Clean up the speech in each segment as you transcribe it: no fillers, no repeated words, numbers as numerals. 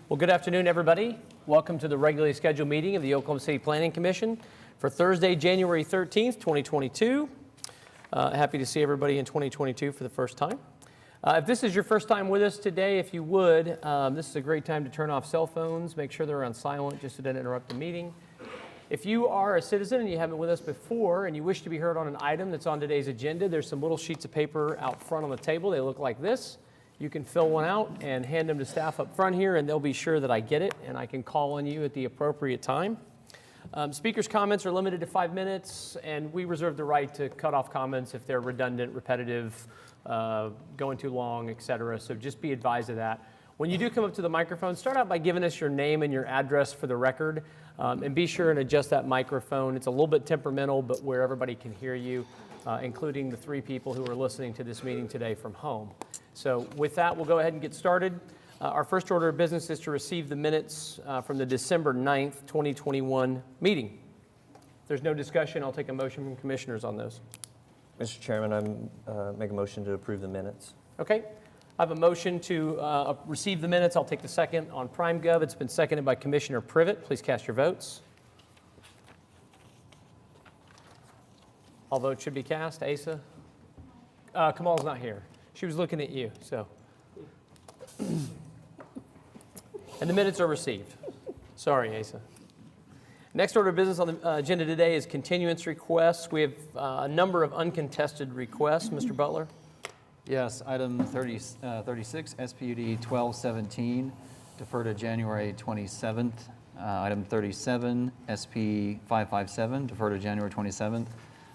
Well, good afternoon, everybody. Welcome to the regularly scheduled meeting of the Oklahoma City Planning Commission for Thursday, January 13th, 2022. Happy to see everybody in 2022 for the first time. If this is your first time with us today, if you would, this is a great time to turn off cell phones, make sure they're on silent just so they don't interrupt the meeting. If you are a citizen and you haven't been with us before and you wish to be heard on an item that's on today's agenda, there's some little sheets of paper out front on the table. They look like this. You can fill one out and hand them to staff up front here, and they'll be sure that I get it and I can call on you at the appropriate time. Speakers' comments are limited to 5 minutes, and we reserve the right to cut off comments if they're redundant, repetitive, going too long, etc. So just be advised of that. When you do come up to the microphone, start out by giving us your name and your address for the record, and be sure and adjust that microphone. It's a little bit temperamental, but where everybody can hear you, including the 3 people who are listening to this meeting today from home. So with that, we'll go ahead and get started. Our first order of business is to receive the minutes from the December 9th, 2021 meeting. If there's no discussion, I'll take a motion from commissioners on those. Mr. Chairman, I make a motion to approve the minutes. Okay. I have a motion to receive the minutes. I'll take the second on PrimeGov. It's been seconded by Commissioner Privet. Please cast your votes. All votes should be cast. Asa? Kamal's not here. She was looking at you, so. And the minutes are received. Sorry, Asa. Next order of business on the agenda today is continuance requests. We have a number of uncontested requests. Mr. Butler? Yes, item 36, SPUD 1217, defer to January 27th. Item 37, SP 557, defer to January 27th.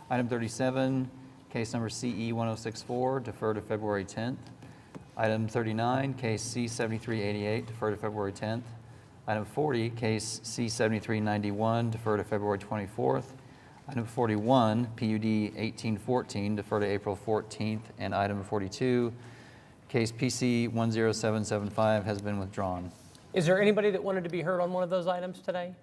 Item 37, case number CE 1064, defer to February 10th. Item 39, case C7388, defer to February 10th. Item 40, case C7391, defer to February 24th. Item 41, PUD 1814, defer to April 14th. And item 42, case PC 10775 has been withdrawn. Is there anybody that wanted to be heard on one of those items today?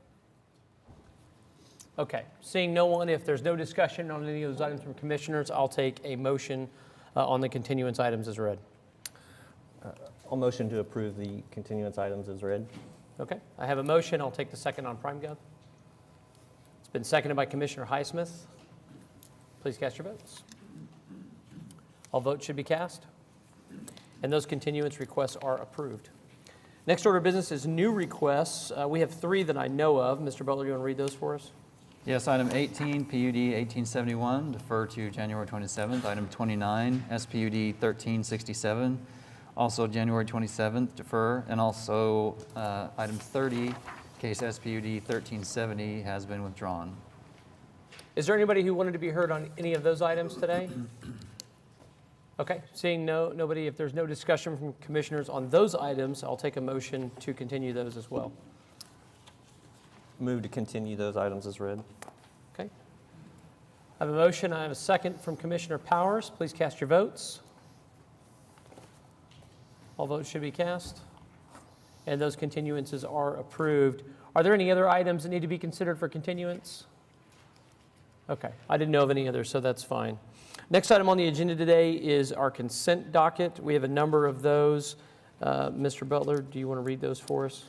Okay, seeing no one, if there's no discussion on any of those items from commissioners, I'll take a motion on the continuance items as read. I'll motion to approve the continuance items as read. Okay, I have a motion. I'll take the second on PrimeGov. It's been seconded by Commissioner Highsmith. Please cast your votes. All votes should be cast. And those continuance requests are approved. Next order of business is new requests. We have 3 that I know of. Mr. Butler, you want to read those for us? Yes, item 18, PUD 1871, defer to January 27th. Item 29, SPUD 1367, also January 27th, defer. And also item 30, case SPUD 1370 has been withdrawn. Is there anybody who wanted to be heard on any of those items today? Okay, seeing nobody, if there's no discussion from commissioners on those items, I'll take a motion to continue those as well. Move to continue those items as read. Okay. I have a motion. I have a second from Commissioner Powers. Please cast your votes. All votes should be cast. And those continuances are approved. Are there any other items that need to be considered for continuance? Okay, I didn't know of any others, so that's fine. Next item on the agenda today is our consent docket. We have a number of those. Mr. Butler, do you want to read those for us?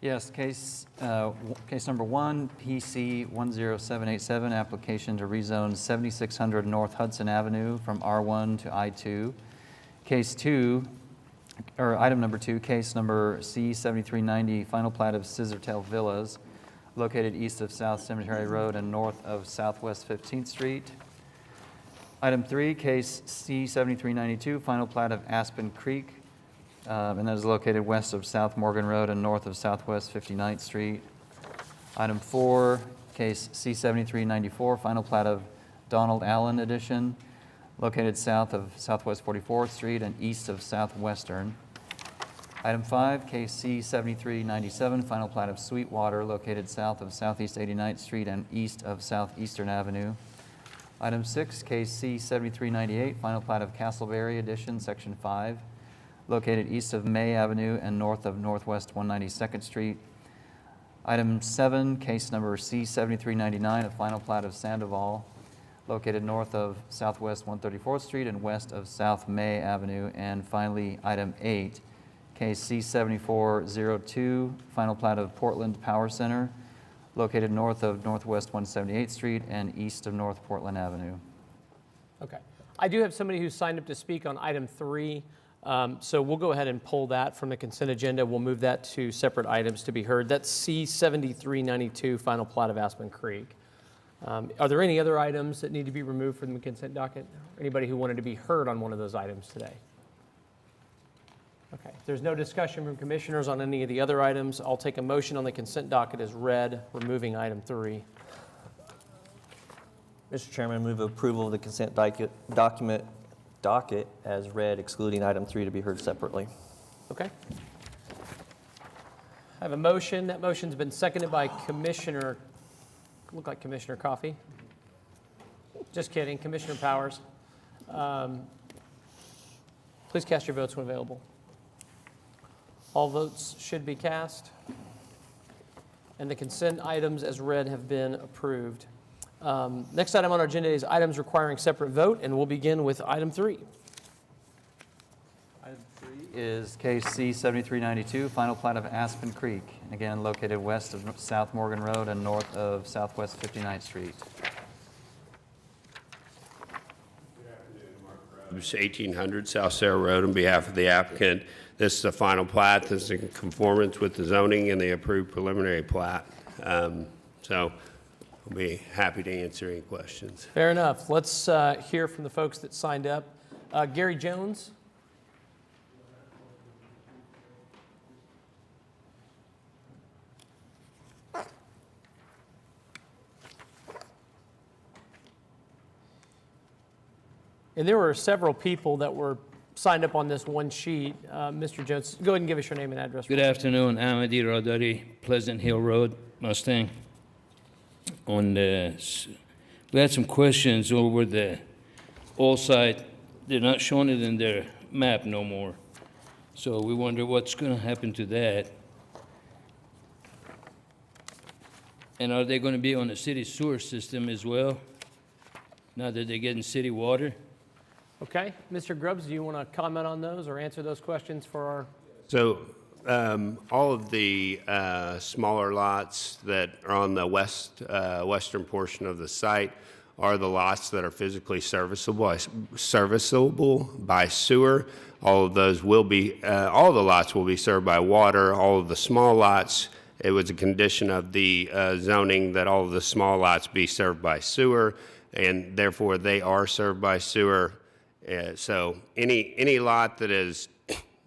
Yes, case number 1, PC 10787, application to rezone 7600 North Hudson Avenue from R1 to I2. Case 2, or item number 2, case number C7390, final plat of Scissortail Villas, located east of South Cemetery Road and north of Southwest 15th Street. Item 3, case C7392, final plat of Aspen Creek, and that is located west of South Morgan Road and north of Southwest 59th Street. Item 4, case C7394, final plat of Donald Allen Edition, located south of Southwest 44th Street and east of Southwestern. Item 5, case C7397, final plat of Sweetwater, located south of Southeast 89th Street and east of Southeastern Avenue. Item 6, case C7398, final plat of Castleberry Edition, Section 5, located east of May Avenue and north of Northwest 192nd Street. Item 7, case number C7399, a final plat of Sandoval, located north of Southwest 134th Street and west of South May Avenue. And finally, item 8, Case C-7402, final plat of Portland Power Center, located north of Northwest 178th Street and east of North Portland Avenue. Okay. I do have somebody who signed up to speak on item 3, so we'll go ahead and pull that from the consent agenda. We'll move that to separate items to be heard. That's C-7392, final plat of Aspen Creek. Are there any other items that need to be removed from the consent docket? Anybody who wanted to be heard on one of those items today? Okay, if there's no discussion from commissioners on any of the other items, I'll take a motion on the consent docket as read, removing item 3. Mr. Chairman, move approval of the consent docket as read, excluding item 3 to be heard separately. Okay. I have a motion. That motion's been seconded by Commissioner, look like Commissioner Coffey. Just kidding, Commissioner Powers. Please cast your votes when available. All votes should be cast. And the consent items as read have been approved. Next item on our agenda is items requiring separate vote, and we'll begin with item 3. Item 3 is case C-7392, final plat of Aspen Creek, again located west of South Morgan Road and north of Southwest 59th Street. It's 1800 South Sarah Road on behalf of the applicant. This is the final plat. This is in conformance with the zoning and the approved preliminary plat. So I'll be happy to answer any questions. Fair enough. Let's hear from the folks that signed up. Gary Jones. And there were several people that were signed up on this one sheet. Mr. Jones, go ahead and give us your name and address. Good afternoon, Amity Rodari, Pleasant Hill Road, Mustang. We had some questions over the old site. They're not showing it in their map no more. So we wonder what's gonna happen to that. And are they gonna be on the city sewer system as well, now that they're getting city water? Okay. Mr. Grubbs, do you want to comment on those or answer those questions for our... So all of the smaller lots that are on the western portion of the site are the lots that are physically serviceable by sewer. All of those will be, all the lots will be served by water. All of the small lots, it was a condition of the zoning that all of the small lots be served by sewer, and therefore they are served by sewer. So any lot that is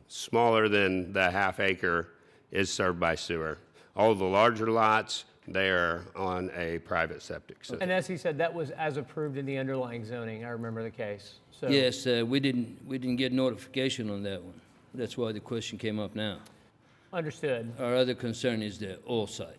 smaller than the half acre is served by sewer. All of the larger lots, they are on a private septic system. And as he said, that was as approved in the underlying zoning. I remember the case. So Yes, we didn't get notification on that one. That's why the question came up now. Understood. Our other concern is the oil site.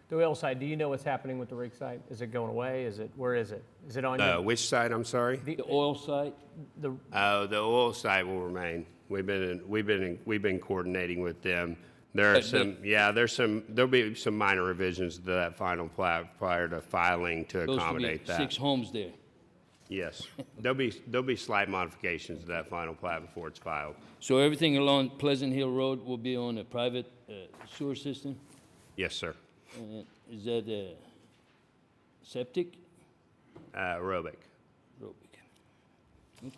The oil site, do you know what's happening with the rig site? Is it going away? Where is it? Is it on your... Which site, I'm sorry? The oil site? The The oil site will remain. We've been coordinating with them. There are there'll be some minor revisions to that final plat prior to filing to accommodate that. 6 homes there. Yes, there'll be slight modifications to that final plat before it's filed. So everything along Pleasant Hill Road will be on a private sewer system? Yes, sir. Is that septic? Aerobic. Okay.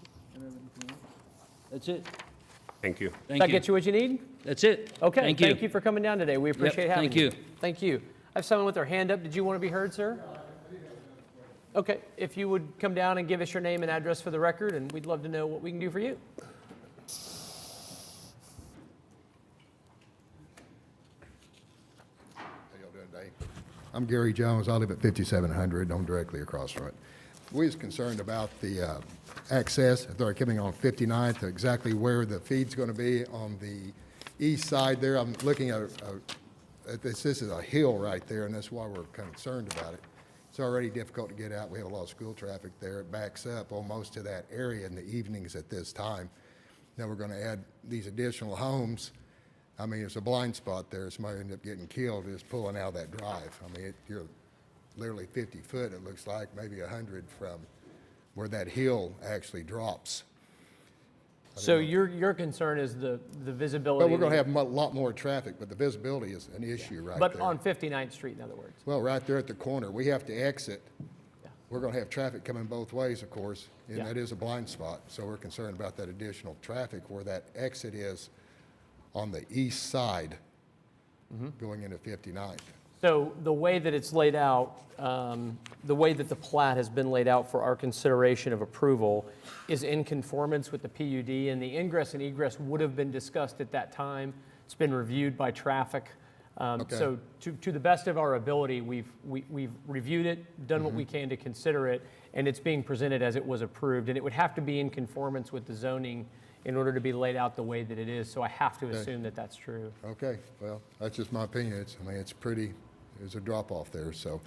That's it. Thank you. Does Thank that you. get you what you need? That's it. Okay. Thank you. for coming down today. We appreciate having thank you. you. Thank you. I have someone with their hand up. Did you want to be heard, sir? Okay. If you would come down and give us your name and address for the record, and we'd love to know what we can do for you. How y'all doing today? I'm Gary Jones. I live at 5700. I'm directly across from it. We was concerned about the access. They're coming on 59th, exactly where the feed's going to be on the east side there. I'm looking at this. This is a hill right there, and that's why we're concerned about it. It's already difficult to get out. We have a lot of school traffic there. It backs up almost to that area in the evenings at this time. Now we're going to add these additional homes. I mean, it's a blind spot there. Somebody ended up getting killed just pulling out of that drive. I mean, you're literally 50 foot, it looks like, maybe 100 from where that hill actually drops. So your concern is the visibility? But we're going to have a lot more traffic, but the visibility is an issue right there. But on 59th Street, in other words? Well, right there at the corner, we have to exit. We're going to have traffic coming both ways, of course, and Yeah. that is a blind spot. So we're concerned about that additional traffic where that exit is on the east side going into 59th. So the way that it's laid out, the way that the plat has been laid out for our consideration of approval is in conformance with the PUD, and the ingress and egress would have been discussed at that time. It's been reviewed by traffic. Okay. So to the best of our ability, we've reviewed it, done what we can to consider it, and it's being presented as it was approved. And it would have to be in conformance with the zoning in order to be laid out the way that it is. So I have to assume that that's true. Okay, well, that's just my opinion. It's pretty, there's a drop-off there, so.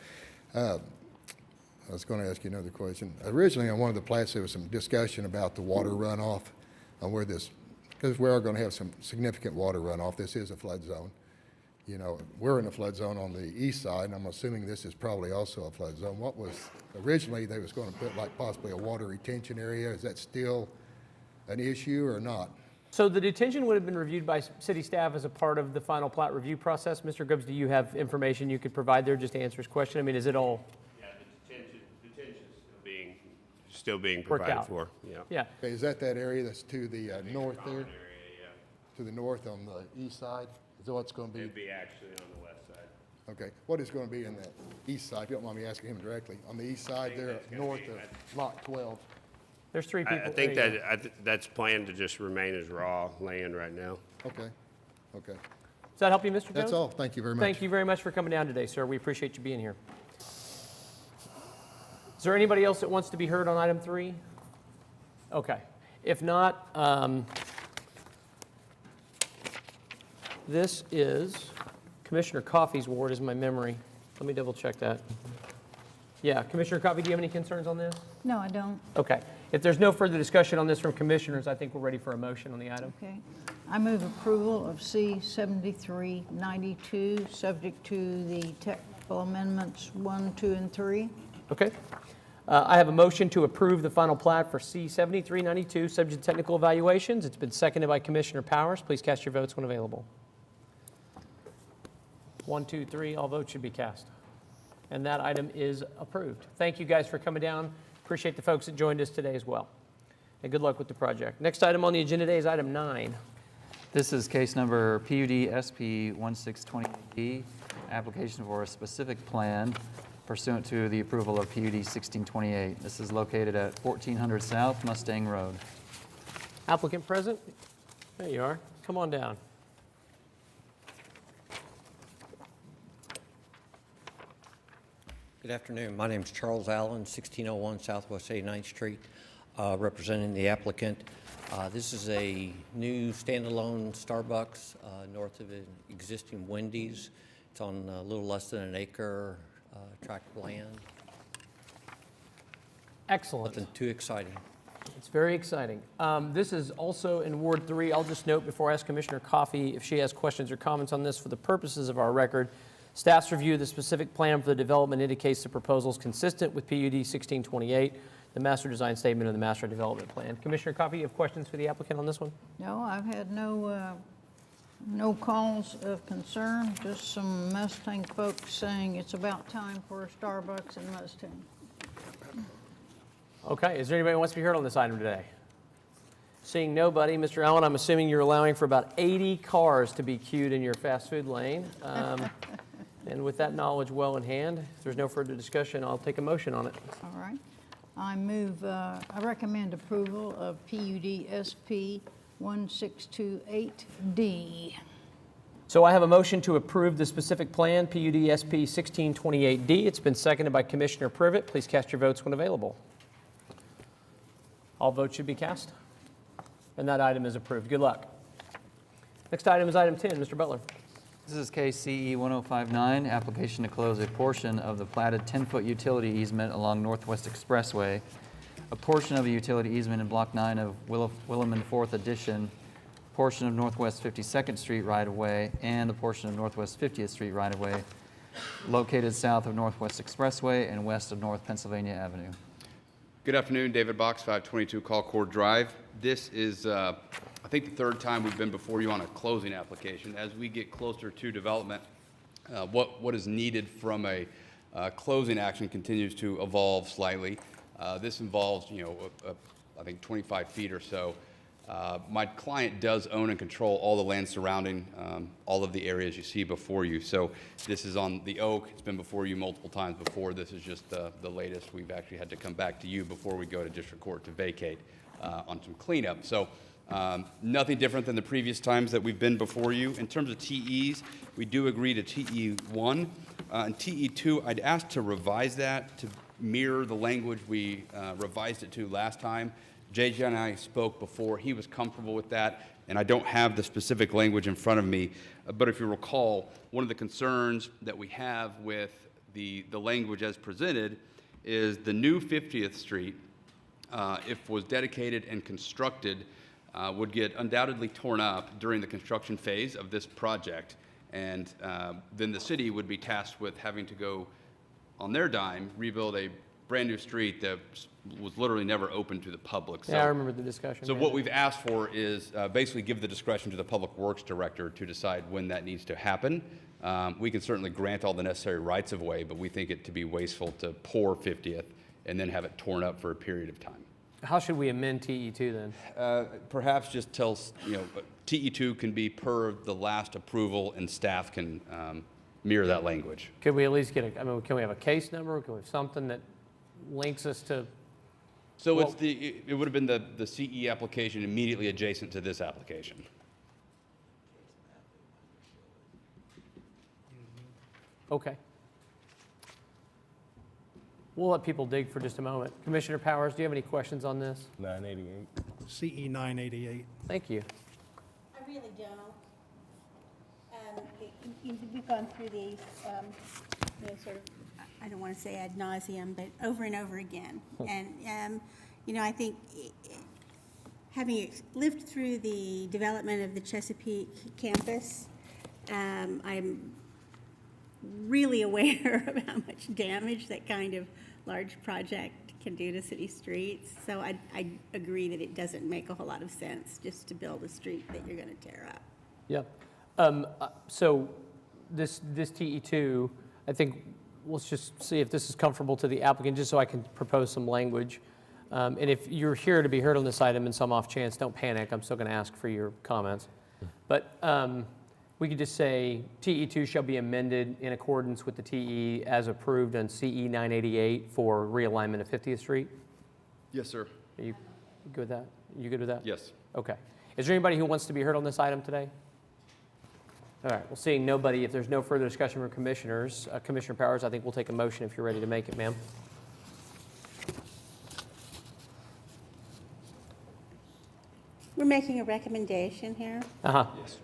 I was going to ask you another question. Originally, on one of the plats, there was some discussion about the water runoff on where this, because we are going to have some significant water runoff. This is a flood zone. You know, we're in a flood zone on the east side, and I'm assuming this is probably also a flood zone. What was, originally, they was going to put like possibly a water retention area. Is that still an issue or not? So the detention would have been reviewed by city staff as a part of the final plat review process. Mr. Grubbs, do you have information you could provide there just to answer his question? I mean, is it all Yeah, the detention's still being worked provided out? for, yeah. Yeah. Okay, is that area that's to the north there? Area, yeah. To the north on the east side? Is that what's going to be? It'd be actually on the west side. Okay, what is going to be in that east side? If you don't mind me asking him directly. On the east side there, north of Lot 12. There's three people. I think there you that, that's planned to just remain as raw land right now. Okay, okay. Does that help you, Mr. Jones? That's all. Thank you very much. Thank you very much for coming down today, sir. We appreciate you being here. Is there anybody else that wants to be heard on item 3? Okay. If not, this is Commissioner Coffey's ward, is my memory. Let me double check that. Yeah, Commissioner Coffey, do you have any concerns on this? No, I don't. Okay. If there's no further discussion on this from commissioners, I think we're ready for a motion on the item. Okay. I move approval of C 7392, subject to the technical amendments 1, 2, and 3. Okay. I have a motion to approve the final plat for C 7392, subject to technical evaluations. It's been seconded by Commissioner Powers. Please cast your votes when available. 1, 2, 3, all votes should be cast. And that item is approved. Thank you guys for coming down. Appreciate the folks that joined us today as well. And good luck with the project. Next item on the agenda today is item 9. This is case number PUD SP 1628D, application for a specific plan pursuant to the approval of PUD 1628. This is located at 1400 South Mustang Road. Applicant present? There you are. Come on down. Good afternoon. My name is Charles Allen, 1601 Southwest 89th Street, representing the applicant. This is a new standalone Starbucks north of an existing Wendy's. It's on a little less than an acre tract of land. Excellent. Nothing too exciting. It's very exciting. This is also in Ward 3. I'll just note before I ask Commissioner Coffey if she has questions or comments on this, for the purposes of our record, staff's review of the specific plan for the development indicates the proposal is consistent with PUD 1628, the master design statement, and the master development plan. Commissioner Coffey, you have questions for the applicant on this one? No, I've had no calls of concern, just some Mustang folks saying it's about time for a Starbucks in Mustang. Okay, is there anybody who wants to be heard on this item today? Seeing nobody, Mr. Allen, I'm assuming you're allowing for about 80 cars to be queued in your fast food lane. And with that knowledge well in hand, if there's no further discussion, I'll take a motion on it. All right. I recommend approval of PUD SP 1628D. So I have a motion to approve the specific plan, PUD SP 1628D. It's been seconded by Commissioner Privet. Please cast your votes when available. All votes should be cast. And that item is approved. Good luck. Next item is item 10. Mr. Butler. This is case CE 1059, application to close a portion of the platted 10-foot utility easement along Northwest Expressway, a portion of a utility easement in Block 9 of Williman 4th Edition, portion of Northwest 52nd Street right-of-way, and the portion of Northwest 50th Street right-of-way, located south of Northwest Expressway and west of North Pennsylvania Avenue. Good afternoon, David Box, 522 Colcord Drive. This is, I think, the third time we've been before you on a closing application. As we get closer to development, what is needed from a closing action continues to evolve slightly. This involves, I think 25 feet or so. My client does own and control all the land surrounding all of the areas you see before you. So this is on the Oak. It's been before you multiple times before. This is just the latest. We've actually had to come back to you before we go to district court to vacate on some cleanup. So nothing different than the previous times that we've been before you. In terms of TEs, we do agree to TE1. And TE2, I'd ask to revise that to mirror the language we revised it to last time. JJ and I spoke before. He was comfortable with that, and I don't have the specific language in front of me. But if you recall, one of the concerns that we have with the language as presented is the new 50th Street, if was dedicated and constructed, would get undoubtedly torn up during the construction phase of this project. And then the city would be tasked with having to go, on their dime, rebuild a brand new street that was literally never open to the public. Yeah, I remember the discussion. So what we've asked for is basically give the discretion to the Public Works Director to decide when that needs to happen. We can certainly grant all the necessary rights of way, but we think it to be wasteful to pour 50th and then have it torn up for a period of time. How should we amend TE2 then? Perhaps just tell, TE2 can be per the last approval and staff can mirror that language. Could we at least get can we have a case number? Can we have something that links us to? So it would have been the CE application immediately adjacent to this application. Okay. We'll let people dig for just a moment. Commissioner Powers, do you have any questions on this? 988. CE 988. Thank you. I really don't. We've gone through these, sort of, I don't want to say ad nauseum, but over and over again. And, I think having lived through the development of the Chesapeake campus, I'm really aware of how much damage that kind of large project can do to city streets. So I agree that it doesn't make a whole lot of sense just to build a street that you're going to tear up. Yep. So this TE2, I think let's just see if this is comfortable to the applicant, just so I can propose some language. And if you're here to be heard on this item and some off chance, don't panic. I'm still going to ask for your comments. But we could just say TE2 shall be amended in accordance with the TE as approved on CE 988 for realignment of 50th Street. Yes, sir. Are you good with that? You good with that? Yes. Okay. Is there anybody who wants to be heard on this item today? All right. Well, seeing nobody, if there's no further discussion from commissioners, Commissioner Powers, I think we'll take a motion if you're ready to make it, ma'am. We're making a recommendation here. Uh-huh. Yes.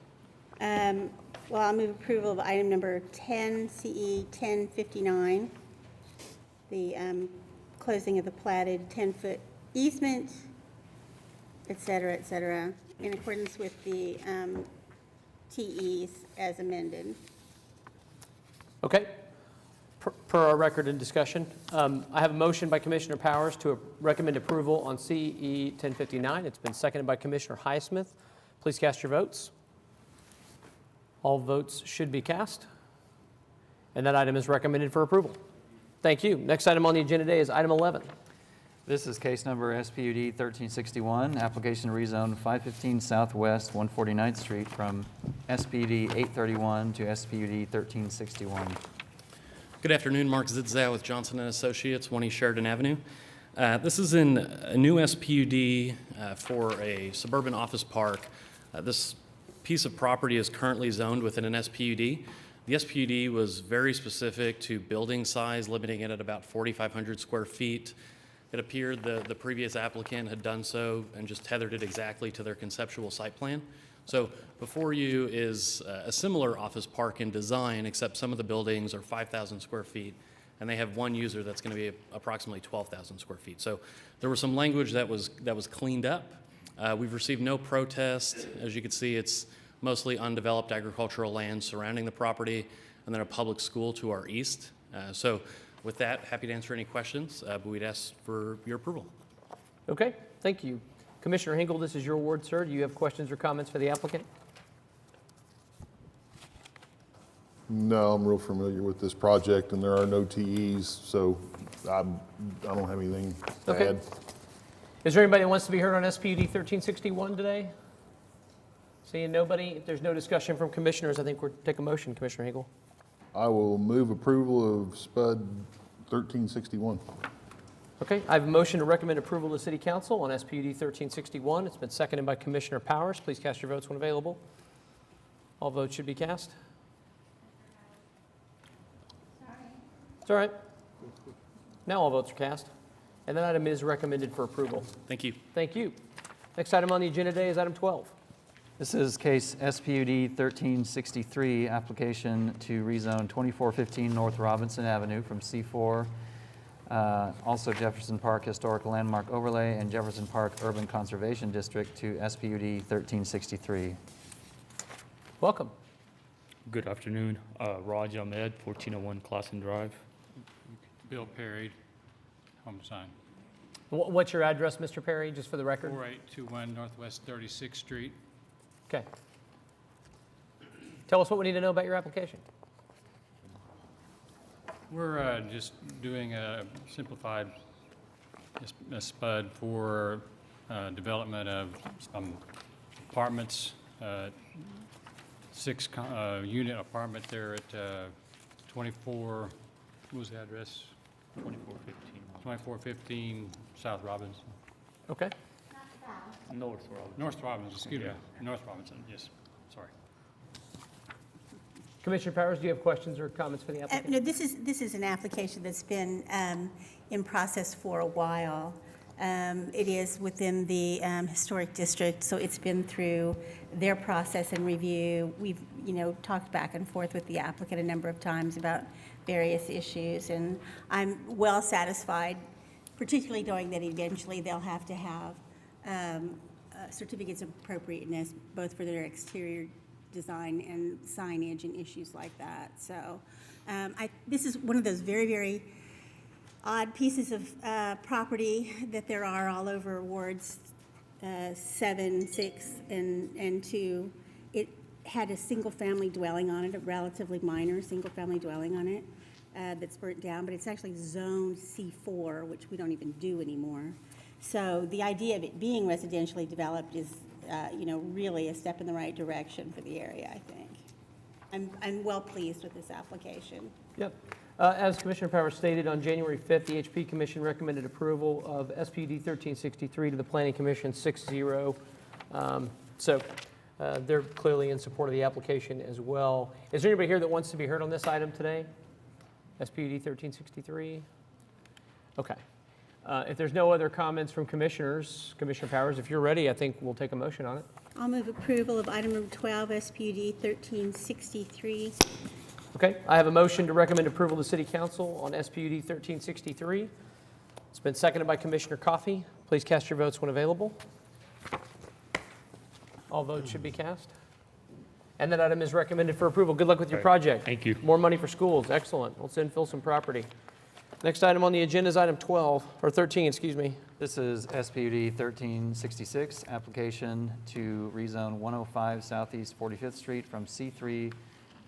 Well, I'll move approval of item number 10, CE 1059, the closing of the platted 10-foot easement, et cetera, in accordance with the TEs as amended. Okay. Per our record and discussion, I have a motion by Commissioner Powers to recommend approval on CE 1059. It's been seconded by Commissioner Highsmith. Please cast your votes. All votes should be cast. And that item is recommended for approval. Thank you. Next item on the agenda today is item 11. This is case number SPUD 1361, application to rezone 515 Southwest 149th Street from SPUD 831 to SPUD 1361. Good afternoon, Mark Zidzow with Johnson & Associates, 1 East Sheridan Avenue. This is in a new SPUD for a suburban office park. This piece of property is currently zoned within an SPUD. The SPUD was very specific to building size, limiting it at about 4,500 square feet. It appeared the previous applicant had done so and just tethered it exactly to their conceptual site plan. So before you is a similar office park in design, except some of the buildings are 5,000 square feet, and they have one user that's going to be approximately 12,000 square feet. So there was some language that was cleaned up. We've received no protest. As you can see, it's mostly undeveloped agricultural land surrounding the property, and then a public school to our east. So With that, happy to answer any questions, but we'd ask for your approval. Okay, thank you. Commissioner Hinkle, this is your ward, sir. Do you have questions or comments for the applicant? No, I'm real familiar with this project, and there are no TEs, so I don't have anything to Okay. add. Is there anybody that wants to be heard on SPUD 1361 today? Seeing nobody, if there's no discussion from commissioners, I think we'll take a motion, Commissioner Hinkle. I will move approval of SPUD 1361. Okay, I have a motion to recommend approval to City Council on SPUD 1361. It's been seconded by Commissioner Powers. Please cast your votes when available. All votes should be cast. It's all right. Now all votes are cast. And that item is recommended for approval. Thank you. Thank you. Next item on the agenda today is item 12. This is case SPUD 1363, application to rezone 2415 North Robinson Avenue from C4, also Jefferson Park Historical Landmark Overlay and Jefferson Park Urban Conservation District to SPUD 1363. Welcome. Good afternoon. Raj Ahmed, 1401 Classen Drive. Bill Perry, homicide. What's your address, Mr. Perry, just for the record? 4821 Northwest 36th Street. Okay. Tell us what we need to know about your application. We're just doing a simplified SPUD for development of some apartments, 6-unit apartment there at 24, what was the address? 2415 South Robinson. Okay. North Robinson, excuse me. North Robinson, yes, sorry. Commissioner Powers, do you have questions or comments for the applicant? No, this is an application that's been in process for a while. It is within the historic district, so it's been through their process and review. We've, talked back and forth with the applicant a number of times about various issues, and I'm well satisfied, particularly knowing that eventually they'll have to have certificates of appropriateness, both for their exterior design and signage and issues like that. So this is one of those very, very odd pieces of property that there are all over wards 7, 6, and 2. It had a single-family dwelling on it, a relatively minor single-family dwelling on it that's burnt down, but it's actually zoned C4, which we don't even do anymore. So the idea of it being residentially developed is, really a step in the right direction for the area, I think. I'm well pleased with this application. Yep. As Commissioner Powers stated, on January 5th, the HP Commission recommended approval of SPUD 1363 to the Planning Commission 6-0. They're clearly in support of the application as well. Is there anybody here that wants to be heard on this item today? SPUD 1363? Okay. If there's no other comments from commissioners, Commissioner Powers, if you're ready, I think we'll take a motion on it. I'll move approval of item number 12, SPUD 1363. Okay, I have a motion to recommend approval to City Council on SPUD 1363. It's been seconded by Commissioner Coffey. Please cast your votes when available. All votes should be cast. And that item is recommended for approval. Good luck with your project. Thank you. More money for schools. Excellent. Let's infill some property. Next item on the agenda is item 12, or 13, excuse me. This is SPUD 1366, application to rezone 105 Southeast 45th Street from C3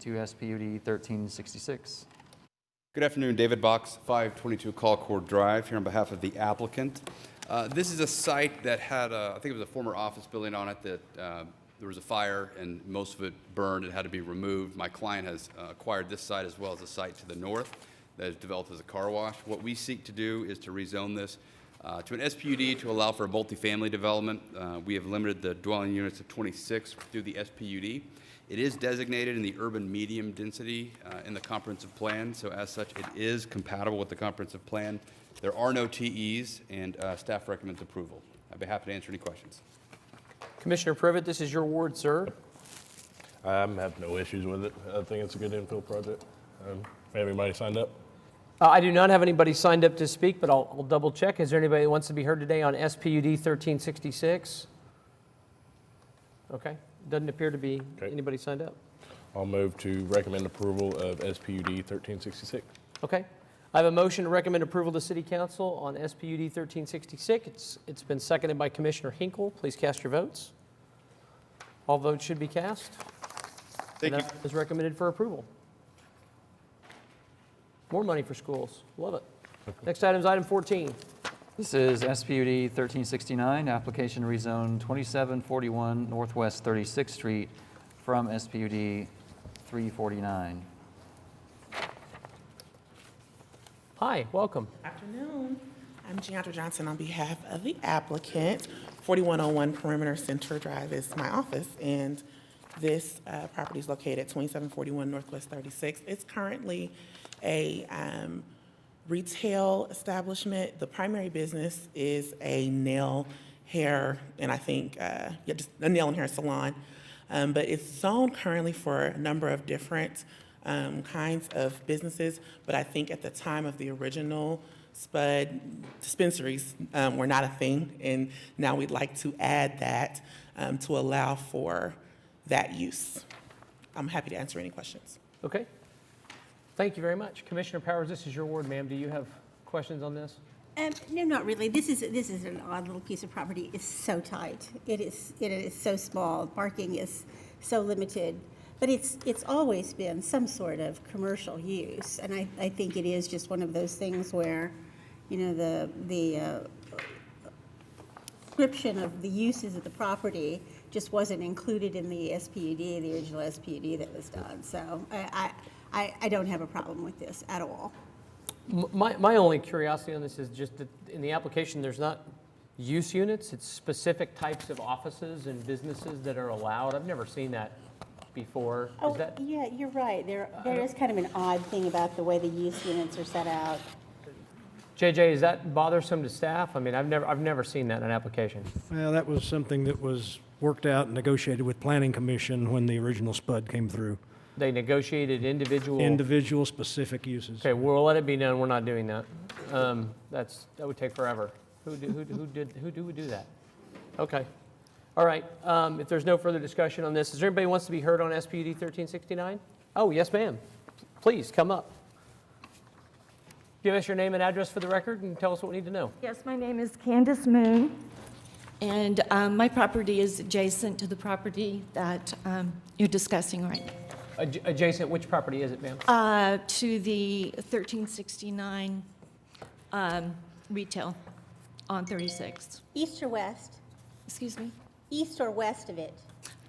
to SPUD 1366. Good afternoon, David Box, 522 Colcord Drive, here on behalf of the applicant. This is a site that had, I think it was a former office building on it that there was a fire and most of it burned and had to be removed. My client has acquired this site as well as a site to the north that is developed as a car wash. What we seek to do is to rezone this to an SPUD to allow for a multifamily development. We have limited the dwelling units to 26 through the SPUD. It is designated in the urban medium density in the comprehensive plan, so as such, it is compatible with the comprehensive plan. There are no TEs, and staff recommends approval. I'd be happy to answer any questions. Commissioner Privet, this is your ward, sir. I have no issues with it. I think it's a good infill project. Have anybody signed up? I do not have anybody signed up to speak, but I'll double check. Is there anybody that wants to be heard today on SPUD 1366? Okay, doesn't appear to be anybody signed up. I'll move to recommend approval of SPUD 1366. Okay, I have a motion to recommend approval to City Council on SPUD 1366. It's been seconded by Commissioner Hinkle. Please cast your votes. All votes should be cast. Thank you. And that is recommended for approval. More money for schools. Love it. Next item is item 14. This is SPUD 1369, application to rezone 2741 Northwest 36th Street from SPUD 349. Hi, welcome. Afternoon. I'm Giandra Johnson on behalf of the applicant. 4101 Perimeter Center Drive is my office, and this property is located at 2741 Northwest 36th. It's currently a retail establishment. The primary business is a nail, hair, and I think, just a nail and hair salon. But it's zoned currently for a number of different kinds of businesses, but I think at the time of the original Spud, dispensaries were not a thing, and now we'd like to add that to allow for that use. I'm happy to answer any questions. Okay. Thank you very much. Commissioner Powers, this is your ward, ma'am. Do you have questions on this? No, not really. This is an odd little piece of property. It's so tight. It is so small. Parking is so limited. But it's always been some sort of commercial use, and I think it is just one of those things where, you know, the description of the uses of the property just wasn't included in the SPUD, the original SPUD that was done. So I don't have a problem with this at all. My only curiosity on this is just that in the application, there's not use units. It's specific types of offices and businesses that are allowed. I've never seen that before. Oh, yeah, you're right. There is kind of an odd thing about the way the use units are set out. JJ, is that bothersome to staff? I mean, I've never seen that in an application. Well, that was something that was worked out and negotiated with Planning Commission when the original SPUD came through. They negotiated Individual specific uses. Okay, we'll let it be known we're not doing that. That would take forever. Who would do that? Okay. All right. If there's no further discussion on this, is there anybody who wants to be heard on SPUD 1369? Oh, yes, ma'am. Please come up. Give us your name and address for the record and tell us what we need to know. Yes, my name is Candace Moon, and my property is adjacent to the property that you're discussing right now. Adjacent, which property is it, ma'am? To the 1369 retail on 36th. East or west? Excuse me? East or west of it?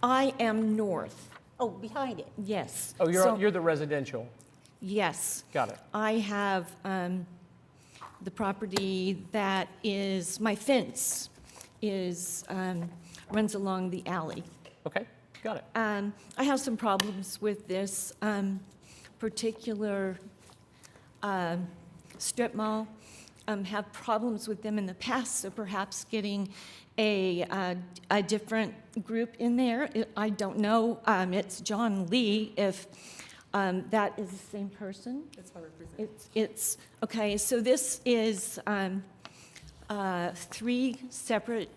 I am north. Oh, behind it? Yes. Oh, So- you're the residential. Yes. Got it. I have the property that is, my fence is, runs along the alley. Okay, got it. I have some problems with this particular strip mall. Have problems with them in the past, so perhaps getting a different group in there. I don't know. It's John Lee, if that is the same person. That's what I represent. It's okay. So this is 3 separate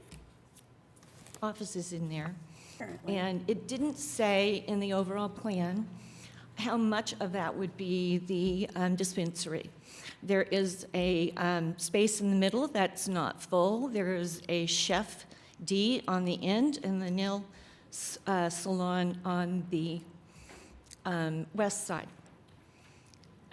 offices in there. Currently. And it didn't say in the overall plan how much of that would be the dispensary. There is a space in the middle that's not full. There is a Chef D on the end and the nail salon on the west side.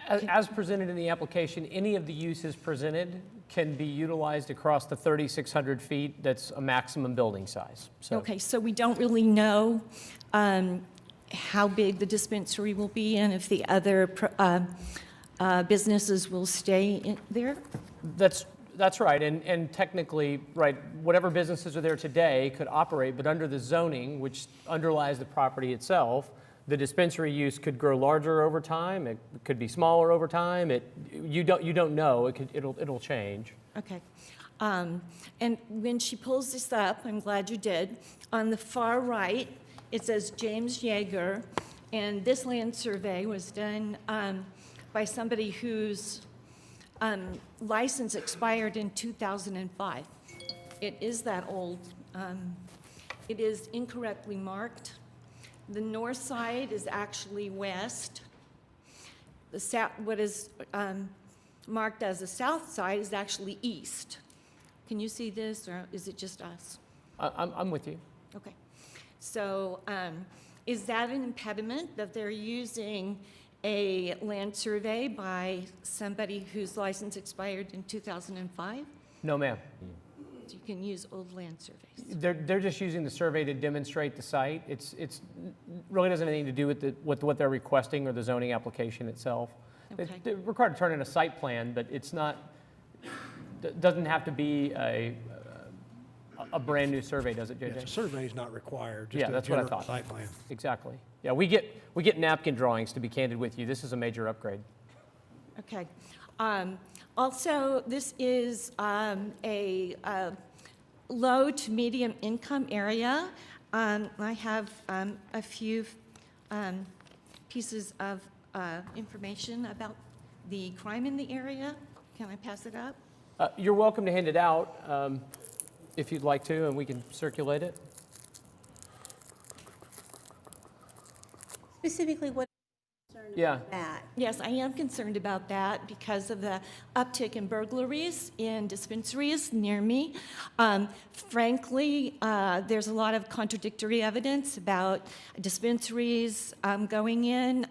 As presented in the application, any of the uses presented can be utilized across the 3,600 feet. That's a maximum building size. So Okay, so we don't really know how big the dispensary will be and if the other businesses will stay in there? That's right, and technically, right, whatever businesses are there today could operate, but under the zoning, which underlies the property itself, the dispensary use could grow larger over time. It could be smaller over time. You don't know. It'll change. Okay. And when she pulls this up, I'm glad you did, on the far right, it says James Yeager, and this land survey was done by somebody whose license expired in 2005. It is that old. It is incorrectly marked. The north side is actually west. The south, what is marked as the south side is actually east. Can you see this, or is it just us? I'm with you. Okay. So is that an impediment that they're using a land survey by somebody whose license expired in 2005? No, ma'am. You can use old land surveys. They're just using the survey to demonstrate the site. It's really doesn't have anything to do with what they're requesting or the zoning application itself. Okay. They're required to turn in a site plan, but it's not, doesn't have to be a brand-new survey, does it, JJ? Yes, a survey is not required, Yeah, just a that's what I general thought. site plan. Exactly. Yeah, we get napkin drawings, to be candid with you. This is a major upgrade. Okay. Also, this is a low to medium income area. I have a few pieces of information about the crime in the area. Can I pass it up? You're welcome to hand it out if you'd like to, and we can circulate it. Specifically, what Yeah. that? Yes, I am concerned about that because of the uptick in burglaries in dispensaries near me. Frankly, there's a lot of contradictory evidence about dispensaries going in,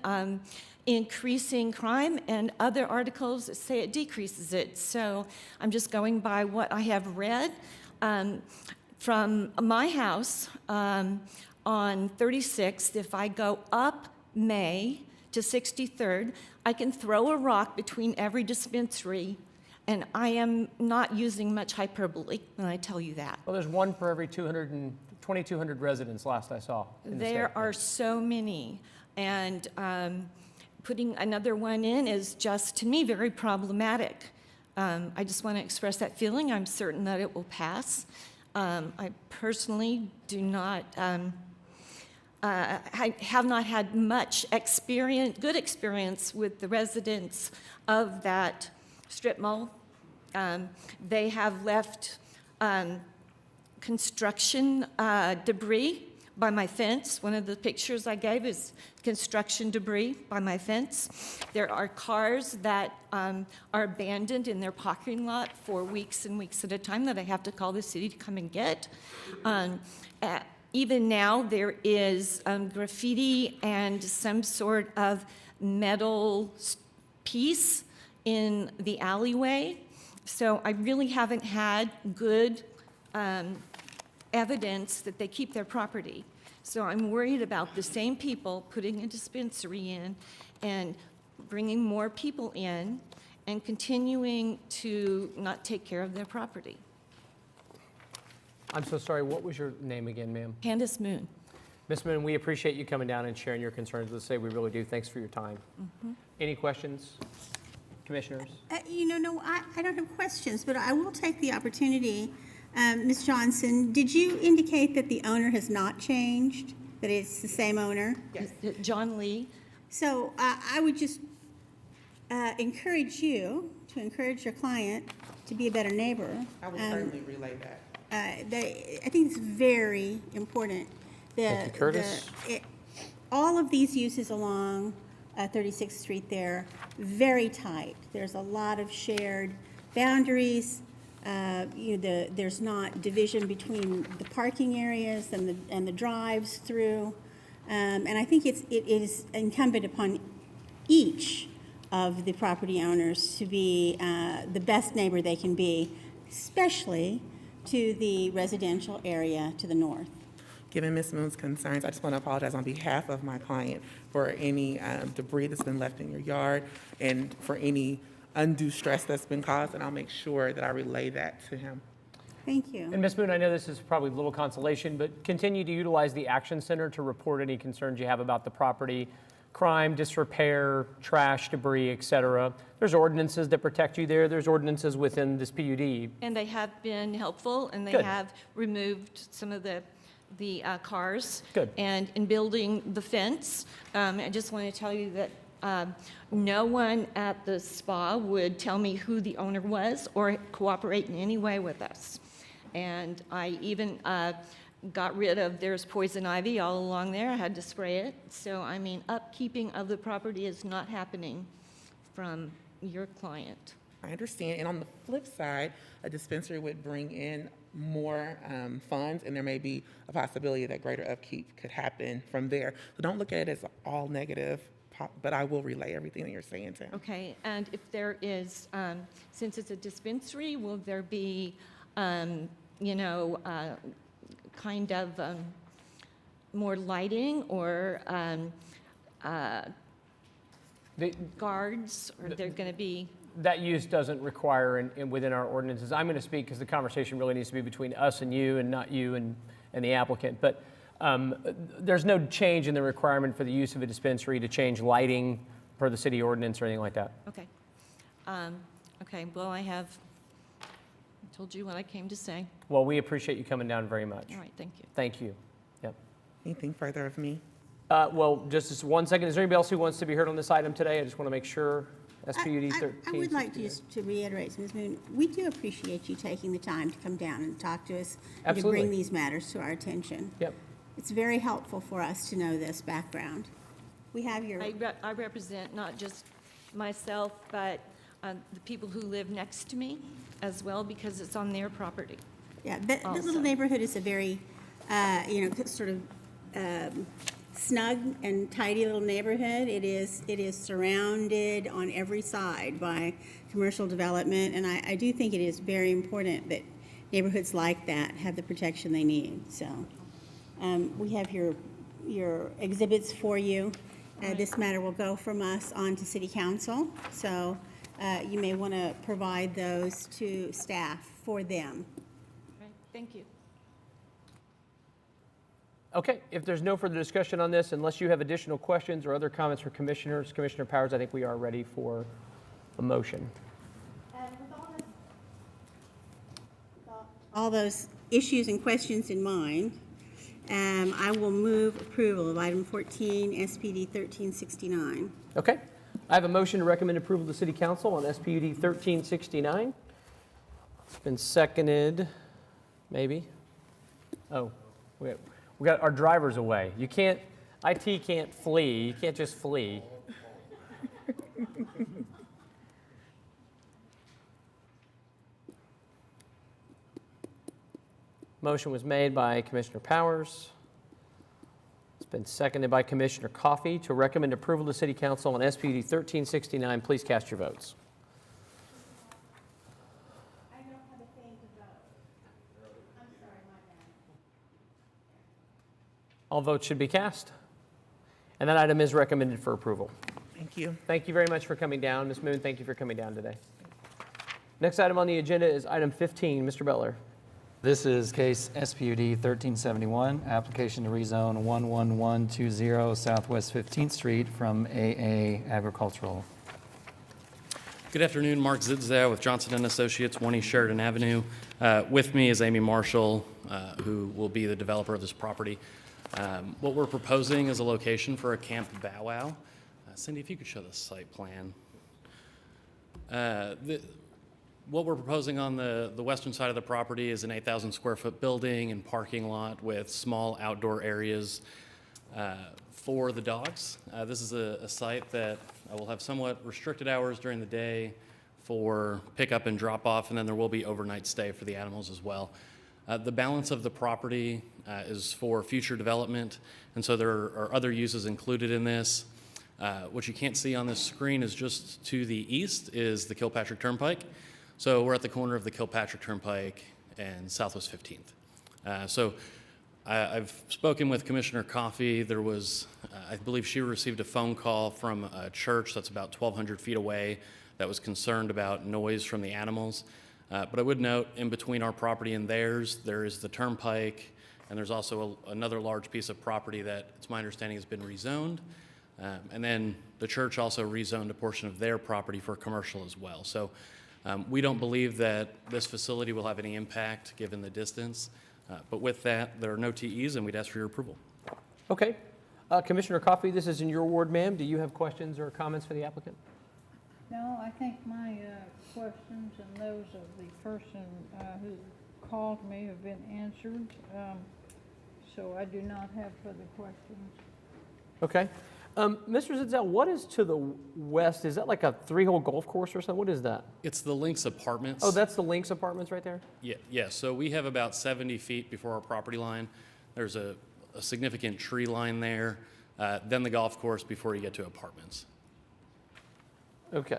increasing crime, and other articles that say it decreases it. So I'm just going by what I have read. From my house on 36th, if I go up May to 63rd, I can throw a rock between every dispensary, and I am not using much hyperbole when I tell you that. Well, there's one for every 2,200 residents last I saw. In the There state. are so many, and putting another one in is just, to me, very problematic. I just want to express that feeling. I'm certain that it will pass. I personally do not, I have not had much experience, good experience with the residents of that strip mall. They have left construction debris by my fence. One of the pictures I gave is construction debris by my fence. There are cars that are abandoned in their parking lot for weeks and weeks at a time that I have to call the city to come and get. Even now, there is graffiti and some sort of metal piece in the alleyway. So I really haven't had good evidence that they keep their property. So I'm worried about the same people putting a dispensary in and bringing more people in and continuing to not take care of their property. I'm so sorry, what was your name again, ma'am? Candace Moon. Ms. Moon, we appreciate you coming down and sharing your concerns with us today. We really do. Thanks for your time. Any questions, commissioners? No, I don't have questions, but I will take the opportunity. Ms. Johnson, did you indicate that the owner has not changed, that it's the same owner? Yes. John Lee. So I would just encourage you to encourage your client to be a better neighbor. I will certainly relay that. I think it's very important. Thank you, Curtis. All of these uses along 36th Street there, very tight. There's a lot of shared boundaries. There's not division between the parking areas and the drives through. And I think it is incumbent upon each of the property owners to be the best neighbor they can be, especially to the residential area to the north. Given Ms. Moon's concerns, I just want to apologize on behalf of my client for any debris that's been left in your yard and for any undue stress that's been caused, and I'll make sure that I relay that to him. Thank you. And Ms. Moon, I know this is probably little consolation, but continue to utilize the Action Center to report any concerns you have about the property, crime, disrepair, trash, debris, et cetera. There's ordinances that protect you there. There's ordinances within this PUD. And they have been helpful, and they Good. have removed some of the cars. Good. And in building the fence, I just want to tell you that no one at the spa would tell me who the owner was or cooperate in any way with us. And I even got rid of, there's poison ivy all along there. I had to spray it. So, upkeeping of the property is not happening from your client. I understand. And on the flip side, a dispensary would bring in more funds, and there may be a possibility that greater upkeep could happen from there. So don't look at it as all negative, but I will relay everything that you're saying, Tim. Okay, and if there is, since it's a dispensary, will there be, you know, kind of more lighting or guards, or they're going to be? That use doesn't require within our ordinances. I'm going to speak because the conversation really needs to be between us and you, and not you and the applicant. But there's no change in the requirement for the use of a dispensary to change lighting per the city ordinance or anything like that. Okay. Okay, well, I told you what I came to say. Well, we appreciate you coming down very much. All right, thank you. Thank you. Yep. Anything further of me? Well, just 1 second. Is there anybody else who wants to be heard on this item today? I just want to make sure. SPUD 13. I would like to reiterate, Ms. Moon, we do appreciate you taking the time to come down and talk to us and to bring these matters to our attention. Yep. It's very helpful for us to know this background. We have your... I represent not just myself, but the people who live next to me as well, because it's on their property. Yeah, the little neighborhood is a very, you know, sort of snug and tidy little neighborhood. It is surrounded on every side by commercial development, and I do think it is very important that neighborhoods like that have the protection they need. So we have your exhibits for you. This matter will go from us on to City Council, so you may want to provide those to staff for them. Right, thank you. Okay, if there's no further discussion on this, unless you have additional questions or other comments from commissioners, Commissioner Powers, I think we are ready for a motion. All those issues and questions in mind, I will move approval of item 14, SPD 1369. Okay, I have a motion to recommend approval to City Council on SPUD 1369. It's been seconded, maybe. Oh, we got our drivers away. You can't, IT can't flee. You can't just flee. Motion was made by Commissioner Powers. It's been seconded by Commissioner Coffey to recommend approval to City Council on SPUD 1369. Please cast your votes. All votes should be cast. And that item is recommended for approval. Thank you. Thank you very much for coming down. Ms. Moon, thank you for coming down today. Next item on the agenda is item 15. Mr. Butler. This is case SPUD 1371, application to rezone 11120 Southwest 15th Street from AA Agricultural. Good afternoon, Mark Zidzow with Johnson & Associates, 1 East Sheridan Avenue. With me is Amy Marshall, who will be the developer of this property. What we're proposing is a location for a camp bow wow. Cindy, if you could show the site plan. What we're proposing on the western side of the property is an 8,000 square foot building and parking lot with small outdoor areas for the dogs. This is a site that will have somewhat restricted hours during the day for pickup and drop off, and then there will be overnight stay for the animals as well. The balance of the property is for future development, and so there are other uses included in this. What you can't see on this screen is just to the east is the Kilpatrick Turnpike. So we're at the corner of the Kilpatrick Turnpike and Southwest 15th. So I've spoken with Commissioner Coffey. There was, I believe she received a phone call from a church that's about 1,200 feet away that was concerned about noise from the animals. But I would note, in between our property and theirs, there is the turnpike, and there's also another large piece of property that, it's my understanding, has been rezoned. And then the church also rezoned a portion of their property for commercial as well. So we don't believe that this facility will have any impact given the distance. But with that, there are no TEs, and we'd ask for your approval. Okay. Commissioner Coffey, this is in your ward, ma'am. Do you have questions or comments for the applicant? No, I think my questions and those of the person who called me have been answered, so I do not have further questions. Okay. Mr. Zitzel, what is to the west? Is that like a 3-hole golf course or something? What is that? It's the Lynx Apartments. Oh, that's the Lynx Apartments right there? Yeah, so we have about 70 feet before our property line. There's a significant tree line there, then the golf course before you get to apartments. Okay.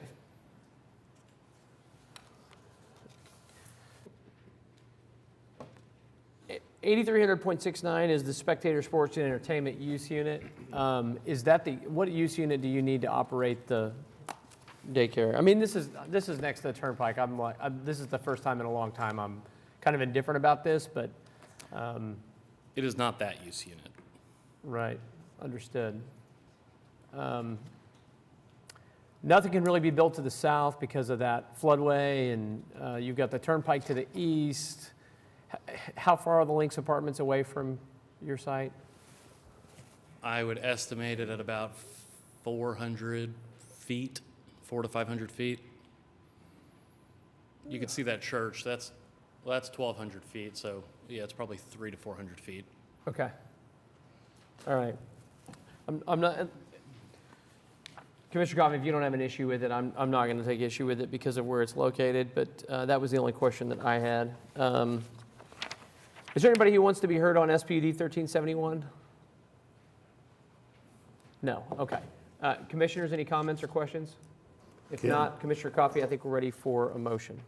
$8,300.69 is the spectator sports and entertainment use unit. Is that what use unit do you need to operate the daycare? I mean, this is next to the Turnpike. This is the first time in a long time I'm kind of indifferent about this, but. It is not that use unit. Right, understood. Nothing can really be built to the south because of that floodway, and you've got the Turnpike to the east. How far are the Lynx Apartments away from your site? I would estimate it at about 400 feet, 400 to 500 feet. You can see that church. That's 1,200 feet, so yeah, it's probably 300 to 400 feet. Okay. All right. I'm not, Commissioner Coffey, if you don't have an issue with it, I'm not going to take issue with it because of where it's located, but that was the only question that I had. Is there anybody who wants to be heard on SPUD 1371? No, okay. Commissioners, any comments or questions? If not, Commissioner Coffey, I think we're ready for a motion.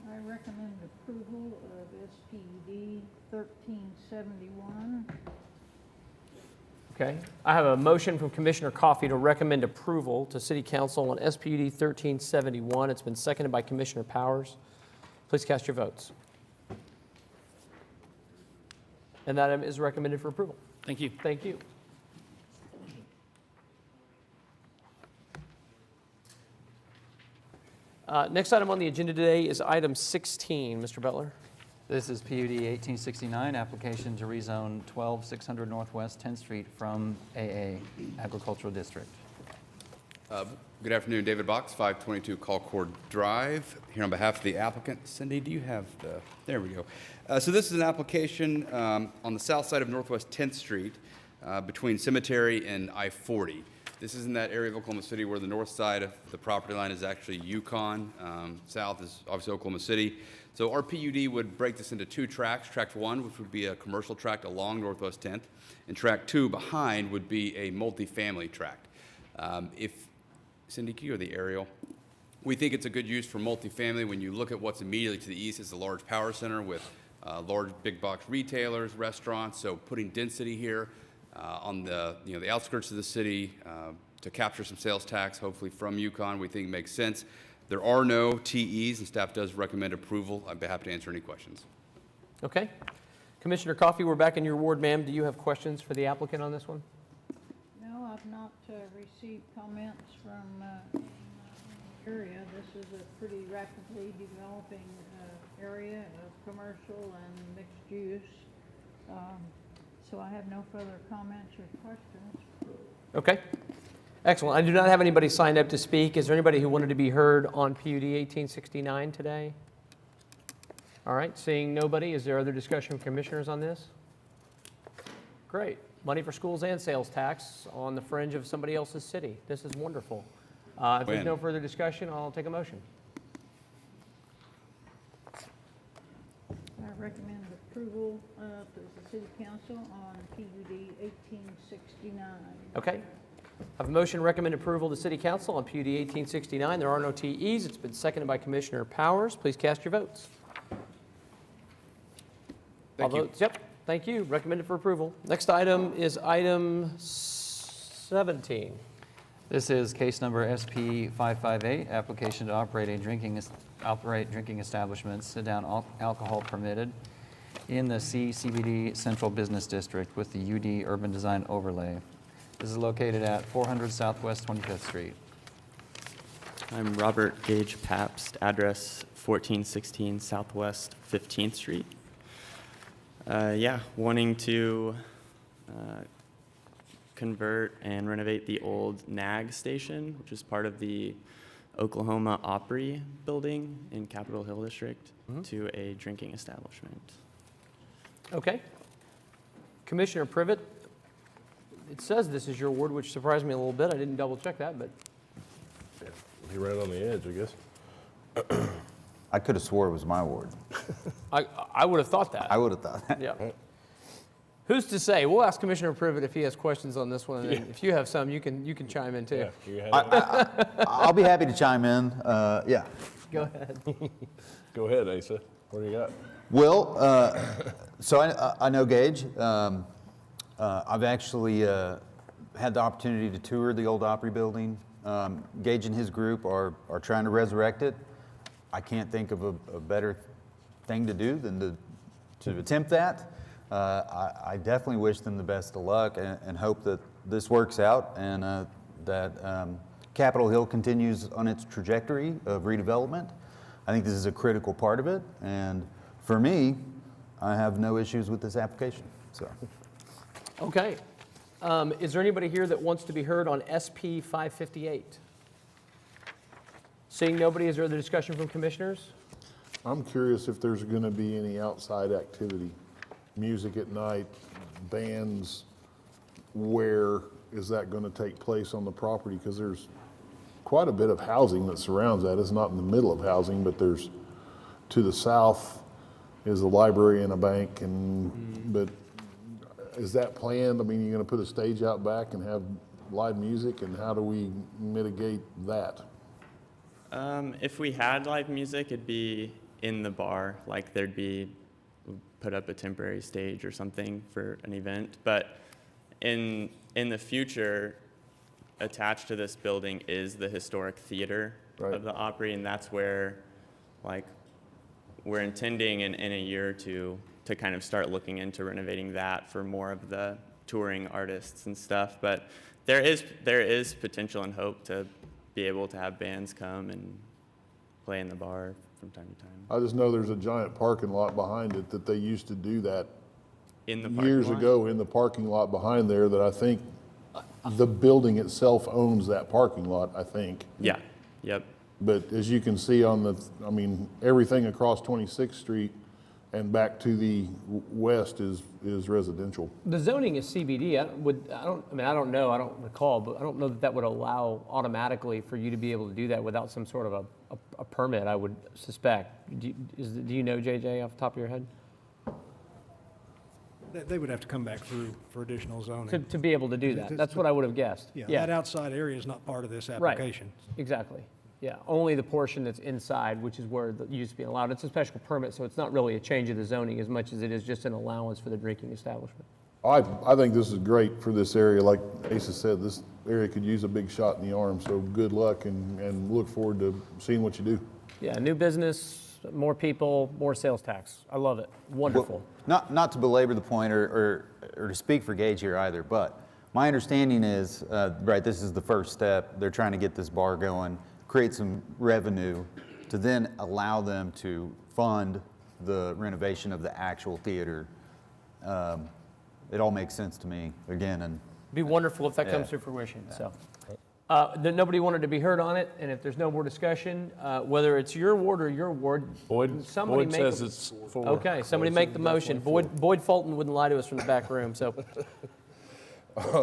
I recommend approval of SPUD 1371. Okay. I have a motion from Commissioner Coffey to recommend approval to City Council on SPUD 1371. It's been seconded by Commissioner Powers. Please cast your votes. And that item is recommended for approval. Thank you. Thank you. Next item on the agenda today is item 16. Mr. Butler. This is PUD 1869, application to rezone 12600 Northwest 10th Street from AA Agricultural District. Good afternoon, David Box, 522 Colcord Drive, here on behalf of the applicant. Cindy, do you have there we go. So this is an application on the south side of Northwest 10th Street between Cemetery and I-40. This is in that area of Oklahoma City where the north side of the property line is actually Yukon. South is obviously Oklahoma City. So our PUD would break this into 2 tracts. Tract 1, which would be a commercial tract along Northwest 10th, and Tract 2 behind would be a multifamily tract. If Cindy, can you the aerial? We think it's a good use for multifamily. When you look at what's immediately to the east, it's a large power center with large big box retailers, restaurants. So putting density here on the the outskirts of the city to capture some sales tax, hopefully from Yukon, we think makes sense. There are no TEs, and staff does recommend approval. I'd be happy to answer any questions. Okay. Commissioner Coffey, we're back in your ward, ma'am. Do you have questions for the applicant on this one? No, I've not received comments from the area. This is a pretty rapidly developing area of commercial and mixed use. So I have no further comments or questions. Okay. Excellent. I do not have anybody signed up to speak. Is there anybody who wanted to be heard on PUD 1869 today? All right. Seeing nobody, is there other discussion with commissioners on this? Great. Money for schools and sales tax on the fringe of somebody else's city. This is wonderful. If there's no further discussion, I'll take a motion. I recommend approval to the City Council on PUD 1869. Okay. I have a motion to recommend approval to City Council on PUD 1869. There are no TEs. It's been seconded by Commissioner Powers. Please cast your votes. Thank you. Votes, yep. Thank you. Recommended for approval. Next item is item 17. This is case number SP 558, application to operate drinking establishments, sit-down alcohol permitted in the CBD Central Business District with the UD Urban Design Overlay. This is located at 400 Southwest 25th Street. I'm Robert Gage Pabst, address 1416 Southwest 15th Street. Wanting to convert and renovate the old NAG station, which is part of the Oklahoma Opry building in Capitol Hill District to a drinking establishment. Okay. Commissioner Privet, it says this is your ward, which surprised me a little bit. I didn't double check that, but He ran on the edge, I guess. I could have swore it was my ward. I would have thought that. I would have thought that. Yeah. Who's to say? We'll ask Commissioner Privet if he has questions on this one. And if you have some, you can chime in too. I'll be happy to chime in. Yeah. Go ahead. Go ahead, Asa. What do you got? Well, so I know Gage. I've actually had the opportunity to tour the old Opry building. Gage and his group are trying to resurrect it. I can't think of a better thing to do than to attempt that. I definitely wish them the best of luck and hope that this works out and that Capitol Hill continues on its trajectory of redevelopment. I think this is a critical part of it, and for me, I have no issues with this application. So, Okay. Is there anybody here that wants to be heard on SP 558? Seeing nobody, is there other discussion from commissioners? I'm curious if there's going to be any outside activity, music at night, bands. Where is that going to take place on the property? Because there's quite a bit of housing that surrounds that. It's not in the middle of housing, but there's to the south is a library and a bank. But is that planned? I mean, you're going to put a stage out back and have live music, and how do we mitigate that? If we had live music, it'd be in the bar, like there'd be put up a temporary stage or something for an event. But in the future, attached to this building is the historic theater of the Opry, and that's where, like, we're intending in a year or two to kind of start looking into renovating that for more of the touring artists and stuff. But there is potential and hope to be able to have bands come and play in the bar from time to time. I just know there's a giant parking lot behind it that they used to do that In the parking years lot? ago in the parking lot behind there, that I think the building itself owns that parking lot, I think. Yeah, yep. But as you can see on everything across 26th Street and back to the west is residential. The zoning is CBD. I don't know, I don't recall, but I don't know that would allow automatically for you to be able to do that without some sort of a permit, I would suspect. Do you know, JJ, off the top of your head? They would have to come back through for additional zoning. To be able to do that. That's what I would have guessed. Yeah, that outside area is not part of this Right. application. Exactly. Yeah, only the portion that's inside, which is where the use being allowed. It's a special permit, so it's not really a change of the zoning as much as it is just an allowance for the drinking establishment. I think this is great for this area. Like Asa said, this area could use a big shot in the arm, so good luck and look forward to seeing what you do. Yeah, new business, more people, more sales tax. I love it. Wonderful. Well, not to belabor the point or to speak for Gage here either, but my understanding is, this is the first step. They're trying to get this bar going, create some revenue to then allow them to fund the renovation of the actual theater. It all makes sense to me, again. And It'd be wonderful if that comes to fruition, so. Nobody wanted to be heard on it, and if there's no more discussion, whether it's your ward or your ward, somebody Boyd make says a- it's for. Okay, somebody make the motion. Boyd Fulton wouldn't lie to us from the back room, so.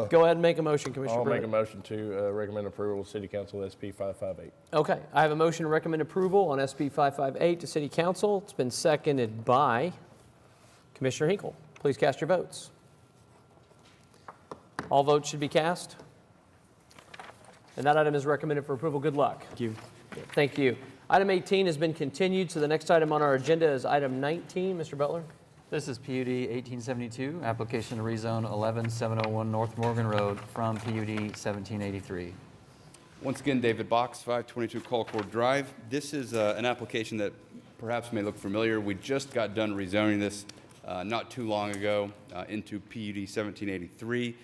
Go ahead and make a motion, Commissioner I'll make a Privet. motion to recommend approval of City Council SP 558. Okay, I have a motion to recommend approval on SB 558 to City Council. It's been seconded by Commissioner Hinkle. Please cast your votes. All votes should be cast. And that item is recommended for approval. Good luck. Thank you. Thank you. Item 18 has been continued, so the next item on our agenda is item 19. Mr. Butler? This is PUD 1872, application to rezone 11701 North Morgan Road from PUD 1783. Once again, David Box, 522 Colcord Drive. This is an application that perhaps may look familiar. We just got done rezoning this not too long ago into PUD 1783.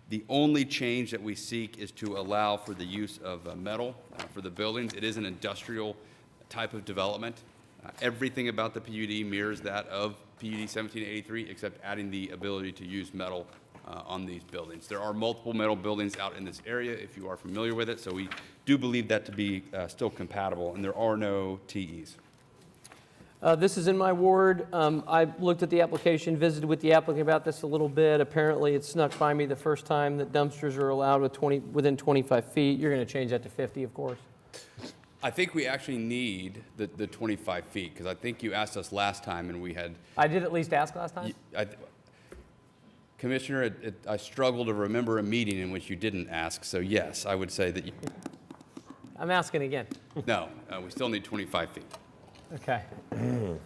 The only change that we seek is to allow for the use of metal for the buildings. It is an industrial type of development. Everything about the PUD mirrors that of PUD 1783, except adding the ability to use metal on these buildings. There are multiple metal buildings out in this area, if you are familiar with it, so we do believe that to be still compatible, and there are no TEs. This is in my ward. I looked at the application, visited with the applicant about this a little bit. Apparently, it snuck by me the first time that dumpsters are allowed within 25 feet. You're going to change that to 50, of course. I think we actually need the 25 feet, because I think you asked us last time, and we had... I did at least ask last time? Commissioner, I struggle to remember a meeting in which you didn't ask, so yes, I would say that you... I'm asking again. No, we still need 25 feet. Okay.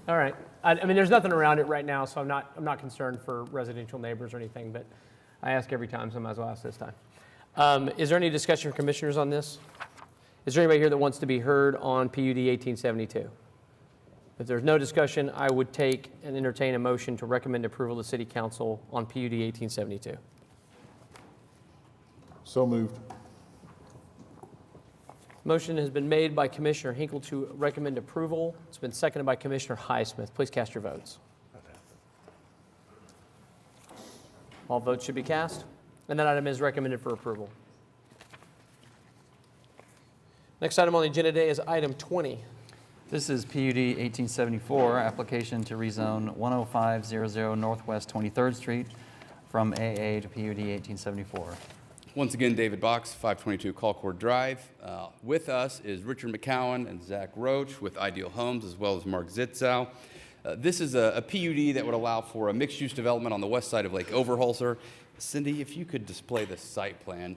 All right. I mean, there's nothing around it right now, so I'm not concerned for residential neighbors or anything, but I ask every time, so I might as well ask this time. Is there any discussion from commissioners on this? Is there anybody here that wants to be heard on PUD 1872? If there's no discussion, I would take and entertain a motion to recommend approval to City Council on PUD 1872. So moved. Motion has been made by Commissioner Hinkle to recommend approval. It's been seconded by Commissioner Highsmith. Please cast your votes. All votes should be cast, and that item is recommended for approval. Next item on the agenda today is item 20. This is PUD 1874, application to rezone 10500 Northwest 23rd Street from AA to PUD 1874. Once again, David Box, 522 Colcord Drive. With us is Richard McCowan and Zach Roach with Ideal Homes, as well as Mark Zitzow. This is a PUD that would allow for a mixed-use development on the west side of Lake Overholser. Cindy, if you could display the site plan.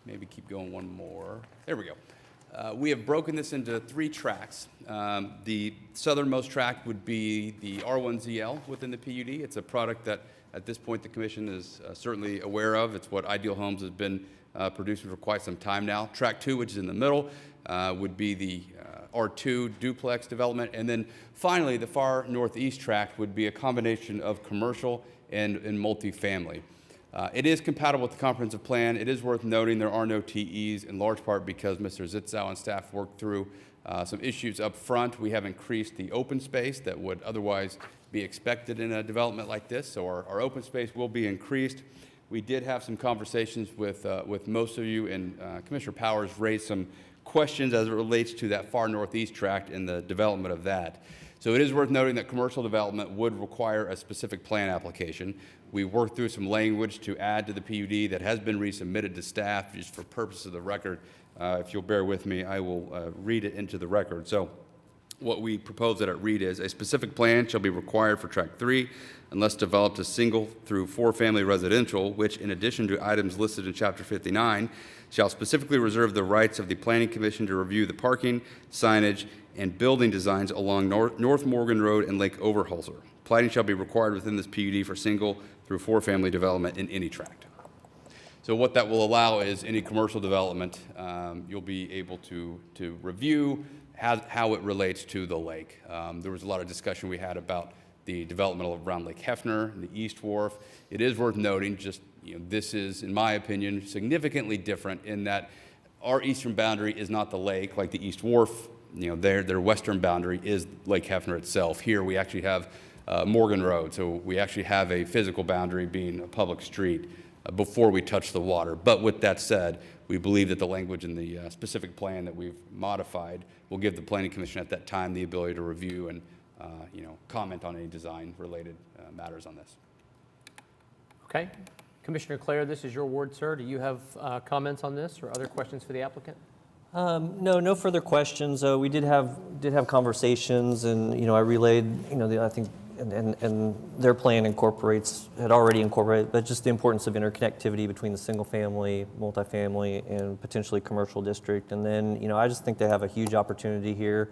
Maybe keep going one more. There we go. We have broken this into 3 tracts. The southernmost tract would be the R1ZL within the PUD. It's a product that at this point the commission is certainly aware of. It's what Ideal Homes has been producing for quite some time now. Tract 2, which is in the middle, would be the R2 duplex development. And then finally, the far northeast tract would be a combination of commercial and multifamily. It is compatible with the comprehensive plan. It is worth noting there are no TEs, in large part because Mr. Zitzow and staff worked through some issues up front. We have increased the open space that would otherwise be expected in a development like this, so our open space will be increased. We did have some conversations with most of you, and Commissioner Powers raised some questions as it relates to that far northeast tract and the development of that. So it is worth noting that commercial development would require a specific plan application. We worked through some language to add to the PUD that has been resubmitted to staff just for purpose of the record. If you'll bear with me, I will read it into the record. So what we propose that it read is, a specific plan shall be required for Tract 3 unless developed as single through 4-family residential, which in addition to items listed in Chapter 59, shall specifically reserve the rights of the Planning Commission to review the parking, signage, and building designs along North Morgan Road and Lake Overholser. Plating shall be required within this PUD for single through 4-family development in any tract. So what that will allow is any commercial development, you'll be able to review how it relates to the lake. There was a lot of discussion we had about the development around Lake Hefner, the East Wharf. It is worth noting, just this is, in my opinion, significantly different in that our eastern boundary is not the lake like the East Wharf. Their western boundary is Lake Hefner itself. Here we actually have Morgan Road, so we actually have a physical boundary being a public street before we touch the water. But with that said, we believe that the language in the specific plan that we've modified will give the Planning Commission at that time the ability to review and comment on any design-related matters on this. Okay. Commissioner Clare, this is your ward, sir. Do you have comments on this or other questions for the applicant? No further questions. We did have conversations, and I relayed, I think, and their plan had already incorporated, but just the importance of interconnectivity between the single-family, multifamily, and potentially commercial district. And then, I just think they have a huge opportunity here.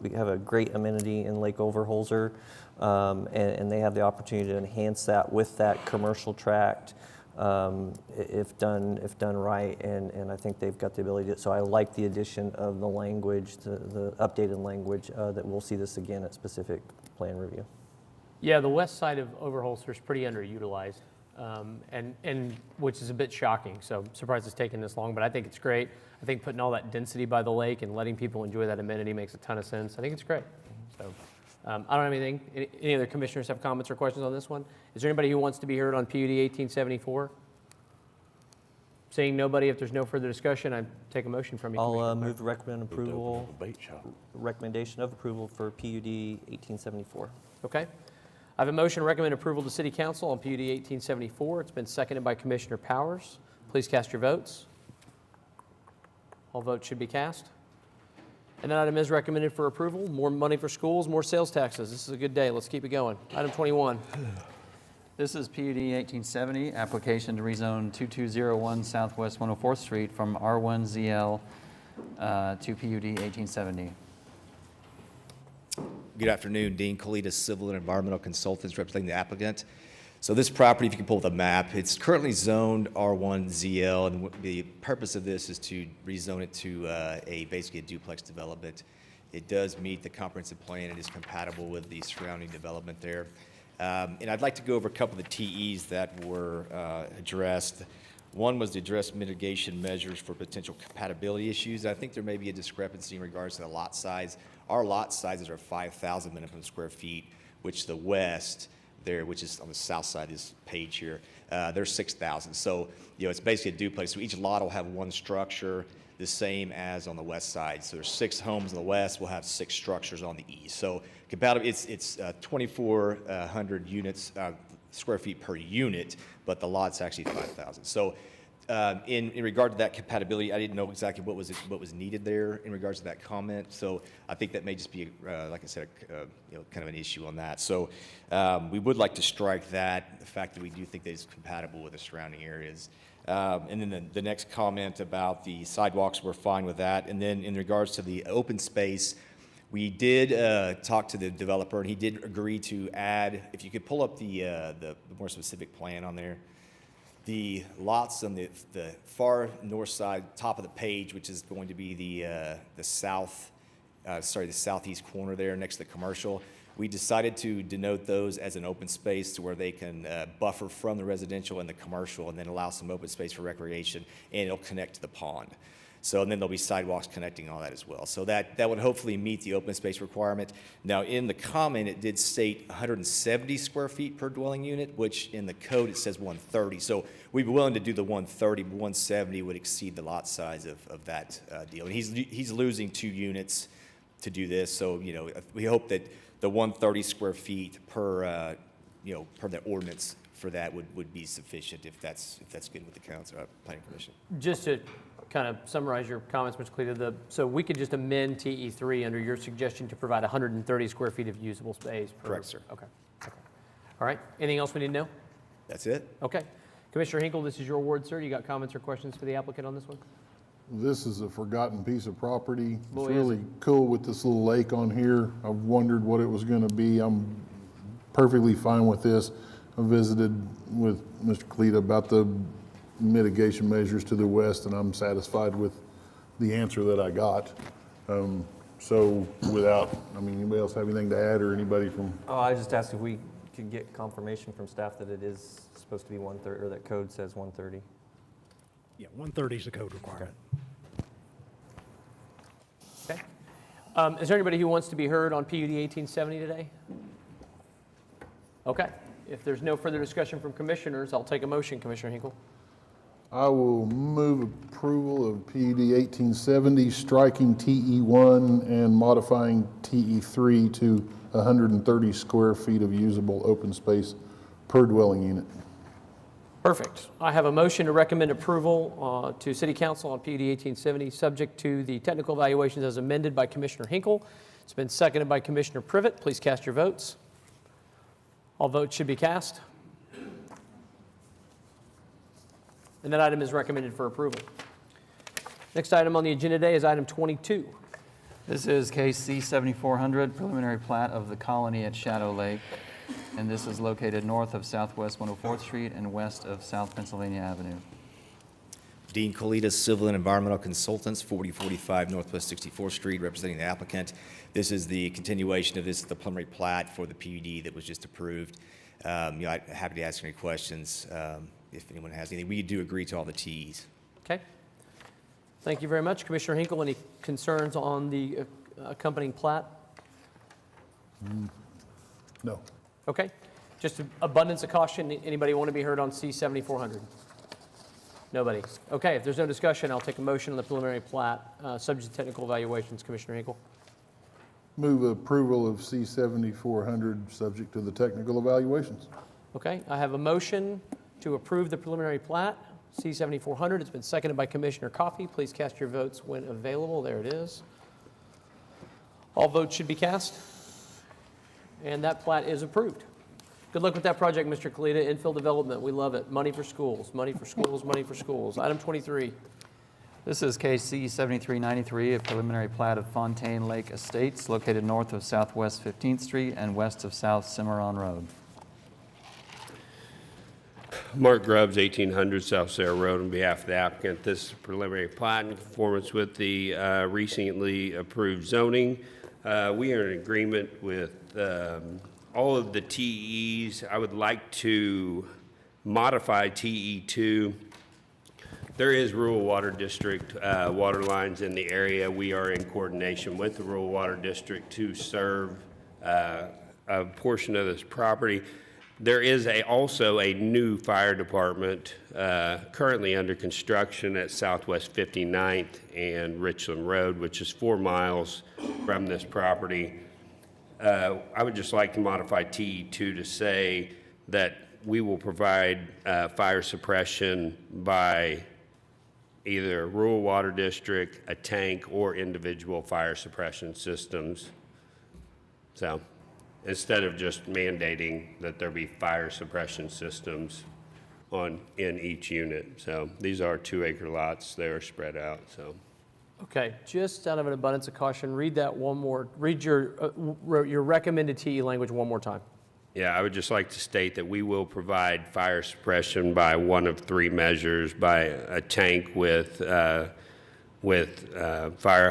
We have a great amenity in Lake Overholser, and they have the opportunity to enhance that with that commercial tract. If done right, and I think they've got the ability to. So I like the addition of the language, the updated language, that we'll see this again at specific plan review. Yeah, the west side of Overholser is pretty underutilized, and which is a bit shocking. So I'm surprised it's taken this long, but I think it's great. I think putting all that density by the lake and letting people enjoy that amenity makes a ton of sense. I think it's great. So I don't have anything. Any other commissioners have comments or questions on this one? Is there anybody who wants to be heard on PUD 1874? Seeing nobody, if there's no further discussion, I take a motion from you. I'll Commissioner move the recommendation of approval for PUD 1874. Okay. I have a motion to recommend approval to City Council on PUD 1874. It's been seconded by Commissioner Powers. Please cast your votes. All votes should be cast. And that item is recommended for approval. More money for schools, more sales taxes. This is a good day. Let's keep it going. Item 21. This is PUD 1870, application to rezone 2201 Southwest 104th Street from R1ZL to PUD 1870. Good afternoon, Dean Colita, Civil and Environmental Consultants representing the applicant. So this property, if you can pull the map, it's currently zoned R1ZL, and the purpose of this is to rezone it to basically a duplex development. It does meet the comprehensive plan and is compatible with the surrounding development there. And I'd like to go over a couple of the TEs that were addressed. One was to address mitigation measures for potential compatibility issues. I think there may be a discrepancy in regards to the lot size. Our lot sizes are 5,000 minimum square feet, which the west there, which is on the south side of this page here, they're 6,000. So, it's basically a duplex. So each lot will have one structure, the same as on the west side. So there's 6 homes on the west, we'll have 6 structures on the east. So compatible, it's 2,400 units, square feet per unit, but the lot's actually 5,000. So in regard to that compatibility, I didn't know exactly what was needed there in regards to that comment. So I think that may just be, like I said, kind of an issue on that. So we would like to strike that, the fact that we do think that it's compatible with the surrounding areas. And then the next comment about the sidewalks, we're fine with that. And then in regards to the open space, we did talk to the developer, and he did agree to add, if you could pull up the more specific plan on there, the lots on the far north side, top of the page, which is going to be the southeast corner there next to the commercial. We decided to denote those as an open space to where they can buffer from the residential and the commercial, and then allow some open space for recreation, and it'll connect to the pond. So, and then there'll be sidewalks connecting all that as well. So that would hopefully meet the open space requirement. Now, in the comment, it did state 170 square feet per dwelling unit, which in the code it says 130. So we'd be willing to do the 130, but 170 would exceed the lot size of that deal. And he's losing 2 units to do this. So, we hope that the 130 square feet per, per the ordinance for that would be sufficient if that's good with the council, planning commission. Just to kind of summarize your comments, Mr. Cleta, so we could just amend TE3 under your suggestion to provide 130 square feet of usable space. Correct, sir. Okay. All right. Anything else we need to know? That's it. Okay. Commissioner Hinkle, this is your award, sir. You got comments or questions for the applicant on this one? This is a forgotten piece of property. Boy, It's really cool with this little lake on here. I've wondered what it was going to be. I'm perfectly fine with this. I visited with Mr. Cleta about the mitigation measures to the west, and I'm satisfied with the answer that I got. So anybody else have anything to add, or anybody from? Oh, I just asked if we could get confirmation from staff that it is supposed to be 130, or that code says 130. Yeah, 130 is the code requirement. Okay. Is there anybody who wants to be heard on PUD 1870 today? Okay. If there's no further discussion from commissioners, I'll take a motion, Commissioner Hinkle. I will move approval of PUD 1870, striking TE1 and modifying TE3 to 130 square feet of usable open space per dwelling unit. Perfect. I have a motion to recommend approval to City Council on PUD 1870, subject to the technical evaluations as amended by Commissioner Hinkle. It's been seconded by Commissioner Privet. Please cast your votes. All votes should be cast. And that item is recommended for approval. Next item on the agenda today is item 22. This is case C7400, preliminary plat of the colony at Shadow Lake. And this is located north of Southwest 104th Street and west of South Pennsylvania Avenue. Dean Colita, Civil and Environmental Consultants, 4045 Northwest 64th Street, representing the applicant. This is the continuation of the preliminary plat for the PUD that was just approved. I'm happy to answer any questions if anyone has anything. We do agree to all the Ts. Okay. Thank you very much. Commissioner Hinkle, any concerns on the accompanying plat? No. Okay. Just abundance of caution, anybody want to be heard on C-7400? Nobody. Okay, if there's no discussion, I'll take a motion on the preliminary plat, subject to technical evaluations. Commissioner Hinkle. Move approval of C-7400, subject to the technical evaluations. Okay, I have a motion to approve the preliminary plat, C-7400. It's been seconded by Commissioner Coffey. Please cast your votes when available. There it is. All votes should be cast. And that plat is approved. Good luck with that project, Mr. Kalita. Infill development, we love it. Money for schools, money for schools, money for schools. Item 23. This is case C-7393, a preliminary plat of Fontaine Lake Estates located north of Southwest 15th Street and west of South Cimarron Road. Mark Grubbs, 1800 South Sarah Road, on behalf of the applicant. This is a preliminary plat in conformance with the recently approved zoning. We are in agreement with all of the TEs. I would like to modify TE2. There is rural water district water lines in the area. We are in coordination with the rural water district to serve a portion of this property. There is also a new fire department currently under construction at Southwest 59th and Richland Road, which is 4 miles from this property. I would just like to modify TE2 to say that we will provide fire suppression by either rural water district, a tank, or individual fire suppression systems. So instead of just mandating that there be fire suppression systems in each unit. So these are 2-acre lots. They are spread out. So. Okay, just out of an abundance of caution, read your recommended TE language one more time. Yeah, I would just like to state that we will provide fire suppression by one of 3 measures: by a tank with fire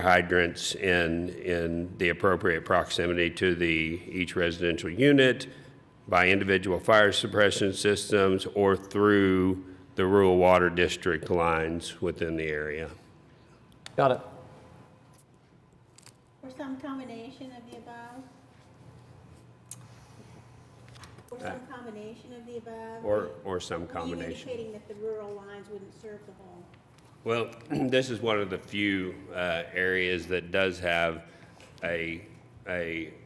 hydrants in the appropriate proximity to each residential unit, by individual fire suppression systems, or through the rural water district lines within the area. Got it. Or some combination of the above? Or some combination of the above? Or some combination. Are you indicating that the rural lines wouldn't serve the whole? Well, this is one of the few areas that does have a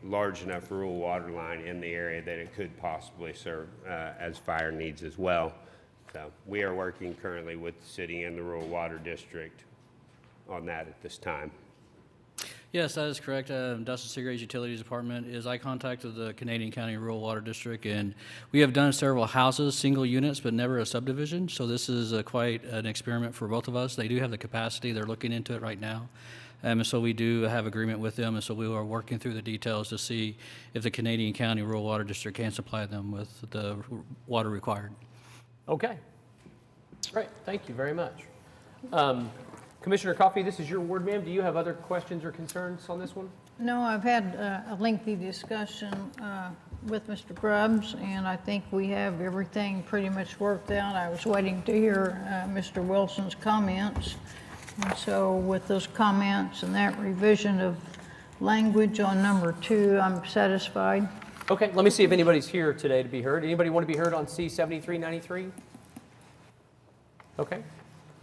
large enough rural water line in the area that it could possibly serve as fire needs as well. So we are working currently with the city and the rural water district on that at this time. Yes, that is correct. Dustin Seagrave's Utilities Department I contacted the Canadian County Rural Water District, and we have done several houses, single units, but never a subdivision. So this is quite an experiment for both of us. They do have the capacity. They're looking into it right now. And so we do have agreement with them, and so we are working through the details to see if the Canadian County Rural Water District can supply them with the water required. Okay. Great, thank you very much. Commissioner Coffey, this is your ward, ma'am. Do you have other questions or concerns on this one? No, I've had a lengthy discussion with Mr. Grubbs, and I think we have everything pretty much worked out. I was waiting to hear Mr. Wilson's comments. And so with those comments and that revision of language on number 2, I'm satisfied. Okay, let me see if anybody's here today to be heard. Anybody want to be heard on C-7393? Okay.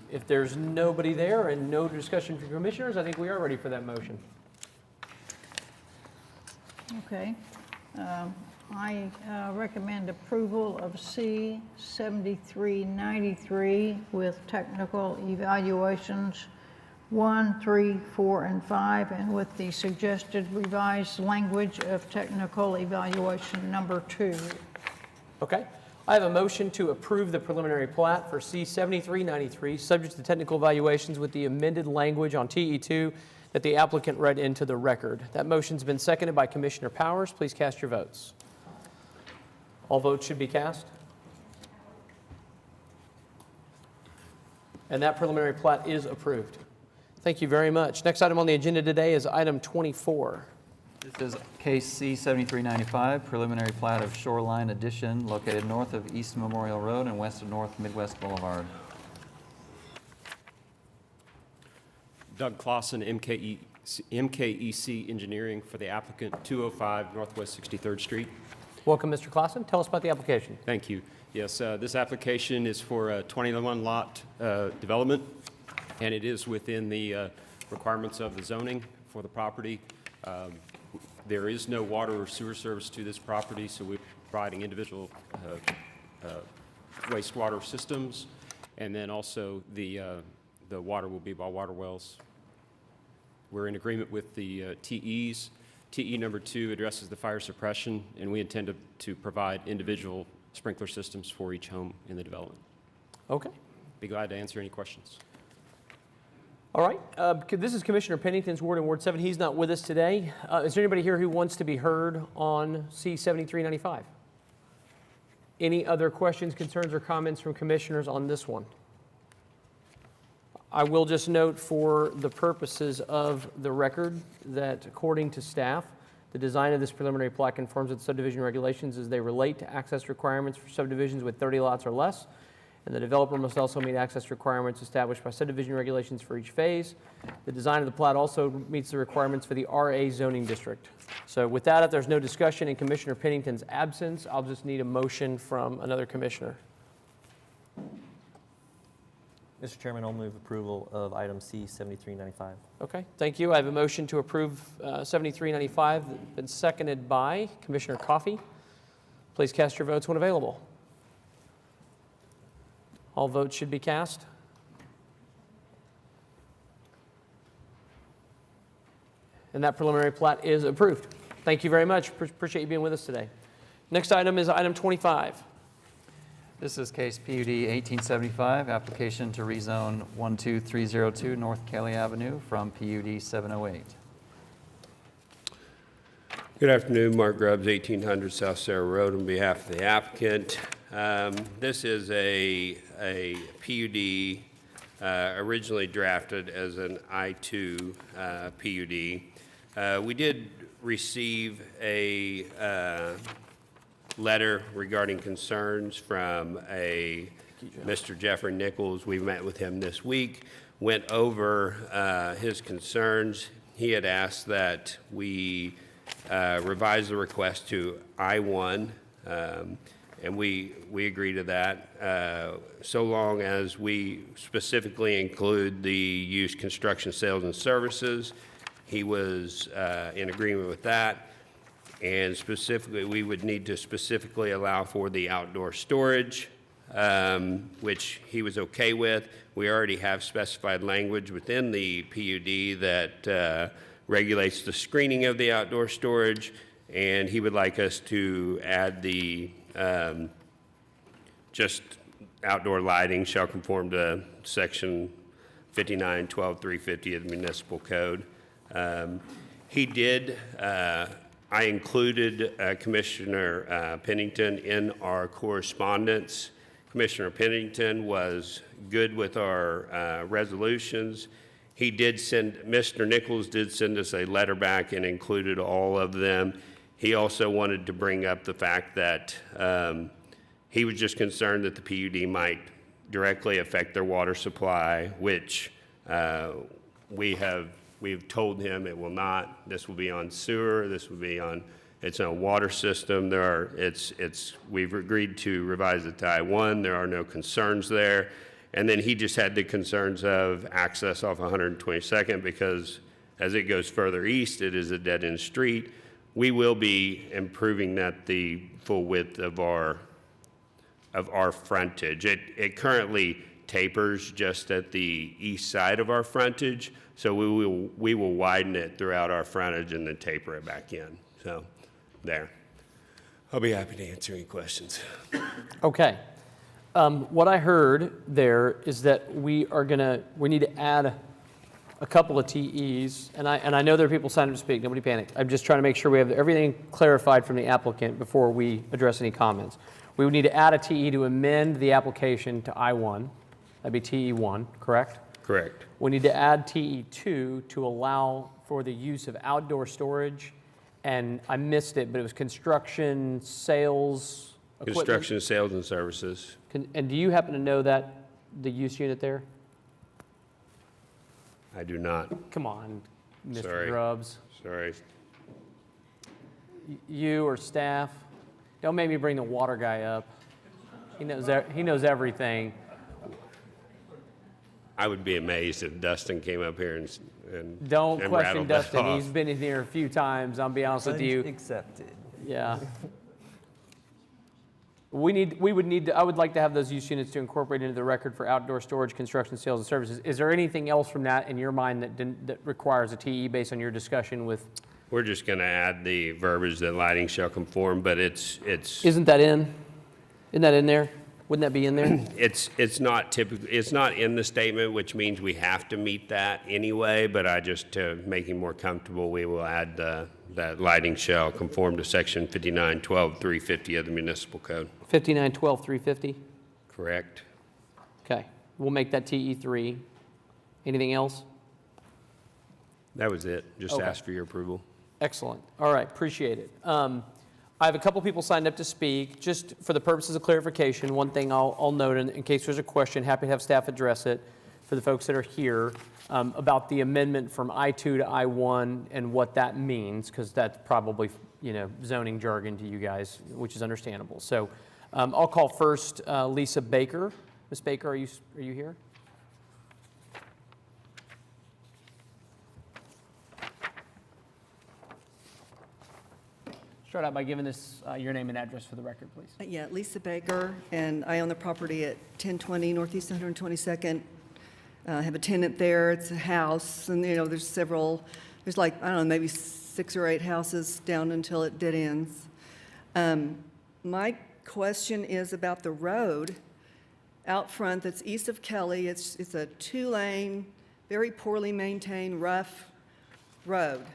If there's nobody there and no discussion from commissioners, I think we are ready for that motion. Okay. I recommend approval of C-7393 with technical evaluations 1, 3, 4, and 5, and with the suggested revised language of technical evaluation number 2. Okay. I have a motion to approve the preliminary plat for C-7393, subject to technical evaluations with the amended language on TE2 that the applicant read into the record. That motion's been seconded by Commissioner Powers. Please cast your votes. All votes should be cast. And that preliminary plat is approved. Thank you very much. Next item on the agenda today is item 24. This is case C-7395, preliminary plat of Shoreline Addition located north of East Memorial Road and west of North Midwest Boulevard. Doug Clausen, MKE MKEC Engineering for the applicant, 205 Northwest 63rd Street. Welcome, Mr. Clausen. Tell us about the application. Thank you. Yes, this application is for a 21-lot development, and it is within the requirements of the zoning for the property. There is no water or sewer service to this property, so we're providing individual wastewater systems, and then also the water will be by water wells. We're in agreement with the TEs. TE number 2 addresses the fire suppression, and we intend to provide individual sprinkler systems for each home in the development. Okay. Be glad to answer any questions. All right. This is Commissioner Pennington's ward in Ward 7. He's not with us today. Is there anybody here who wants to be heard on C-7395? Any other questions, concerns, or comments from commissioners on this one? I will just note for the purposes of the record that according to staff, the design of this preliminary plat conforms with subdivision regulations as they relate to access requirements for subdivisions with 30 lots or less, and the developer must also meet access requirements established by subdivision regulations for each phase. The design of the plat also meets the requirements for the RA zoning district. So with that, if there's no discussion in Commissioner Pennington's absence, I'll just need a motion from another commissioner. Mr. Chairman, I'll move approval of item C-7395. Okay, thank you. I have a motion to approve 7395, been seconded by Commissioner Coffey. Please cast your votes when available. All votes should be cast. And that preliminary plat is approved. Thank you very much. Appreciate you being with us today. Next item is item 25. This is case PUD 1875, application to rezone 12302 North Kelly Avenue from PUD 708. Good afternoon, Mark Grubbs, 1800 South Sarah Road, on behalf of the applicant. This is a PUD originally drafted as an I-2 PUD. We did receive a letter regarding concerns from Mr. Jeffrey Nichols. We met with him this week, went over his concerns. He had asked that we revise the request to I-1, and we agree to that, so long as we specifically include the use, construction, sales, and services. He was in agreement with that. And specifically, we would need to specifically allow for the outdoor storage, which he was okay with. We already have specified language within the PUD that regulates the screening of the outdoor storage, and he would like us to add the just outdoor lighting shall conform to section 59-12-350 of the municipal code. He did I included Commissioner Pennington in our correspondence. Commissioner Pennington was good with our resolutions. He did send, Mr. Nichols did send us a letter back and included all of them. He also wanted to bring up the fact that he was just concerned that the PUD might directly affect their water supply, which we've told him it will not. This will be on sewer. This will be on its own water system. We've agreed to revise it to I-1. There are no concerns there. And then he just had the concerns of access off 122nd because as it goes further east, it is a dead-end street. We will be improving that the full width of our frontage. It currently tapers just at the east side of our frontage. So we will widen it throughout our frontage and then taper it back in. So there. I'll be happy to answer any questions. Okay. What I heard there is that we need to add a couple of TEs, and I know there are people signed up to speak. Nobody panic. I'm just trying to make sure we have everything clarified from the applicant before we address any comments. We would need to add a TE to amend the application to I-1. That'd be TE1, correct? Correct. We need to add TE2 to allow for the use of outdoor storage, and I missed it, but it was construction, sales, equipment. Construction, sales, and services. And do you happen to know that, the use unit there? I do not. Come on. Mr. Sorry. Grubbs. Sorry. You or staff? Don't make me bring the water guy up. He knows everything. I would be amazed if Dustin came up here and Don't and question rattled that Dustin. off. He's been in here a few times. I'll be honest with you. Accepted. Yeah. I would like to have those use units to incorporate into the record for outdoor storage, construction, sales, and services. Is there anything else from that in your mind that requires a TE based on your discussion with? We're just going to add the verbiage that lighting shall conform, but it's. Isn't that in? Isn't that in there? Wouldn't that be in there? It's not typically, it's not in the statement, which means we have to meet that anyway, but to make him more comfortable, we will add that lighting shall conform to section 5912-350 of the municipal code. 5912-350? Correct. Okay. We'll make that TE3. Anything else? That was it. Just Okay. ask for your approval. Excellent. All right, appreciate it. I have a couple people signed up to speak. Just for the purposes of clarification, one thing I'll note in case there's a question, happy to have staff address it for the folks that are here about the amendment from I-2 to I-1 and what that means, because that's probably zoning jargon to you guys, which is understandable. So I'll call first Lisa Baker. Ms. Baker, are you here? Start out by giving us your name and address for the record, please. Yeah, Lisa Baker, and I own the property at 1020 Northeast 122nd. I have a tenant there. It's a house, and there's like, I don't know, maybe 6 or 8 houses down until it dead ends. My question is about the road out front that's east of Kelly. It's a 2-lane, very poorly maintained, rough road.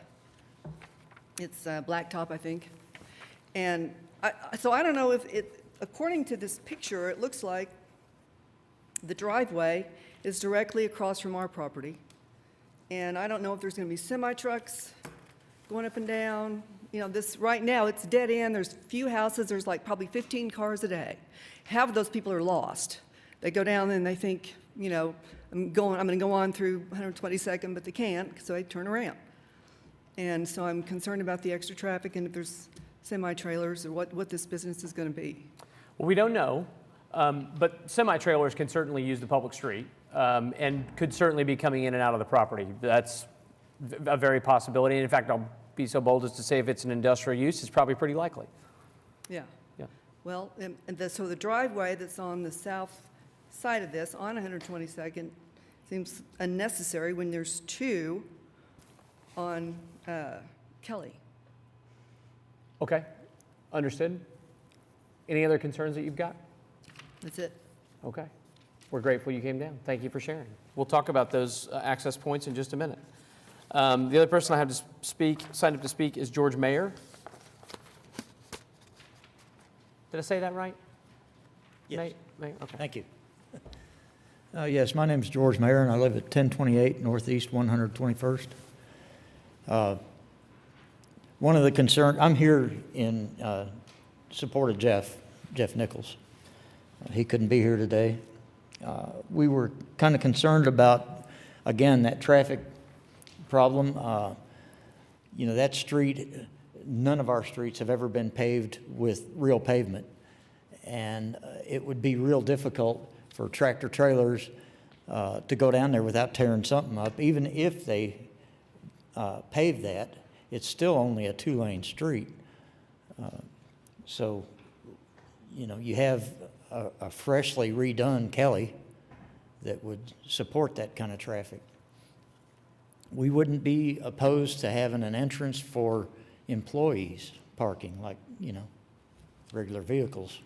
It's blacktop, I think. And so I don't know if according to this picture, it looks like the driveway is directly across from our property. And I don't know if there's going to be semi-trucks going up and down. Right now, it's dead end. There's few houses. There's like probably 15 cars a day. Half of those people are lost. They go down and they think, I'm going to go on through 122nd, but they can't, so they turn around. And so I'm concerned about the extra traffic and if there's semi-trailers or what this business is going to be. Well, we don't know, but semi-trailers can certainly use the public street and could certainly be coming in and out of the property. That's a very possibility. And in fact, I'll be so bold as to say if it's an industrial use, it's probably pretty likely. Yeah. Yeah. Well, so the driveway that's on the south side of this, on 122nd, seems unnecessary when there's 2 on Kelly. Okay, understood. Any other concerns that you've got? That's it. Okay. We're grateful you came down. Thank you for sharing. We'll talk about those access points in just a minute. The other person I have signed up to speak is George Mayer. Did I say that right? Yes. Mayer? Okay. Thank you. Yes, my name is George Mayer, and I live at 1028 Northeast 121st. One of the concerns, I'm here in support of Jeff Nichols. He couldn't be here today. We were kind of concerned about, again, that traffic problem. That street, none of our streets have ever been paved with real pavement. And it would be real difficult for tractor trailers to go down there without tearing something up. Even if they pave that, it's still only a 2-lane street. So, you have a freshly redone Kelly that would support that kind of traffic. We wouldn't be opposed to having an entrance for employees parking, like, regular vehicles.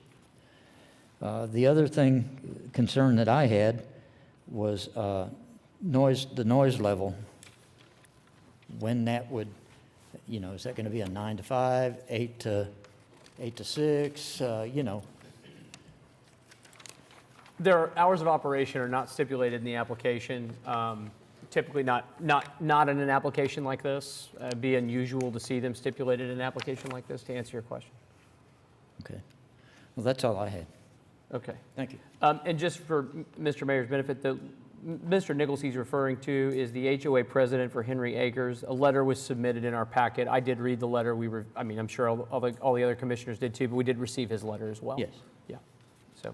The other concern that I had was the noise level. When that would, is that going to be a 9 to 5, 8 to 6, Their hours of operation are not stipulated in the application. Typically not in an application like this. It'd be unusual to see them stipulated in an application like this, to answer your question. Okay. Well, that's all I had. Okay. Thank you. And just for Mr. Mayor's benefit, Mr. Nichols he's referring to is the HOA president for Henry Acres. A letter was submitted in our packet. I did read the letter. I'm sure all the other commissioners did too, but we did receive his letter as well. Yes. Yeah. So,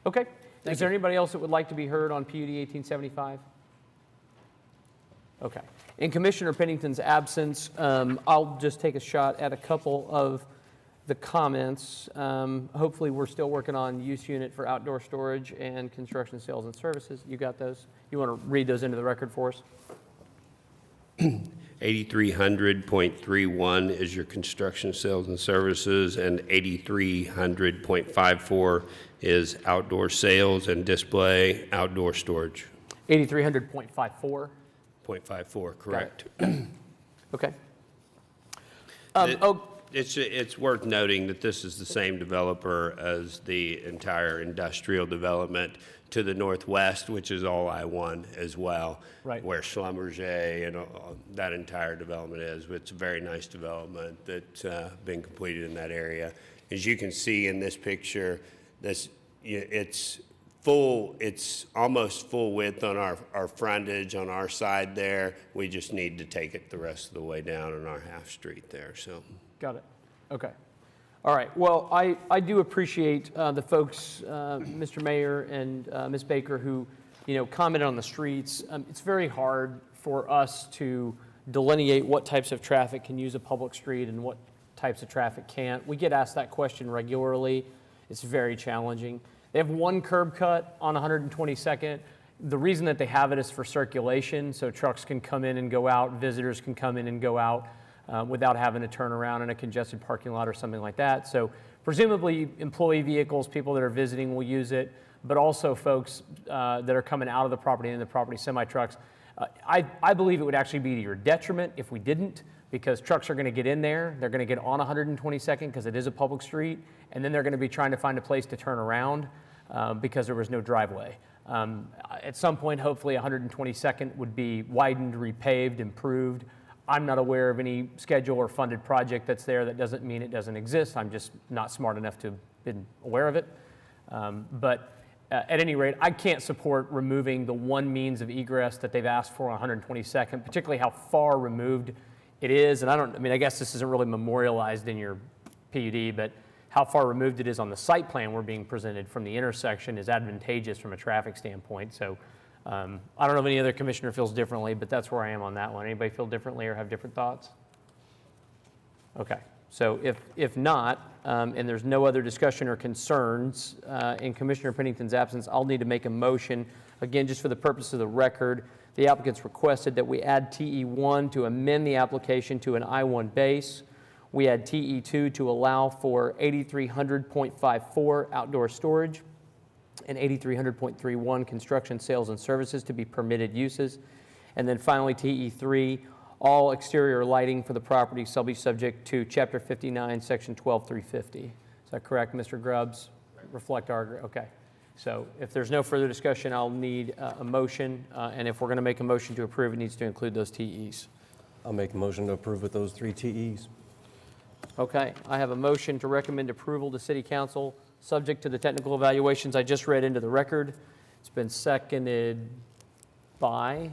okay. Is there anybody else that would like to be heard on PUD 1875? Okay. In Commissioner Pennington's absence, I'll just take a shot at a couple of the comments. Hopefully, we're still working on use unit for outdoor storage and construction, sales, and services. You got those? You want to read those into the record for us? 8300.31 is your construction, sales, and services, and 8300.54 is outdoor sales and display, outdoor storage. 8300.54. 0.54, correct. Okay. It's worth noting that this is the same developer as the entire industrial development to the northwest, which is all I-1 as well, right, where Schlumberger and that entire development is. It's a very nice development that's been completed in that area. As you can see in this picture, it's full. It's almost full width on our frontage on our side there. We just need to take it the rest of the way down on our half street there. So. Got it. Okay. All right. Well, I do appreciate the folks, Mr. Mayor and Ms. Baker, who commented on the streets. It's very hard for us to delineate what types of traffic can use a public street and what types of traffic can't. We get asked that question regularly. It's very challenging. They have one curb cut on 122nd. The reason that they have it is for circulation, so trucks can come in and go out, visitors can come in and go out without having to turn around in a congested parking lot or something like that. So presumably employee vehicles, people that are visiting will use it, but also folks that are coming out of the property and in the property, semi-trucks. I believe it would actually be to your detriment if we didn't, because trucks are going to get in there, they're going to get on 122nd because it is a public street, and then they're going to be trying to find a place to turn around because there was no driveway. At some point, hopefully 122nd would be widened, repaved, improved. I'm not aware of any schedule or funded project that's there. That doesn't mean it doesn't exist. I'm just not smart enough to have been aware of it. But at any rate, I can't support removing the one means of egress that they've asked for on 122nd, particularly how far removed it is. And I guess this isn't really memorialized in your PUD, but how far removed it is on the site plan we're being presented from the intersection is advantageous from a traffic standpoint. So I don't know if any other commissioner feels differently, but that's where I am on that one. Anybody feel differently or have different thoughts? Okay, so if not, and there's no other discussion or concerns in Commissioner Pennington's absence, I'll need to make a motion. Again, just for the purpose of the record, the applicants requested that we add TE1 to amend the application to an I-1 base. We add TE2 to allow for 8300.54 outdoor storage and 8300.31 construction, sales, and services to be permitted uses. And then finally, TE3, all exterior lighting for the property shall be subject to Chapter 59, Section 12350. Is that correct, Mr. Grubbs? Reflect our, okay. So if there's no further discussion, I'll need a motion. And if we're going to make a motion to approve, it needs to include those TEs. I'll make a motion to approve with those 3 TEs. Okay, I have a motion to recommend approval to City Council, subject to the technical evaluations I just read into the record. It's been seconded by,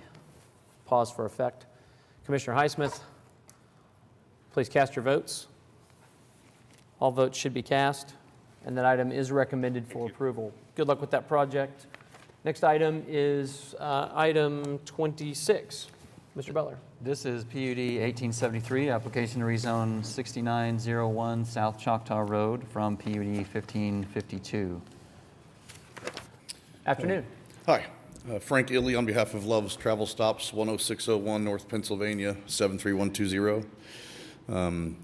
pause for effect, Commissioner Highsmith. Please cast your votes. All votes should be cast, and that item is recommended for approval. Good luck with that project. Next item is item 26. Mr. Butler. This is PUD 1873, application to rezone 6901 South Choctaw Road from PUD 1552. Afternoon. Hi, Frank Illy on behalf of Love's Travel Stops, 10601 North Pennsylvania, 73120.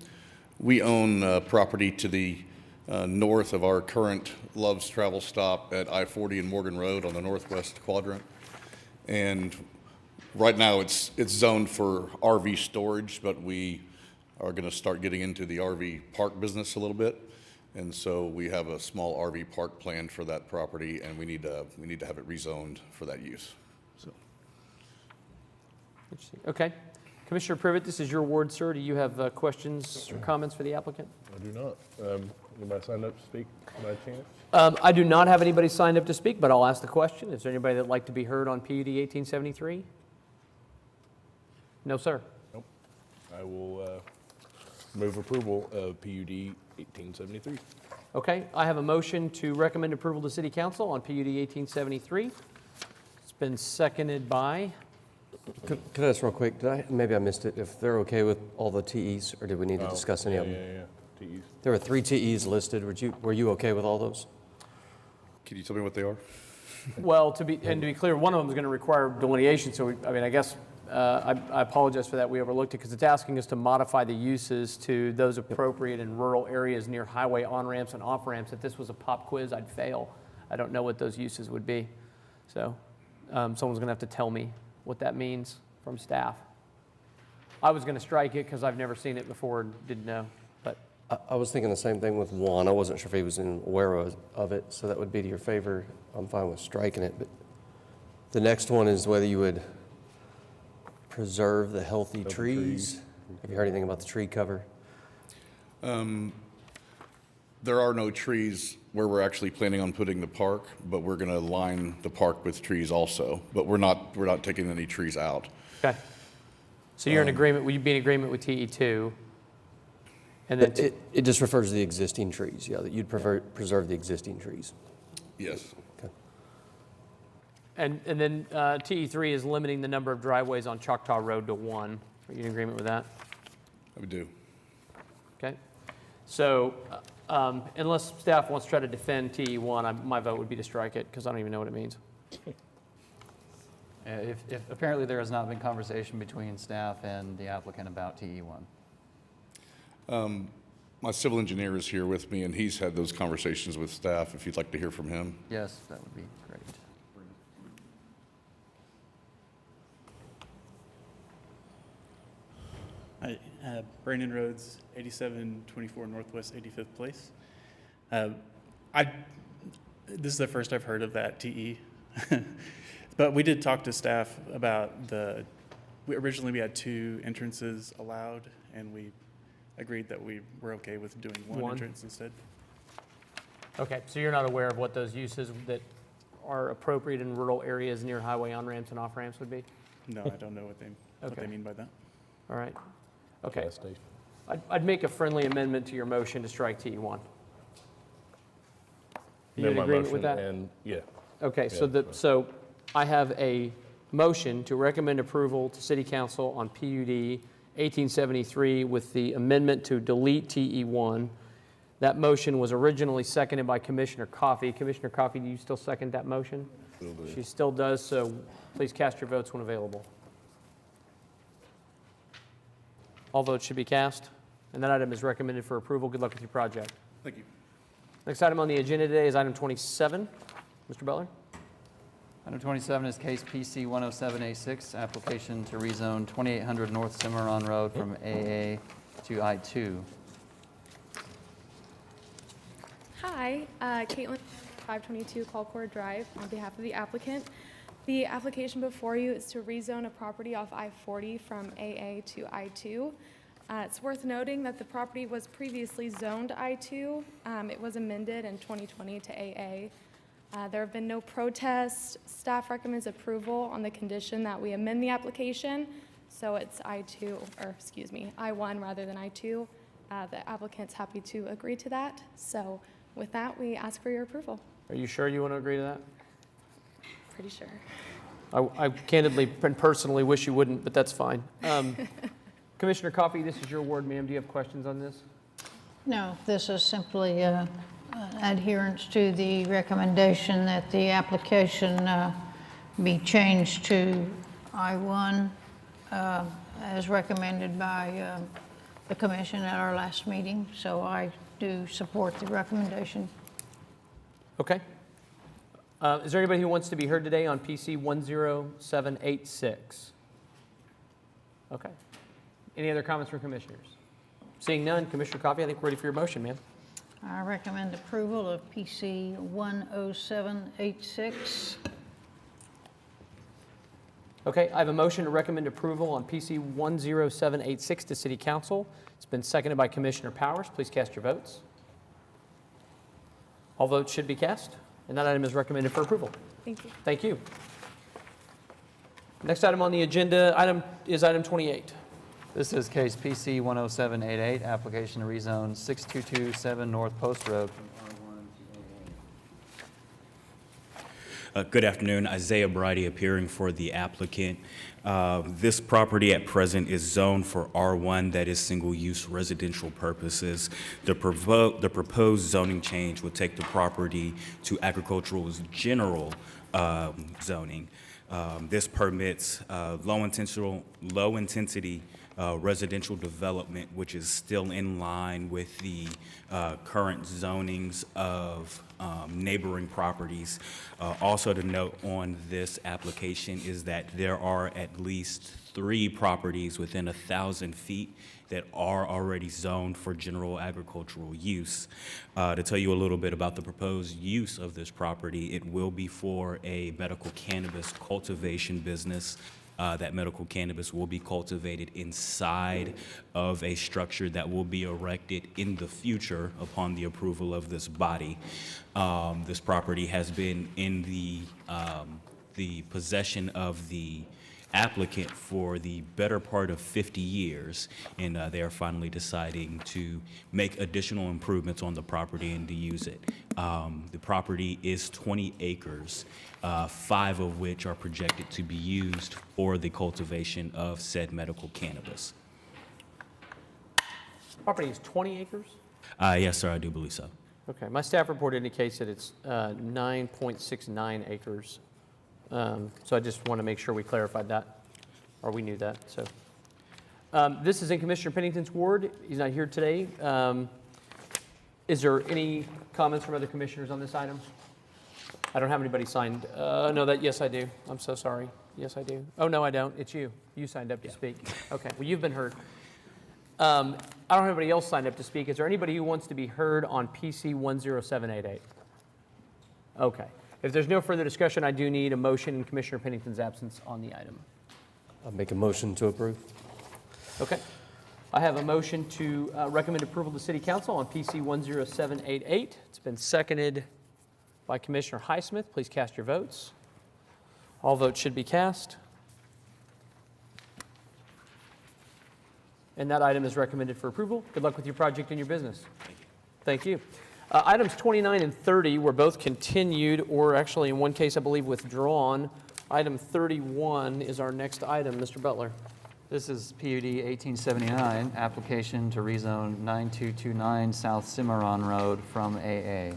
We own property to the north of our current Love's Travel Stop at I-40 and Morgan Road on the northwest quadrant. And right now, it's zoned for RV storage, but we are going to start getting into the RV park business a little bit, and so we have a small RV park planned for that property, and we need to have it rezoned for that use. So. Okay. Commissioner Privet, this is your ward, sir. Do you have questions or comments for the applicant? I do not. Anybody signed up to speak by chance? I do not have anybody signed up to speak, but I'll ask the question. Is there anybody that'd like to be heard on PUD 1873? No, sir. Nope. I will move approval of PUD 1873. Okay, I have a motion to recommend approval to City Council on PUD 1873. It's been seconded by, Could I ask real quick, maybe I missed it, if they're okay with all the TEs, or did we need to discuss any of them? Yeah. TEs. There were 3 TEs listed. Were you okay with all those? Can you tell me what they are? well, to be clear, one of them is going to require delineation, so I guess I apologize for that. We overlooked it because it's asking us to modify the uses to those appropriate in rural areas near highway on-ramps and off-ramps. If this was a pop quiz, I'd fail. I don't know what those uses would be. So someone's going to have to tell me what that means from staff. I was going to strike it because I've never seen it before and didn't know. But I was thinking the same thing with 1. I wasn't sure if he was aware of it, so that would be to your favor. I'm fine with striking it. But the next one is whether you would preserve the healthy trees. Have you heard anything about the tree cover? There are no trees where we're actually planning on putting the park, but we're going to line the park with trees also. But we're not taking any trees out. okay. So you're in agreement, will you be in agreement with TE2? And then It just refers to the existing trees, yeah, that you'd preserve the existing trees. Yes. Okay. and then TE3 is limiting the number of driveways on Choctaw Road to 1. Are you in agreement with that? I would do. Okay. So unless staff wants to try to defend TE1, my vote would be to strike it because I don't even know what it means. If apparently there has not been conversation between staff and the applicant about TE1. My civil engineer is here with me, and he's had those conversations with staff, if you'd like to hear from him. Yes, that would be great. Hi, Brandon Rhodes, 8724 Northwest 85th Place. This is the first I've heard of that TE. But we did talk to staff about originally we had 2 entrances allowed, and we agreed that we were okay with doing one entrance instead. Okay, so you're not aware of what those uses that are appropriate in rural areas near highway on-ramps and off-ramps would be? No, I don't know what they mean by that. All right. Okay. I'd make a friendly amendment to your motion to strike TE1. You in agreement with that? Yeah. Okay, so I have a motion to recommend approval to City Council on PUD 1873 with the amendment to delete TE1. That motion was originally seconded by Commissioner Coffey. Commissioner Coffey, do you still second that motion? She still does, so please cast your votes when available. All votes should be cast, and that item is recommended for approval. Good luck with your project. Thank you. Next item on the agenda today is item 27. Mr. Butler? Item 27 is case PC 10786, application to rezone 2800 North Zimmerman Road from AA to I2. Hi, Caitlin, 522 Colcord Drive, on behalf of the applicant. The application before you is to rezone a property off I-40 from AA to I-2. It's worth noting that the property was previously zoned I-2. It was amended in 2020 to AA. There have been no protests. Staff recommends approval on the condition that we amend the application, so it's I-1 rather than I-2. The applicant's happy to agree to that. So with that, we ask for your approval. Are you sure you want to agree to that? Pretty sure. I candidly and personally wish you wouldn't, but that's fine. Commissioner Coffey, this is your ward, ma'am. Do you have questions on this? No, this is simply adherence to the recommendation that the application be changed to I-1 as recommended by the commission at our last meeting. So I do support the recommendation. Okay. Is there anybody who wants to be heard today on PC 10786? Okay. Any other comments from commissioners? Seeing none, Commissioner Coffey, I think we're ready for your motion, ma'am. I recommend approval of PC 10786. Okay, I have a motion to recommend approval on PC 10786 to City Council. It's been seconded by Commissioner Powers. Please cast your votes. All votes should be cast, and that item is recommended for approval. Thank you. Thank you. Next item on the agenda is item 28. This is case PC 10788, application to rezone 6227 North Post Road from R1 to AA. Good afternoon, Isaiah Bridey appearing for the applicant. This property at present is zoned for R1, that is single-use residential purposes. The proposed zoning change would take the property to agricultural general zoning. This permits low-intensity residential development, which is still in line with the current zonings of neighboring properties. Also to note on this application is that there are at least 3 properties within 1,000 feet that are already zoned for general agricultural use. To tell you a little bit about the proposed use of this property, it will be for a medical cannabis cultivation business. That medical cannabis will be cultivated inside of a structure that will be erected in the future upon the approval of this body. This property has been in the possession of the applicant for the better part of 50 years, and they are finally deciding to make additional improvements on the property and to use it. The property is 20 acres, 5 of which are projected to be used for the cultivation of said medical cannabis. Property is 20 acres? Yes, sir, I do believe so. Okay, my staff report indicates that it's 9.69 acres. So I just want to make sure we clarified that, or we knew that. So this is in Commissioner Pennington's ward. He's not here today. Is there any comments from other commissioners on this item? I don't have anybody signed. Yes, I do. I'm so sorry. Yes, I do. Oh, no, I don't. It's you. You signed up to speak. Okay, well, you've been heard. I don't have anybody else signed up to speak. Is there anybody who wants to be heard on PC 10788? Okay. If there's no further discussion, I do need a motion in Commissioner Pennington's absence on the item. I'll make a motion to approve. Okay. I have a motion to recommend approval to City Council on PC 10788. It's been seconded by Commissioner Highsmith. Please cast your votes. All votes should be cast. And that item is recommended for approval. Good luck with your project and your business. Thank you. Items 29 and 30 were both continued, or actually in one case, I believe, withdrawn. Item 31 is our next item. Mr. Butler. This is PUD 1879, application to rezone 9229 South Cimarron Road from AA.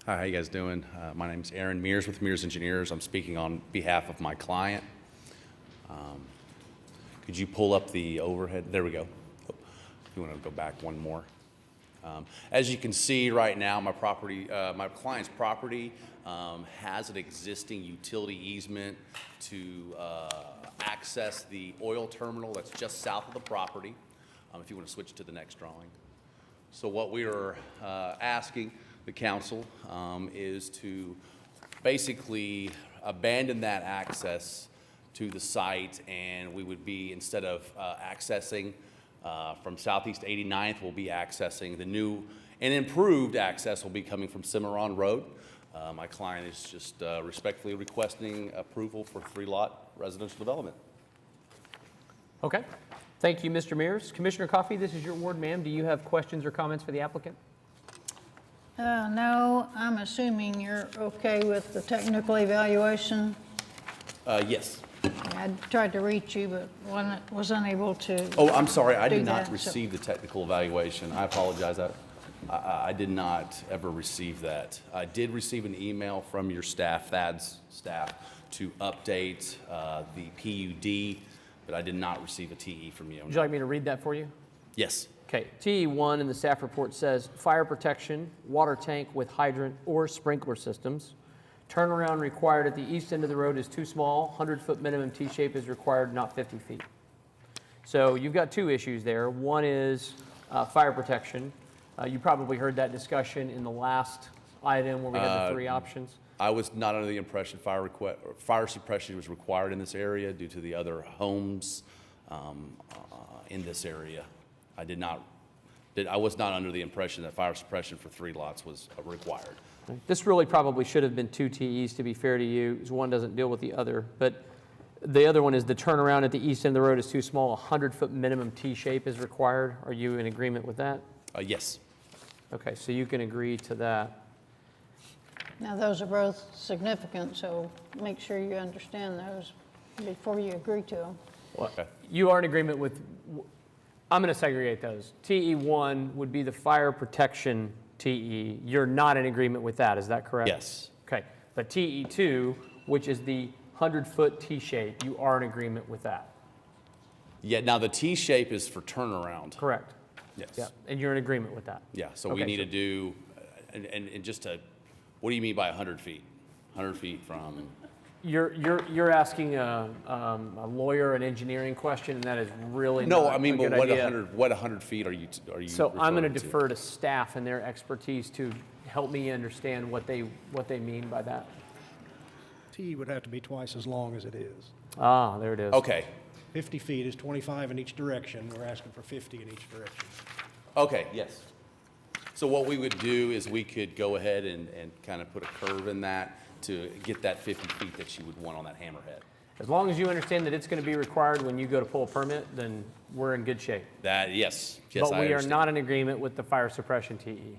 Hi, how you guys doing? My name's Aaron Mears with Mears Engineers. I'm speaking on behalf of my client. Could you pull up the overhead? There we go. If you want to go back one more. As you can see right now, my client's property has an existing utility easement to access the oil terminal that's just south of the property. If you want to switch to the next drawing. So what we are asking the council is to basically abandon that access to the site, and we would be, instead of accessing from Southeast 89th, we'll be accessing the new and improved access will be coming from Cimarron Road. My client is just respectfully requesting approval for 3-lot residential development. Okay. Thank you, Mr. Mears. Commissioner Coffey, this is your ward, ma'am. Do you have questions or comments for the applicant? No, I'm assuming you're okay with the technical evaluation. Yes. I tried to reach you, but was unable to. Oh, I'm sorry. I did do not that, receive the technical evaluation. I apologize. I did not ever receive that. I did receive an email from your staff, Thad's staff, to update the PUD, but I did not receive a TE from you. Would you like me to read that for you? Yes. Okay. TE1 in the staff report says fire protection, water tank with hydrant or sprinkler systems. Turnaround required at the east end of the road is too small. 100-foot minimum T-shape is required, not 50 feet. So you've got 2 issues there. One is fire protection. You probably heard that discussion in the last item where we had the 3 options. I was not under the impression fire suppression was required in this area due to the other homes in this area. I was not under the impression that fire suppression for 3 lots was required. This really probably should have been 2 TEs, to be fair to you, because one doesn't deal with the other. But the other one is the turnaround at the east end of the road is too small. A 100-foot minimum T-shape is required. Are you in agreement with that? Yes. Okay, so you can agree to that. Now, those are both significant, so make sure you understand those before you agree to them. Well, you are in agreement with, I'm going to segregate those. TE1 would be the fire protection TE. You're not in agreement with that, is that correct? Yes. Okay, but TE2, which is the 100-foot T-shape, you are in agreement with that? Yeah, now the T-shape is for turnaround. Correct. Yes. Yeah, and you're in agreement with that? Yeah, so we need to do, and just to, what do you mean by 100 feet? 100 feet from? You're asking a lawyer an engineering question, and that is really No, not I mean, a but good idea. what 100 feet are you So I'm going to referring to? defer to staff and their expertise to help me understand what they mean by that. T would have to be twice as long as it is. Ah, there it is. Okay. 50 feet is 25 in each direction. We're asking for 50 in each direction. Okay, yes. So what we would do is we could go ahead and kind of put a curve in that to get that 50 feet that you would want on that hammerhead. As long as you understand that it's going to be required when you go to pull a permit, then we're in good shape. That, yes, But I we are understand. not in agreement with the fire suppression TE.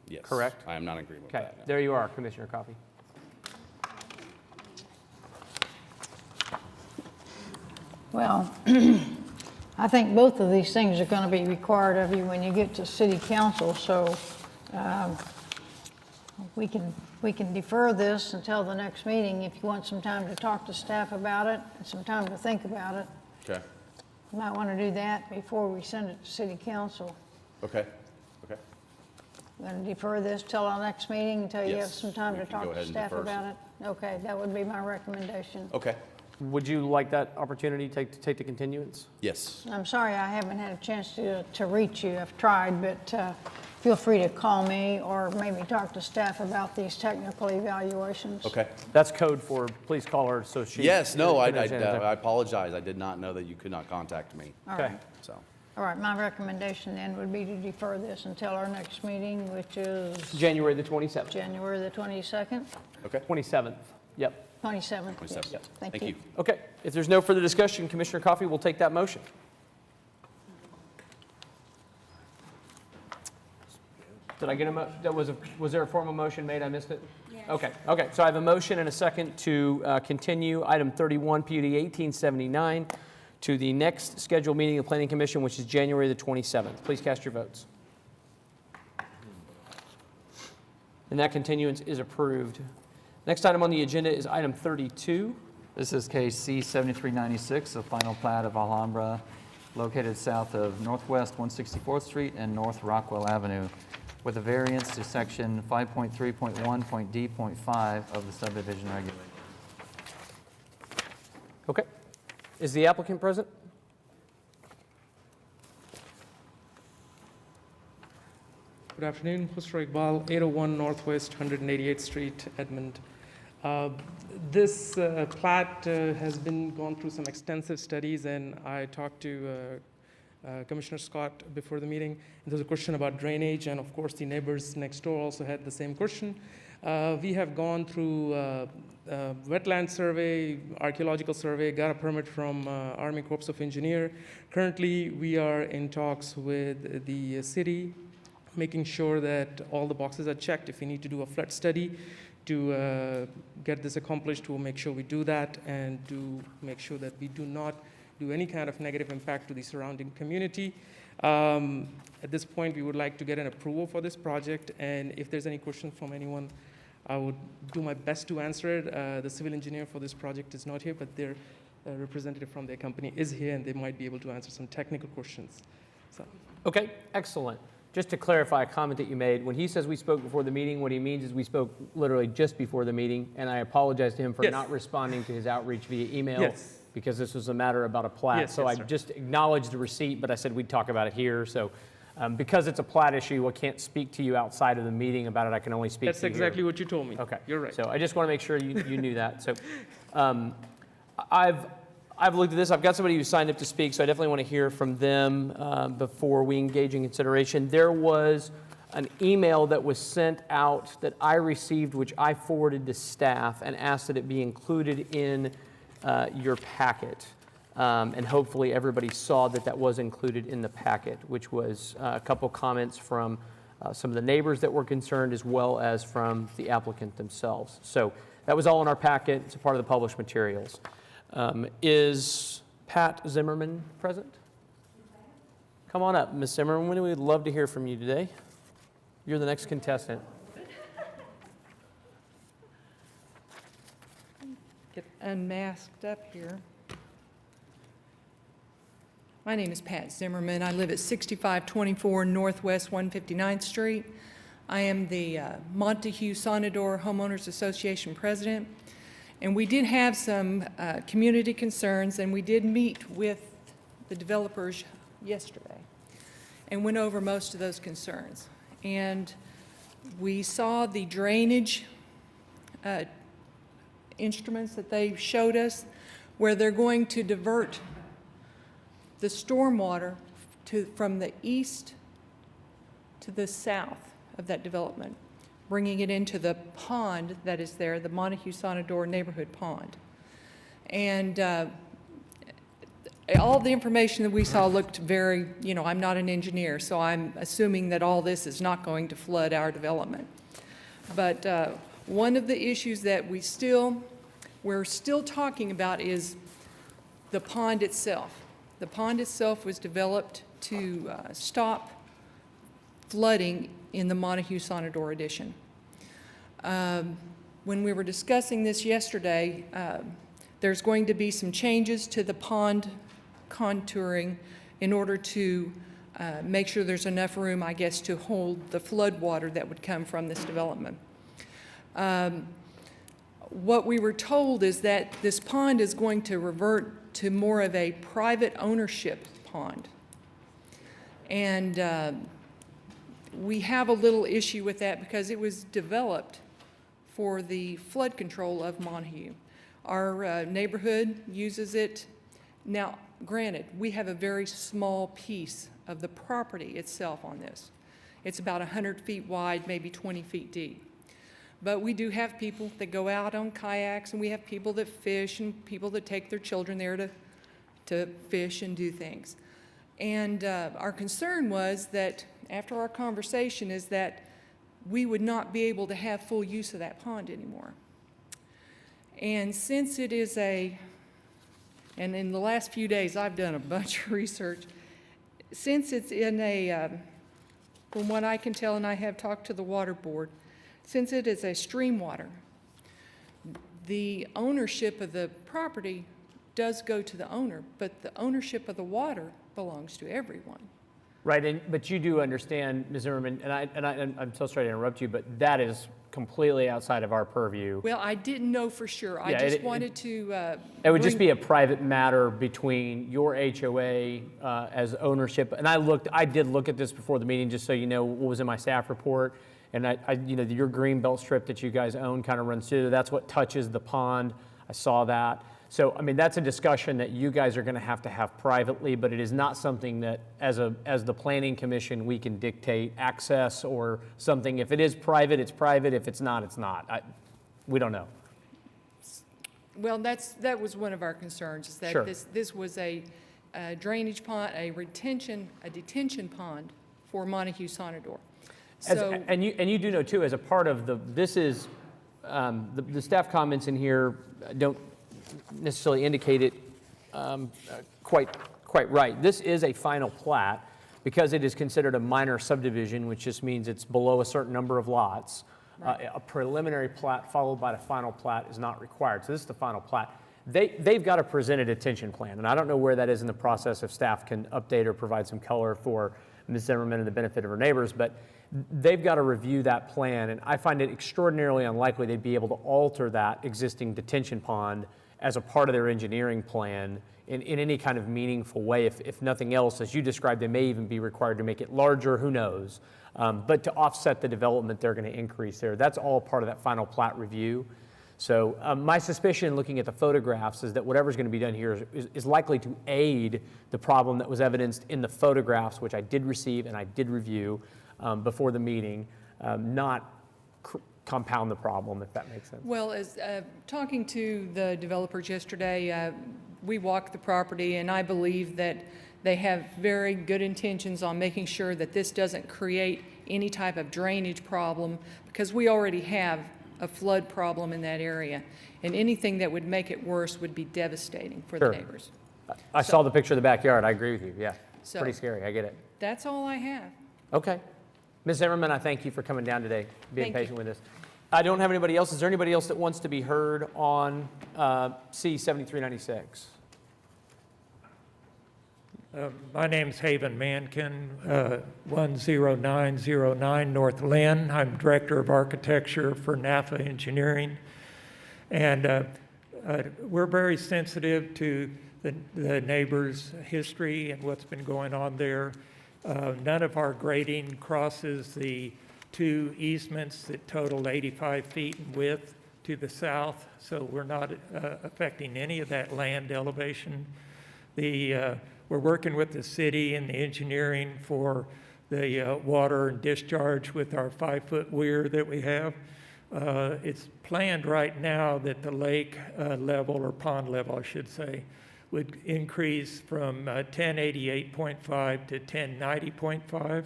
Yes. Correct? I am not in agreement with Okay, that. no. there you are, Commissioner Coffey. Well, I think both of these things are going to be required of you when you get to city council, so we can defer this until the next meeting if you want some time to talk to staff about it and some time to think about it. Okay, You might want to do that before we send it to city council. okay, okay. We're going to defer this till our next meeting until you have Yes, some time we to can talk go to ahead and staff defer. about it. Okay, that would be my recommendation. Okay, Would you like that opportunity to take the continuance? yes. I'm sorry I haven't had a chance to reach you. I've tried, but feel free to call me or maybe talk to staff about these technical evaluations. Okay. That's code for please call her so she. Yes, no, I can understand it. apologize. I did not know that you could not contact me. All Okay. right. So, All right, my recommendation then would be to defer this until our next meeting, which is January the 27th. January the 22nd, okay. 27th, yep. 27th. 27th. Yes. Thank Thank you. Okay, if there's no further discussion, Commissioner Coffey will take that motion. Did I get was there a formal motion made? I missed it? Yes. Okay, so I have a motion and a second to continue item 31, PUD 1879, to the next scheduled meeting of the Planning Commission, which is January the 27th. Please cast your votes. And that continuance is approved. Next item on the agenda is item 32. This is case C-7396, the final plat of Alhambra, located south of Northwest 164th Street and North Rockwell Avenue, with a variance to section 5.3.1.D.5 of the subdivision regulations. Okay. Is the applicant present? Good afternoon, Husra Iqbal, 801 Northwest 188th Street, Edmond. This plat has been gone through some extensive studies, and I talked to Commissioner Scott before the meeting. There's a question about drainage, and of course the neighbors next door also had the same question. We have gone through wetland survey, archaeological survey, got a permit from Army Corps of Engineer. Currently, we are in talks with the city, making sure that all the boxes are checked. If we need to do a flood study to get this accomplished, we'll make sure we do that and do make sure that we do not do any kind of negative impact to the surrounding community. At this point, we would like to get an approval for this project, and if there's any questions from anyone, I would do my best to answer it. The civil engineer for this project is not here, but their representative from their company is here, and they might be able to answer some technical questions. So. Okay, excellent. Just to clarify a comment that you made, when he says we spoke before the meeting, what he means is we spoke literally just before the meeting, and I apologize to him for Yes. not responding to his outreach via email. Yes. Because this was a matter about a plat. Yes, so yes, I sir. just acknowledged the receipt, but I said we'd talk about it here. So Because it's a plat issue, I can't speak to you outside of the meeting about it. I can only speak to you. That's exactly what you told me. Okay. You're right. So I just want to make sure you knew that. So I've looked at this. I've got somebody who signed up to speak, so I definitely want to hear from them before we engage in consideration. There was an email that was sent out that I received, which I forwarded to staff and asked that it be included in your packet. And hopefully everybody saw that that was included in the packet, which was a couple comments from some of the neighbors that were concerned, as well as from the applicant themselves. So that was all in our packet. It's a part of the published materials. Is Pat Zimmerman present? Come on up, Ms. Zimmerman. We'd love to hear from you today. You're the next contestant. Get unmasked up here. My name is Pat Zimmerman. I live at 6524 Northwest 159th Street. I am the Montague Sonador Homeowners Association president. And we did have some community concerns, and we did meet with the developers yesterday and went over most of those concerns. And we saw the drainage instruments that they showed us, where they're going to divert the stormwater from the east to the south of that development, bringing it into the pond that is there, the Montague Sonador Neighborhood Pond. And all the information that we saw looked very, I'm not an engineer, so I'm assuming that all this is not going to flood our development. But one of the issues that we're still talking about is the pond itself. The pond itself was developed to stop flooding in the Montague Sonador addition. When we were discussing this yesterday, there's going to be some changes to the pond contouring in order to make sure there's enough room, I guess, to hold the flood water that would come from this development. What we were told is that this pond is going to revert to more of a private ownership pond. And we have a little issue with that because it was developed for the flood control of Montague. Our neighborhood uses it. Now, granted, we have a very small piece of the property itself on this. It's about 100 feet wide, maybe 20 feet deep. But we do have people that go out on kayaks, and we have people that fish, and people that take their children there to fish and do things. And our concern was that, after our conversation, is that we would not be able to have full use of that pond anymore. And since it is and in the last few days I've done a bunch of research, since it's in from what I can tell, and I have talked to the water board, since it is a stream water, the ownership of the property does go to the owner, but the ownership of the water belongs to everyone. Right, but you do understand, Ms. Zimmerman, and I'm so sorry to interrupt you, but that is completely outside of our purview. Well, I didn't know for sure. I just wanted to it would just be a private matter between your HOA as ownership. And I did look at this before the meeting, just so you know what was in my staff report. And your green belt strip that you guys own kind of runs through. That's what touches the pond. I saw that. So, I mean, that's a discussion that you guys are going to have privately, but it is not something that, as the Planning Commission, we can dictate access or something. If it is private, it's private. If it's not, it's not. We don't know. Well, that was one of our concerns, is that Sure. this was a drainage pond, a detention pond for Montague Sonador. And you do know too, as a part of the staff comments in here don't necessarily indicate it quite right. This is a final plat because it is considered a minor subdivision, which just means it's below a certain number of lots. Right. A preliminary plat followed by a final plat is not required. So this is the final plat. They've got to present a detention plan, and I don't know where that is in the process, if staff can update or provide some color for Ms. Zimmerman and the benefit of her neighbors, but they've got to review that plan, and I find it extraordinarily unlikely they'd be able to alter that existing detention pond as a part of their engineering plan in any kind of meaningful way. If nothing else, as you described, they may even be required to make it larger, who knows? But to offset the development they're going to increase there, that's all part of that final plat review. So my suspicion looking at the photographs is that whatever's going to be done here is likely to aid the problem that was evidenced in the photographs, which I did receive and I did review before the meeting, not compound the problem, if that makes sense. Well, as talking to the developers yesterday, we walked the property, and I believe that they have very good intentions on making sure that this doesn't create any type of drainage problem, because we already have a flood problem in that area, and anything that would make it worse would be devastating for the neighbors. I saw the picture of the backyard. I agree with you. Yeah, So- pretty scary. I get it. That's all I have. Okay. Ms. Zimmerman, I thank you for coming down today, being Thank you. patient with us. I don't have anybody else. Is there anybody else that wants to be heard on C-7396? My name's Haven Mankin, 10909 North Lynn. I'm Director of Architecture for NAFA Engineering. And we're very sensitive to the neighbors' history and what's been going on there. None of our grading crosses the 2 easements that total 85 feet in width to the south, so we're not affecting any of that land elevation. We're working with the city and the engineering for the water and discharge with our 5-foot weir that we have. It's planned right now that the lake level, or pond level, I should say, would increase from 1088.5 to 1090.5.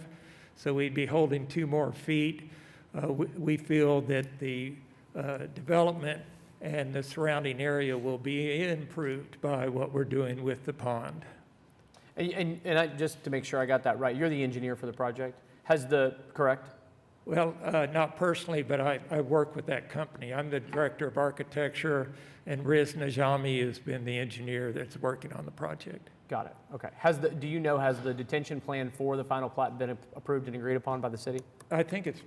So we'd be holding 2 more feet. We feel that the development and the surrounding area will be improved by what we're doing with the pond. And I, just to make sure I got that right, you're the engineer for the project? Correct? Well, not personally, but I work with that company. I'm the Director of Architecture, and Riz Najami has been the engineer that's working on the project. Got it. Okay. Do you know, has the detention plan for the final plat been approved and agreed upon by the city? I think it's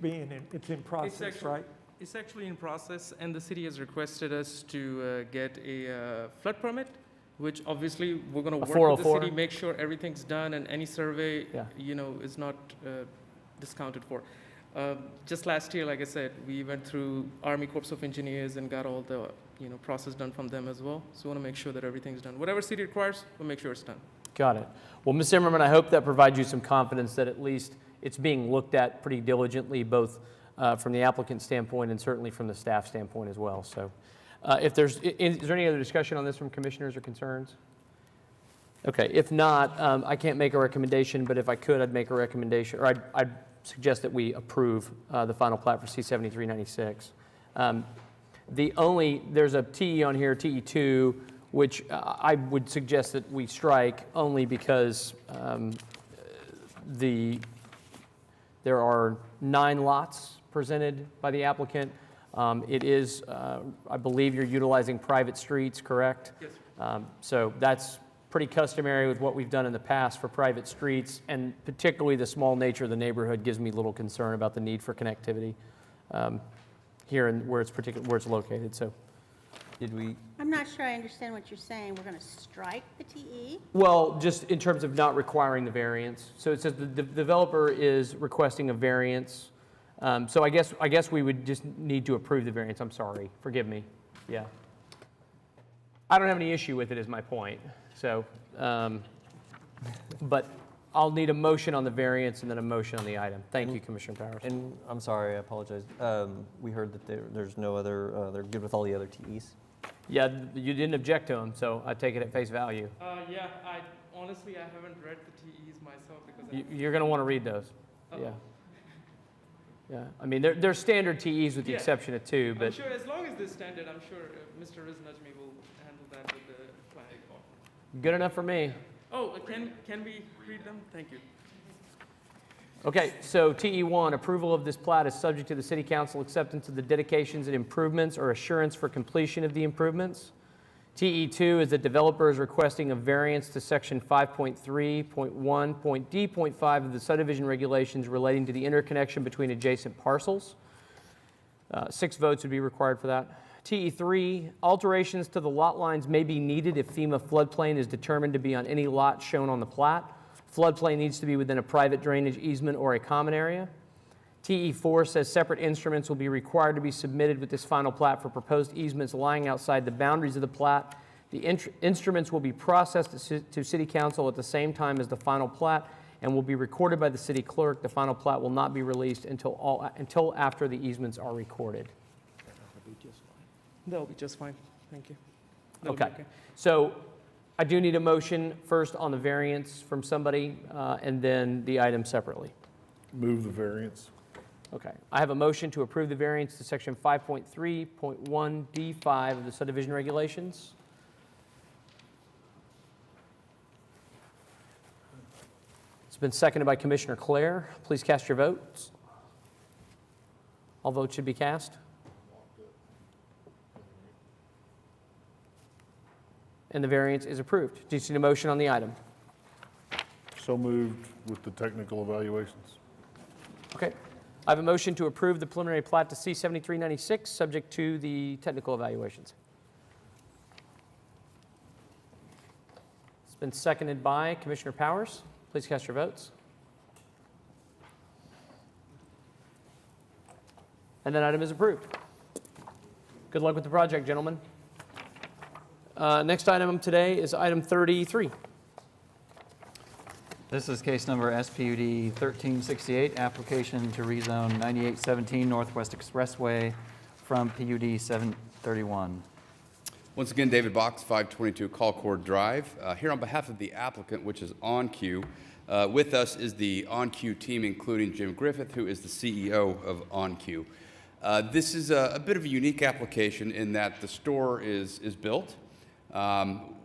in process, right? It's actually in process, and the city has requested us to get a flood permit, which obviously we're going to work with the city, make sure everything's done, and any survey, is not discounted for. Just last year, like I said, we went through Army Corps of Engineers and got all the process done from them as well. So we want to make sure that everything's done. Whatever city requires, we'll make sure it's done. Got it. Well, Ms. Zimmerman, I hope that provides you some confidence that at least it's being looked at pretty diligently, both from the applicant standpoint and certainly from the staff standpoint as well. So is there any other discussion on this from commissioners or concerns? Okay, if not, I can't make a recommendation, but if I could, I'd make a recommendation, or I'd suggest that we approve the final plat for C-7396. There's a TE on here, TE2, which I would suggest that we strike only because there are 9 lots presented by the applicant. It is, I believe you're utilizing private streets, correct? Yes. So that's pretty customary with what we've done in the past for private streets, and particularly the small nature of the neighborhood gives me little concern about the need for connectivity here and where it's located. So, I'm not sure I understand what you're saying. We're going to strike the TE? well, just in terms of not requiring the variance. So it says the developer is requesting a variance. So I guess we would just need to approve the variance. I'm sorry. Forgive me. Yeah. I don't have any issue with it, is my point. So, but I'll need a motion on the variance and then a motion on the item. Thank you, Commissioner Powers. And I'm sorry, I apologize. We heard that there's no other, they're good with all the other TEs. Yeah, you didn't object to them, so I take it at face value. Yeah, honestly, I haven't read the TEs myself because You're going to want to read those. Yeah. Yeah. I mean, they're standard TEs with the exception of 2, but I'm sure as long as they're standard, I'm sure Mr. Riz Najmi will handle that with the planning department. good enough for me. Oh, can we read them? Thank you. Okay, so TE1, approval of this plat is subject to the City Council acceptance of the dedications and improvements or assurance for completion of the improvements. TE2 is that developer is requesting a variance to section 5.3.1.D.5 of the subdivision regulations relating to the interconnection between adjacent parcels. 6 votes would be required for that. TE3, alterations to the lot lines may be needed if FEMA floodplain is determined to be on any lot shown on the plat. Floodplain needs to be within a private drainage easement or a common area. TE4 says separate instruments will be required to be submitted with this final plat for proposed easements lying outside the boundaries of the plat. The instruments will be processed to City Council at the same time as the final plat and will be recorded by the city clerk. The final plat will not be released until after the easements are recorded. That'll be just fine. Thank you. That'll be Okay. So I do need a motion first on the variance from somebody and then the item separately. Move the variance. Okay. I have a motion to approve the variance to section 5.3.1D5 of the subdivision regulations. It's been seconded by Commissioner Clare. Please cast your votes. All votes should be cast. And the variance is approved. Do you see the motion on the item? So moved with the technical evaluations. Okay. I have a motion to approve the preliminary plat to C-7396, subject to the technical evaluations. It's been seconded by Commissioner Powers. Please cast your votes. And that item is approved. Good luck with the project, gentlemen. Next item today is item 33. This is case number SPUD 1368, application to rezone 9817 Northwest Expressway from PUD 731. Once again, David Box, 522 Colcord Drive. Here on behalf of the applicant, which is OnQ. With us is the OnQ team, including Jim Griffith, who is the CEO of OnQ. This is a bit of a unique application in that the store is built.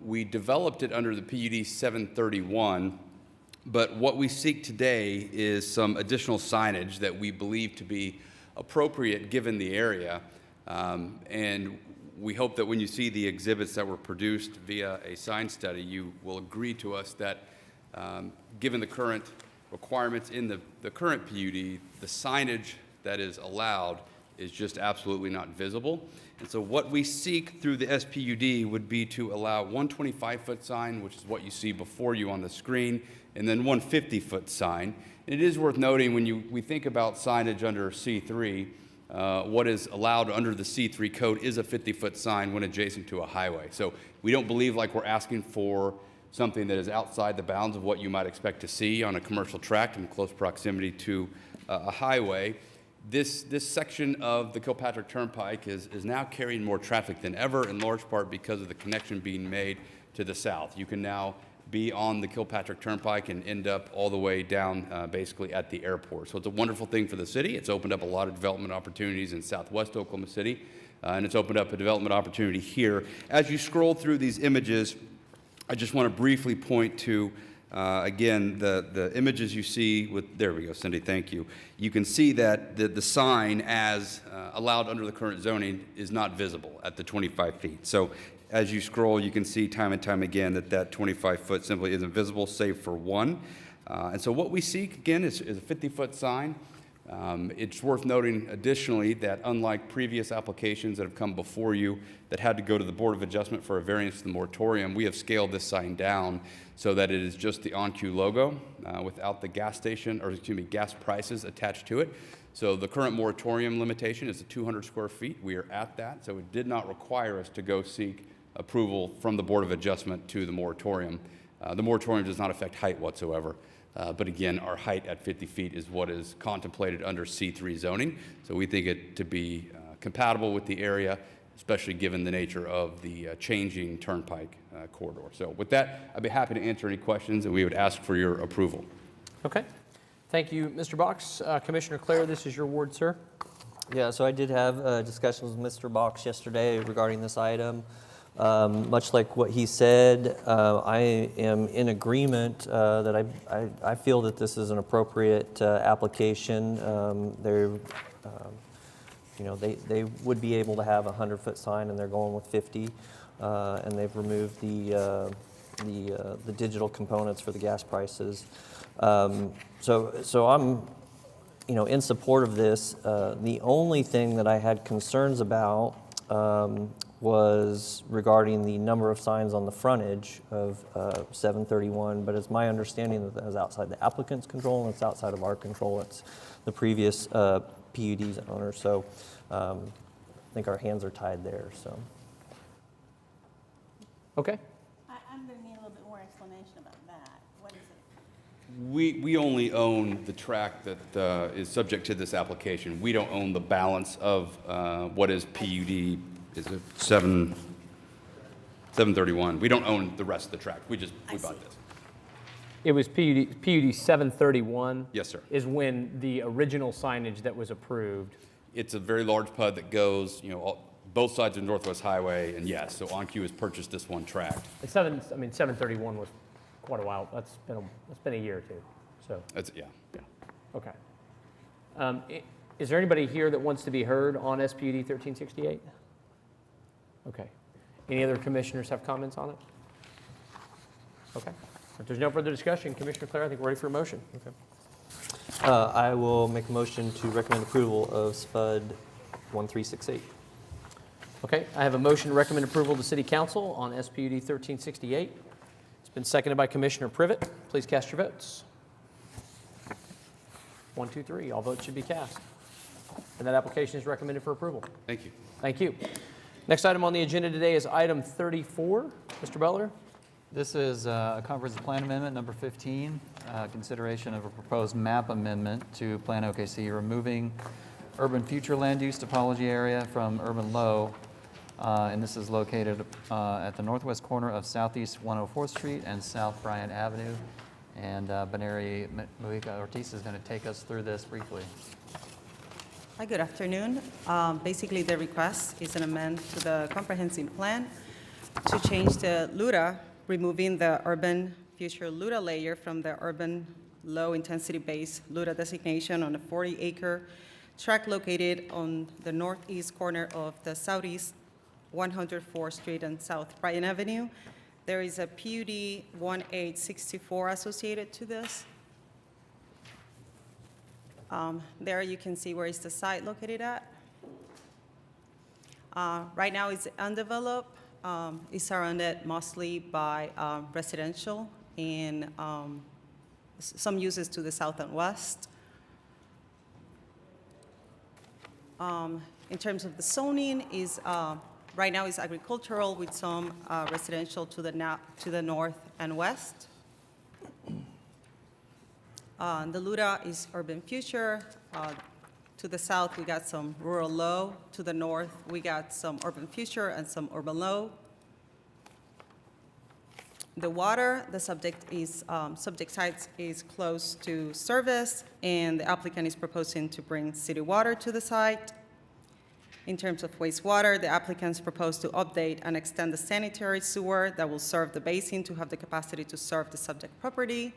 We developed it under the PUD 731. But what we seek today is some additional signage that we believe to be appropriate given the area. And we hope that when you see the exhibits that were produced via a sign study, you will agree to us that given the current requirements in the current PUD, the signage that is allowed is just absolutely not visible. And so what we seek through the SPUD would be to allow one 25-foot sign, which is what you see before you on the screen, and then one 50-foot sign. And it is worth noting when we think about signage under C3, what is allowed under the C3 code is a 50-foot sign when adjacent to a highway. So we don't believe like we're asking for something that is outside the bounds of what you might expect to see on a commercial tract in close proximity to a highway. This section of the Kilpatrick Turnpike is now carrying more traffic than ever, in large part because of the connection being made to the south. You can now be on the Kilpatrick Turnpike and end up all the way down basically at the airport. So it's a wonderful thing for the city. It's opened up a lot of development opportunities in southwest Oklahoma City, and it's opened up a development opportunity here. As you scroll through these images, I just want to briefly point to again, the images you see with, there we go, Cindy, thank you. You can see that the sign as allowed under the current zoning is not visible at the 25 feet. So as you scroll, you can see time and time again that 25-foot simply isn't visible, save for one. And so what we seek, again, is a 50-foot sign. It's worth noting additionally that unlike previous applications that have come before you that had to go to the Board of Adjustment for a variance to the moratorium, we have scaled this sign down so that it is just the OnQ logo without the gas station, or excuse me, gas prices attached to it. So the current moratorium limitation is 200 square feet. We are at that, so it did not require us to go seek approval from the Board of Adjustment to the moratorium. The moratorium does not affect height whatsoever. But again, our height at 50 feet is what is contemplated under C3 zoning. So we think it to be compatible with the area, especially given the nature of the changing turnpike corridor. So with that, I'd be happy to answer any questions, and we would ask for your approval. Okay. Thank you, Mr. Box. Commissioner Clare, this is your ward, sir. Yeah, so I did have discussions with Mr. Box yesterday regarding this item. Much like what he said, I am in agreement that I feel that this is an appropriate application. They would be able to have a 100-foot sign, and they're going with 50, and they've removed the digital components for the gas prices. So I'm, in support of this. The only thing that I had concerns about was regarding the number of signs on the frontage of 731, but it's my understanding that is outside the applicant's control and it's outside of our control. It's the previous PUD's owner, so I think our hands are tied there. So. Okay. I'm going to need a little bit more explanation about that. What is it? We only own the tract that is subject to this application. We don't own the balance of what is PUD, is it 731. We don't own the rest of the tract. We bought this. It was PUD 731? Yes, sir. Is when the original signage that was approved. It's a very large PUD that goes, both sides of Northwest Highway, and yes, so OnQ has purchased this one tract. 731 was quite a while. That's been a year or two. So. Yeah. Okay. Is there anybody here that wants to be heard on SPUD 1368? Okay. Any other commissioners have comments on it? Okay. If there's no further discussion, Commissioner Clare, I think we're ready for a motion. Okay. I will make a motion to recommend approval of SPUD 1368. Okay, I have a motion to recommend approval to City Council on SPUD 1368. It's been seconded by Commissioner Privet. Please cast your votes. 1, 2, 3. All votes should be cast. And that application is recommended for approval. Thank you. Thank you. Next item on the agenda today is item 34. Mr. Butler? This is a comprehensive plan amendment number 15, consideration of a proposed map amendment to Plan OKC, removing urban future land use topology area from urban low. And this is located at the northwest corner of Southeast 104th Street and South Bryant Avenue. And Baneri Mujica Ortiz is going to take us through this briefly. Hi, good afternoon. Basically, the request is an amendment to the comprehensive plan to change the LURA, removing the urban future LURA layer from the urban low-intensity base LURA designation on a 40-acre tract located on the northeast corner of the Southeast 104th Street and South Bryant Avenue. There is a PUD 1864 associated to this. There you can see where is the site located at. Right now it's undeveloped. It's surrounded mostly by residential and some uses to the south and west. In terms of the zoning, right now is agricultural with some residential to the north and west. The LURA is urban future. To the south, we got some rural low. To the north, we got some urban future and some urban low. The water, the subject site is close to service, and the applicant is proposing to bring city water to the site. In terms of wastewater, the applicants propose to update and extend the sanitary sewer that will serve the basin to have the capacity to serve the subject property.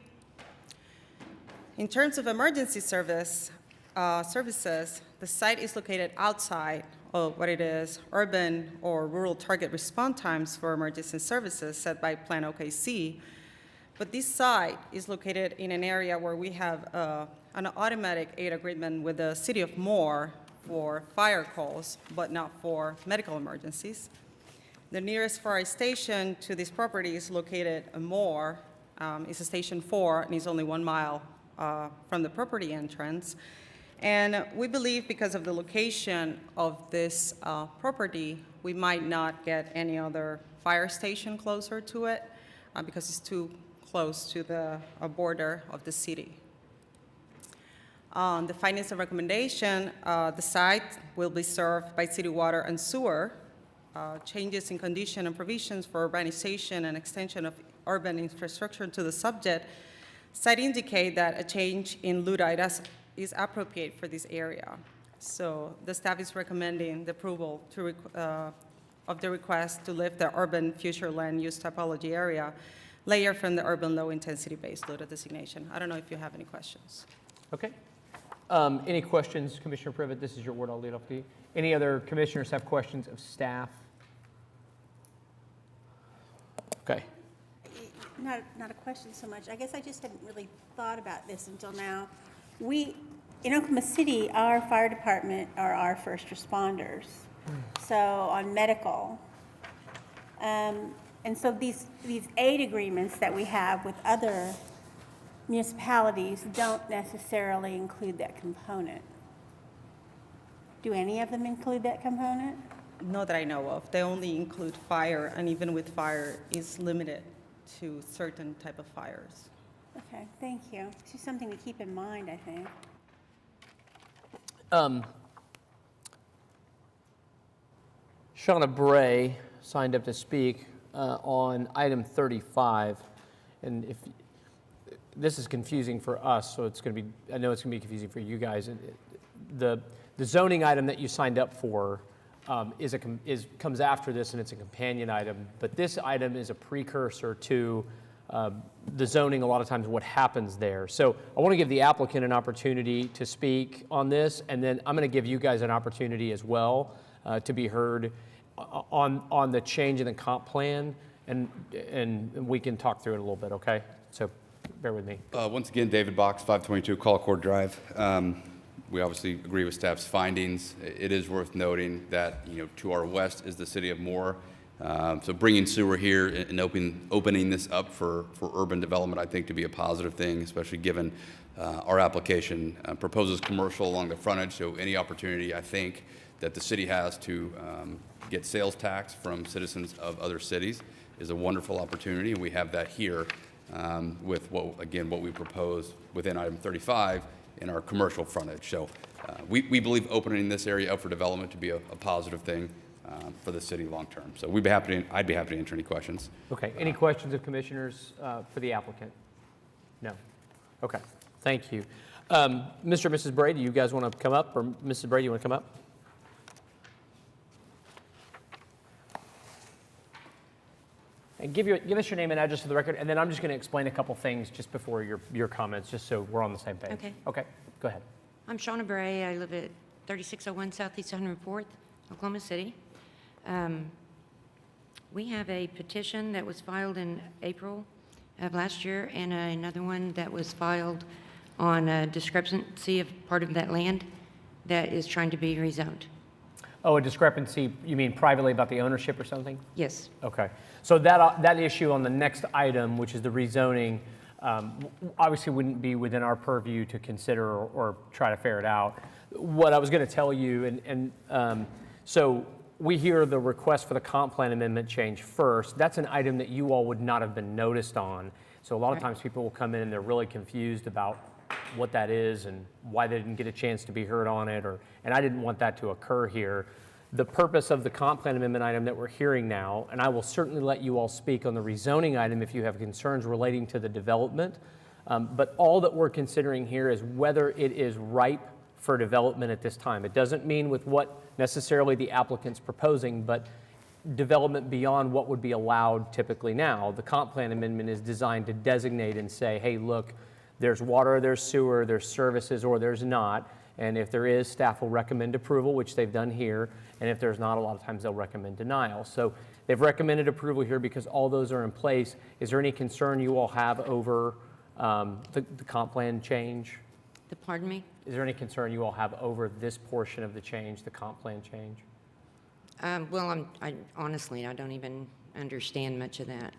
In terms of emergency services, the site is located outside of what it is urban or rural target response times for emergency services set by Plan OKC. But this site is located in an area where we have an automatic aid agreement with the city of Moore for fire calls, but not for medical emergencies. The nearest fire station to this property is located in Moore. It's a Station 4, and it's only 1 mile from the property entrance. And we believe because of the location of this property, we might not get any other fire station closer to it because it's too close to the border of the city. The findings and recommendation, the site will be served by city water and sewer. Changes in condition and provisions for urbanization and extension of urban infrastructure to the subject site indicate that a change in LURA is appropriate for this area. So the staff is recommending the approval of the request to lift the urban future land use typology area layer from the urban low intensity based LURA designation. I don't know if you have any questions. Okay. Any questions, Commissioner Privet? This is your word. I'll lead off to you. Any other commissioners have questions of staff? Okay. Not a question so much. I guess I just hadn't really thought about this until now. In Oklahoma City, our fire department are our first responders. so on medical. And so these aid agreements that we have with other municipalities don't necessarily include that component. Do any of them include that component? Not that I know of. They only include fire, and even with fire, is limited to certain type of fires. Okay, thank you. It's just something to keep in mind, I think. Shauna Bray signed up to speak on item 35, and if this is confusing for us, so it's going to be, I know it's going to be confusing for you guys. The zoning item that you signed up for comes after this, and it's a companion item, but this item is a precursor to the zoning, a lot of times what happens there. So I want to give the applicant an opportunity to speak on this, and then I'm going to give you guys an opportunity as well to be heard on the change in the comp plan, and we can talk through it a little bit, okay? So bear with me. Once again, David Box, 522 Colcord Drive. We obviously agree with staff's findings. It is worth noting that, to our west is the city of Moore. So bringing sewer here and opening this up for urban development, I think, to be a positive thing, especially given our application proposes commercial along the frontage. So any opportunity, I think, that the city has to get sales tax from citizens of other cities is a wonderful opportunity, and we have that here with what we propose within item 35 in our commercial frontage. So we believe opening this area up for development to be a positive thing for the city long term. So I'd be happy to answer any questions. Okay, any questions of commissioners for the applicant? No. Okay, thank you. Mr. and Mrs. Bray, do you guys want to come up, or Mrs. Bray, do you want to come up? And give us your name and address for the record, and then I'm just going to explain a couple things just before your comments, just so we're on the same page. Okay. Okay, go ahead. I'm Shauna Bray. I live at 3601 Southeast 104th, Oklahoma City. We have a petition that was filed in April of last year, and another one that was filed on a discrepancy of part of that land that is trying to be rezoned. Oh, a discrepancy, you mean privately about the ownership or something? Yes. Okay. So that issue on the next item, which is the rezoning, obviously wouldn't be within our purview to consider or try to ferret out. What I was going to tell you, so we hear the request for the comp plan amendment change first. That's an item that you all would not have been noticed on. So a lot of times people will come in and they're really confused about what that is and why they didn't get a chance to be heard on it, and I didn't want that to occur here. The purpose of the comp plan amendment item that we're hearing now, and I will certainly let you all speak on the rezoning item if you have concerns relating to the development, but all that we're considering here is whether it is ripe for development at this time. It doesn't mean with what necessarily the applicant's proposing, but development beyond what would be allowed typically now. The comp plan amendment is designed to designate and say, hey, look, there's water, there's sewer, there's services, or there's not. And if there is, staff will recommend approval, which they've done here. And if there's not, a lot of times they'll recommend denial. So they've recommended approval here because all those are in place. Is there any concern you all have over the comp plan change? Pardon me? Is there any concern you all have over this portion of the change, the comp plan change? Well, honestly, I don't even understand much of that.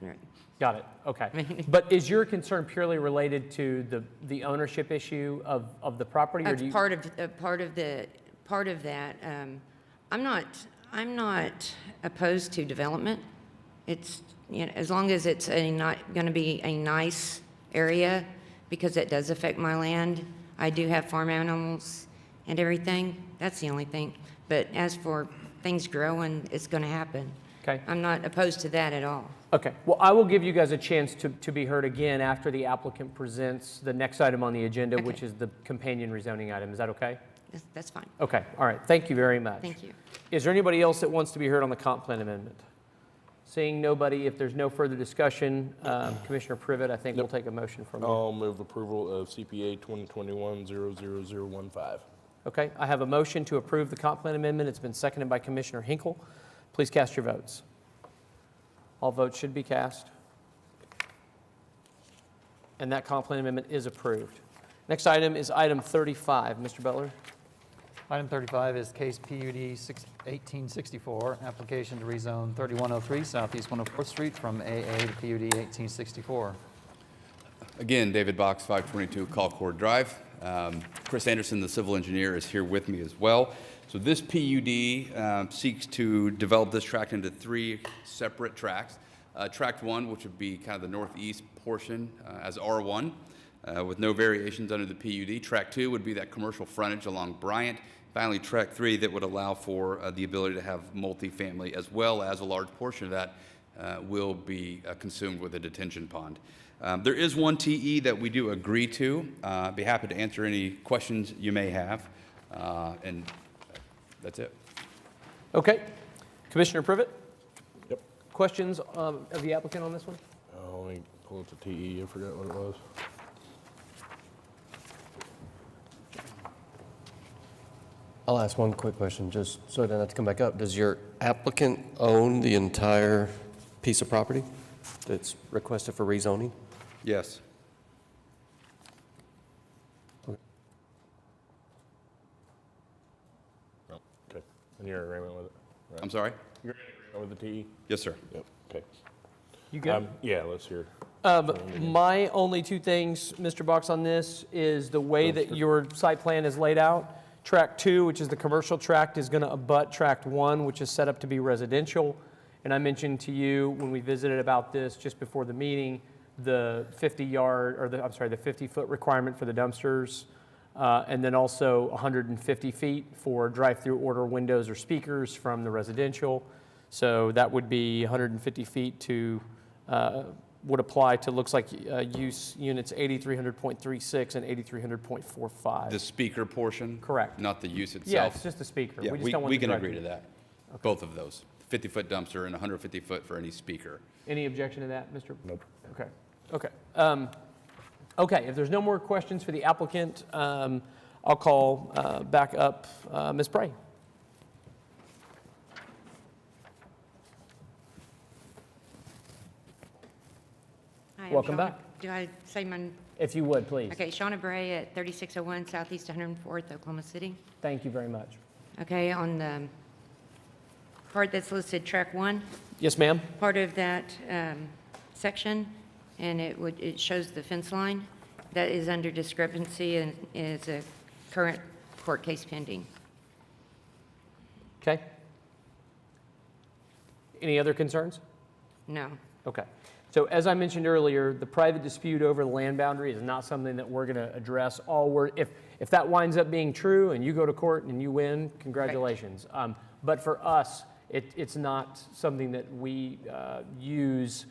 Got it. Okay. But is your concern purely related to the ownership issue of the property? Or That's part of that. I'm not opposed to development. It's, as long as it's not going to be a nice area, because it does affect my land. I do have farm animals and everything. That's the only thing. But as for things growing, it's going to happen. Okay. I'm not opposed to that at all. Okay. Well, I will give you guys a chance to be heard again after the applicant presents the next item on the agenda, which is the companion rezoning item. Is that okay? That's fine. Okay. All right. Thank you very much. Thank you. Is there anybody else that wants to be heard on the comp plan amendment? Seeing nobody, if there's no further discussion, Commissioner Privet, I think we'll take a motion from you. I'll move approval of CPA 2021-00015. Okay. I have a motion to approve the comp plan amendment. It's been seconded by Commissioner Hinkle. Please cast your votes. All votes should be cast. And that comp plan amendment is approved. Next item is item 35. Mr. Butler. Item 35 is case PUD 1864, application to rezone 3103 Southeast 104th Street from AA to PUD 1864. Again, David Box, 522 Colcord Drive. Chris Anderson, the civil engineer, is here with me as well. So this PUD seeks to develop this tract into 3 separate tracts. Tract 1, which would be kind of the northeast portion as R1, with no variations under the PUD. Tract 2 would be that commercial frontage along Bryant. Finally, Tract 3 that would allow for the ability to have multifamily, as well as a large portion of that will be consumed with a detention pond. There is one TE that we do agree to. I'd be happy to answer any questions you may have, and that's it. Okay. Commissioner Privet? Yep. Questions of the applicant on this one? Oh, let me pull up the TE, I forgot what it was. I'll ask one quick question, just so I don't have to come back up. Does your applicant own the entire piece of property that's requested for rezoning? Yes. Oh, okay. And you're in agreement with it? Right? I'm sorry? You're in agreement with the TE? Yes, sir. Yep, okay. You good? Yeah, let's hear. My only 2 things, Mr. Box, on this is the way that your site plan is laid out. Tract 2, which is the commercial tract, is going to abut Tract 1, which is set up to be residential. And I mentioned to you when we visited about this just before the meeting, the 50-foot requirement for the dumpsters, and then also 150 feet for drive-through order windows or speakers from the residential. So that would be 150 feet to, would apply to, looks like use units 8300.36 and 8300.45. The speaker portion? Correct. Not the use itself? Yeah, it's just the speaker. Yeah, We just don't want we the can drive-through. agree to that. Okay. Both of those, 50-foot dumpster and 150-foot for any speaker. Any objection to that, Mr.? Nope. Okay. Okay. Okay, if there's no more questions for the applicant, I'll call back up Ms. Bray. Hi, I'm Welcome Shauna- back. Do I say my, If you would, please. okay, Shauna Bray at 3601 Southeast 104th, Oklahoma City. Thank you very much. Okay, on the part that's listed, track 1, Yes, ma'am. part of that section, and it shows the fence line, that is under discrepancy and is a current court case pending. Okay. Any other concerns? No. Okay. So as I mentioned earlier, the private dispute over the land boundary is not something that we're going to address. If that winds up being true and you go to court and you win, congratulations. But for us, it's not something that we use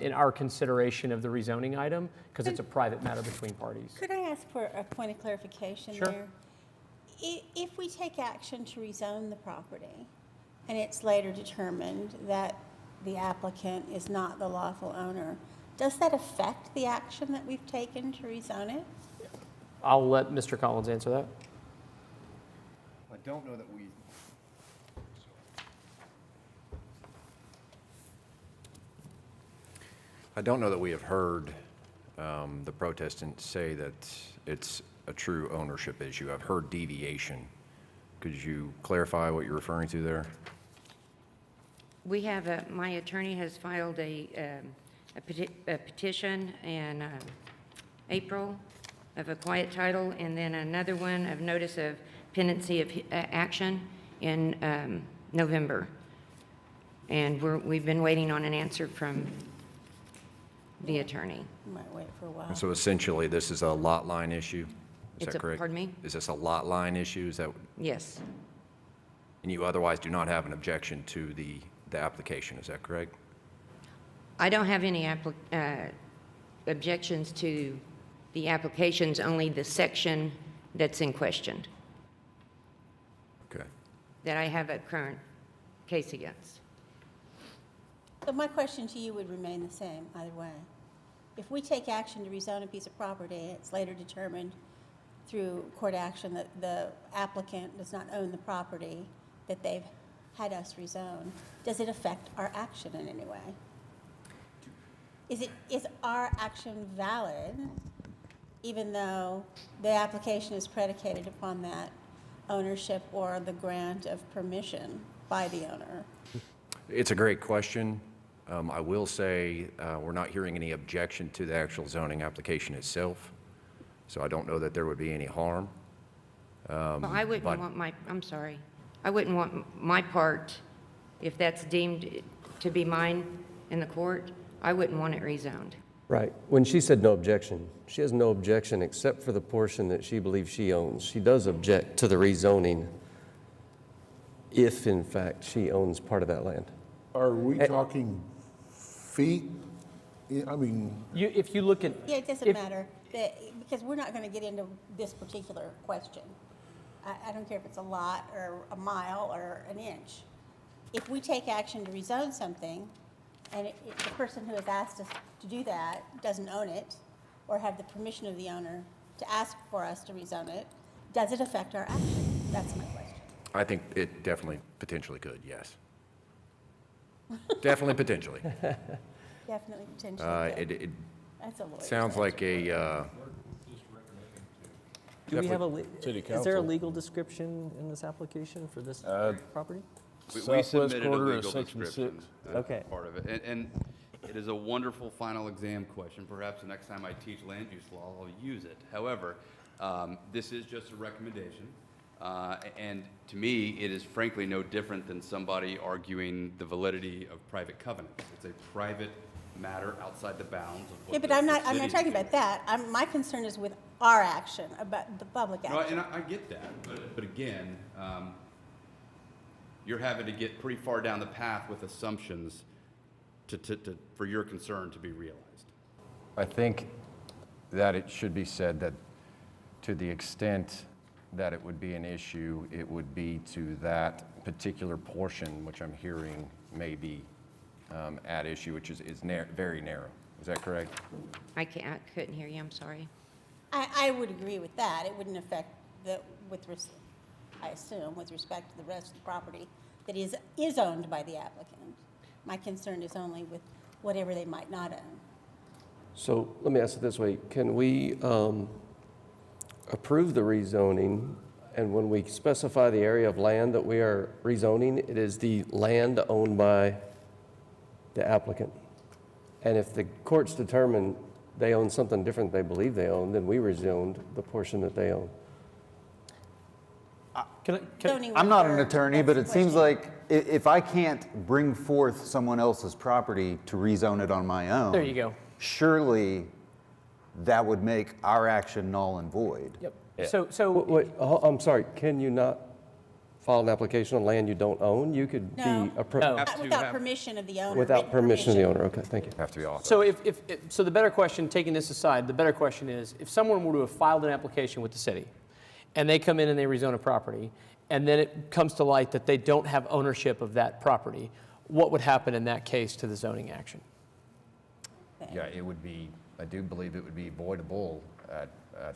in our consideration of the rezoning item because it's a private matter between parties. Could I ask for a point of clarification Sure. there? If we take action to rezone the property and it's later determined that the applicant is not the lawful owner, does that affect the action that we've taken to rezone it? I'll let Mr. Collins answer that. I don't know that we, have heard the protestant say that it's a true ownership issue. I've heard deviation. Could you clarify what you're referring to there? We have my attorney has filed a petition in April of a quiet title, and then another one of notice of pendency of action in November. And we've been waiting on an answer from the attorney. Might wait for a while. And so essentially, this is a lot line issue? Is It's that a- correct? pardon me? Is this a lot line issue? Is that, Yes. and you otherwise do not have an objection to the application, is that correct? I don't have any objections to the applications, only the section that's in question Okay. that I have a current case against. So my question to you would remain the same either way. If we take action to rezone a piece of property, it's later determined through court action that the applicant does not own the property that they've had us rezone, does it affect our action in any way? Is our action valid even though the application is predicated upon that ownership or the grant of permission by the owner? It's a great question. I will say we're not hearing any objection to the actual zoning application itself, so I don't know that there would be any harm. Well, I wouldn't want my, I'm sorry, I wouldn't want my part, if that's deemed to be mine in the court, I wouldn't want it rezoned. Right. When she said no objection, she has no objection except for the portion that she believes she owns. She does object to the rezoning if, in fact, she owns part of that land. Are we talking feet? I mean, If you look at. Yeah, it doesn't matter, because we're not going to get into this particular question. I don't care if it's a lot or a mile or an inch. If we take action to rezone something, and the person who has asked us to do that doesn't own it, or have the permission of the owner to ask for us to rezone it, does it affect our action? That's my question. I think it definitely potentially could, yes. Definitely potentially. Definitely potentially. It That's a lawyer. sounds like a, Do we have City is there a Council. legal description in this application for this property? We Southwest submitted a quarter of legal section description. 6. Okay. Part of it. And it is a wonderful final exam question. Perhaps the next time I teach land use law, I'll use it. However, this is just a recommendation. And to me, it is frankly no different than somebody arguing the validity of private covenants. It's a private matter outside the bounds of what Yeah, but the I'm not city's talking doing. about that. My concern is with our action, about the public No, action. and I get that, but again, you're having to get pretty far down the path with assumptions for your concern to be realized. I think that it should be said that to the extent that it would be an issue, it would be to that particular portion, which I'm hearing may be at issue, which is very narrow. Is that correct? I couldn't hear you, I'm sorry. I would agree with that. It wouldn't affect I assume, with respect to the rest of the property that is owned by the applicant. My concern is only with whatever they might not own. So let me ask it this way. Can we approve the rezoning, and when we specify the area of land that we are rezoning, it is the land owned by the applicant? And if the courts determine they own something different they believe they own, then we rezoned the portion that they own. I'm not an attorney, but it seems like if I can't bring forth someone else's property to rezone it on my own. There you go. Surely that would make our action null and void. Yep. Yeah. So I'm sorry, can you not file an application on land you don't own? You could No. be approved. Without permission of the owner. Without written permission of the owner, okay, thank you. Have to be authorized. So so the better question, taking this aside, the better question is, if someone were to have filed an application with the city, and they come in and they rezone a property, and then it comes to light that they don't have ownership of that property, what would happen in that case to the zoning action? Yeah, it would be, I do believe it would be voidable at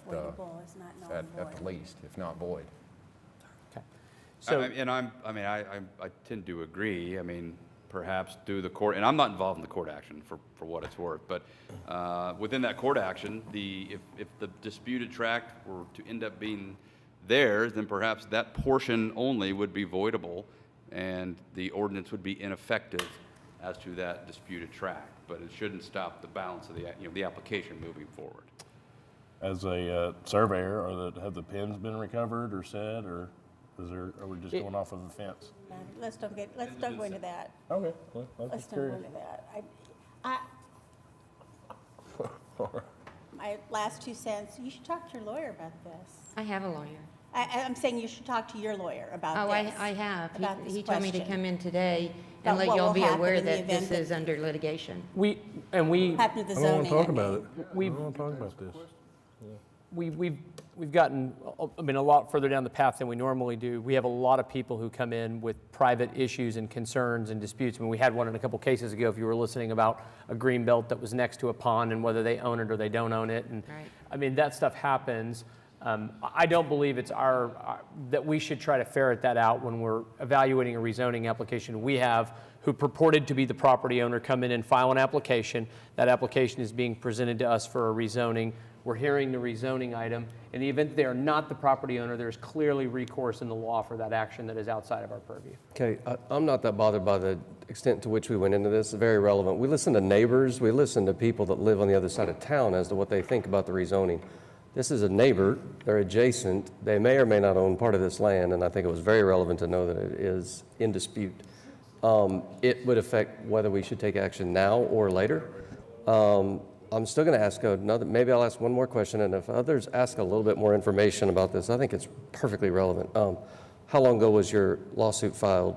Voidable is not null and at the void. least, if not void. Okay. So I tend to agree. I mean, perhaps through the court, and I'm not involved in the court action for what it's worth, but within that court action, if the disputed tract were to end up being theirs, then perhaps that portion only would be voidable, and the ordinance would be ineffective as to that disputed tract. But it shouldn't stop the balance of the application moving forward. As a surveyor, have the pins been recovered or set, or are we just going off of a fence? Let's don't go into that. Okay, well, I'm Let's just don't go curious. into that. My last 2 cents, you should talk to your lawyer about this. I have a lawyer. I'm saying you should talk to your lawyer about Oh, this. I have. about this He told me to question. come in today About and let what y'all will be happen aware in the that this event that- is under litigation. We Happened to the I don't want zoning. to talk I about mean. it. I We've- don't want to talk about this. We've gotten, a lot further down the path than we normally do. We have a lot of people who come in with private issues and concerns and disputes. I mean, we had one in a couple cases ago, if you were listening, about a green belt that was next to a pond and whether they own it or they don't own it. And Right. I mean, that stuff happens. I don't believe it's that we should try to ferret that out when we're evaluating a rezoning application. We have who purported to be the property owner come in and file an application. That application is being presented to us for a rezoning. We're hearing the rezoning item. In the event they are not the property owner, there's clearly recourse in the law for that action that is outside of our purview. Okay, I'm not that bothered by the extent to which we went into this. It's very relevant. We listen to neighbors, we listen to people that live on the other side of town as to what they think about the rezoning. This is a neighbor, they're adjacent, they may or may not own part of this land, and I think it was very relevant to know that it is in dispute. It would affect whether we should take action now or later. I'm still going to ask maybe I'll ask one more question, and if others ask a little bit more information about this, I think it's perfectly relevant. How long ago was your lawsuit filed?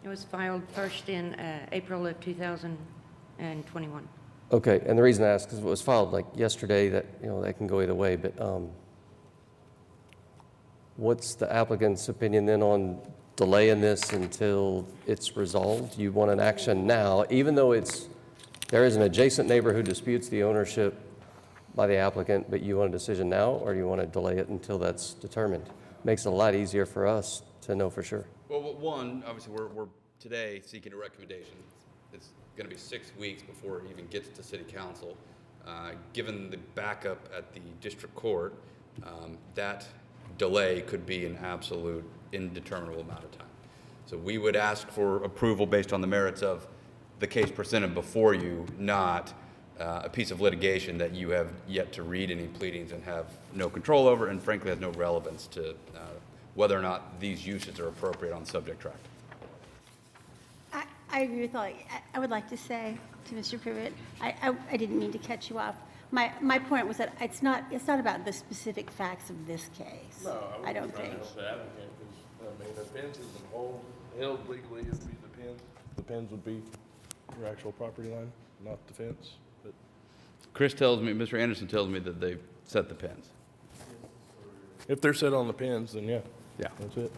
It was filed first in April of 2021. Okay, and the reason I ask is it was filed like yesterday, that, that can go either way, but what's the applicant's opinion then on delaying this until it's resolved? You want an action now, even though there is an adjacent neighbor who disputes the ownership by the applicant, but you want a decision now, or do you want to delay it until that's determined? Makes it a lot easier for us to know for sure. Well, one, obviously, we're today seeking a recommendation. It's going to be 6 weeks before it even gets to City Council. Given the backup at the district court, that delay could be an absolute indeterminable amount of time. So we would ask for approval based on the merits of the case presented before you, not a piece of litigation that you have yet to read any pleadings and have no control over, and frankly has no relevance to whether or not these uses are appropriate on the subject tract. I agree with all. I would like to say to Mr. Privet, I didn't mean to cut you off. My point was that it's not about the specific facts of this case. No, I don't think. The applicant, because, the fence isn't held legally, it would be the pins. The pins would be your actual property line, not the fence. But Mr. Anderson tells me that they've set the pins. if they're set on the pins, then yeah. Yeah. That's it.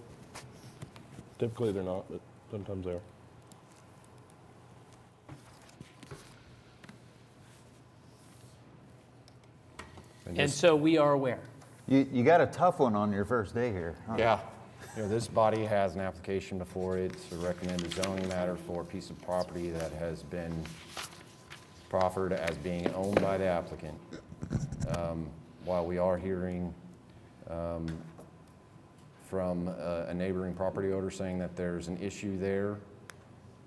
Typically they're not, but sometimes they are. And so we are aware. You got a tough one on your first day here. Huh? Yeah. This body has an application before it to recommend a zoning matter for a piece of property that has been proffered as being owned by the applicant. While we are hearing from a neighboring property owner saying that there's an issue there,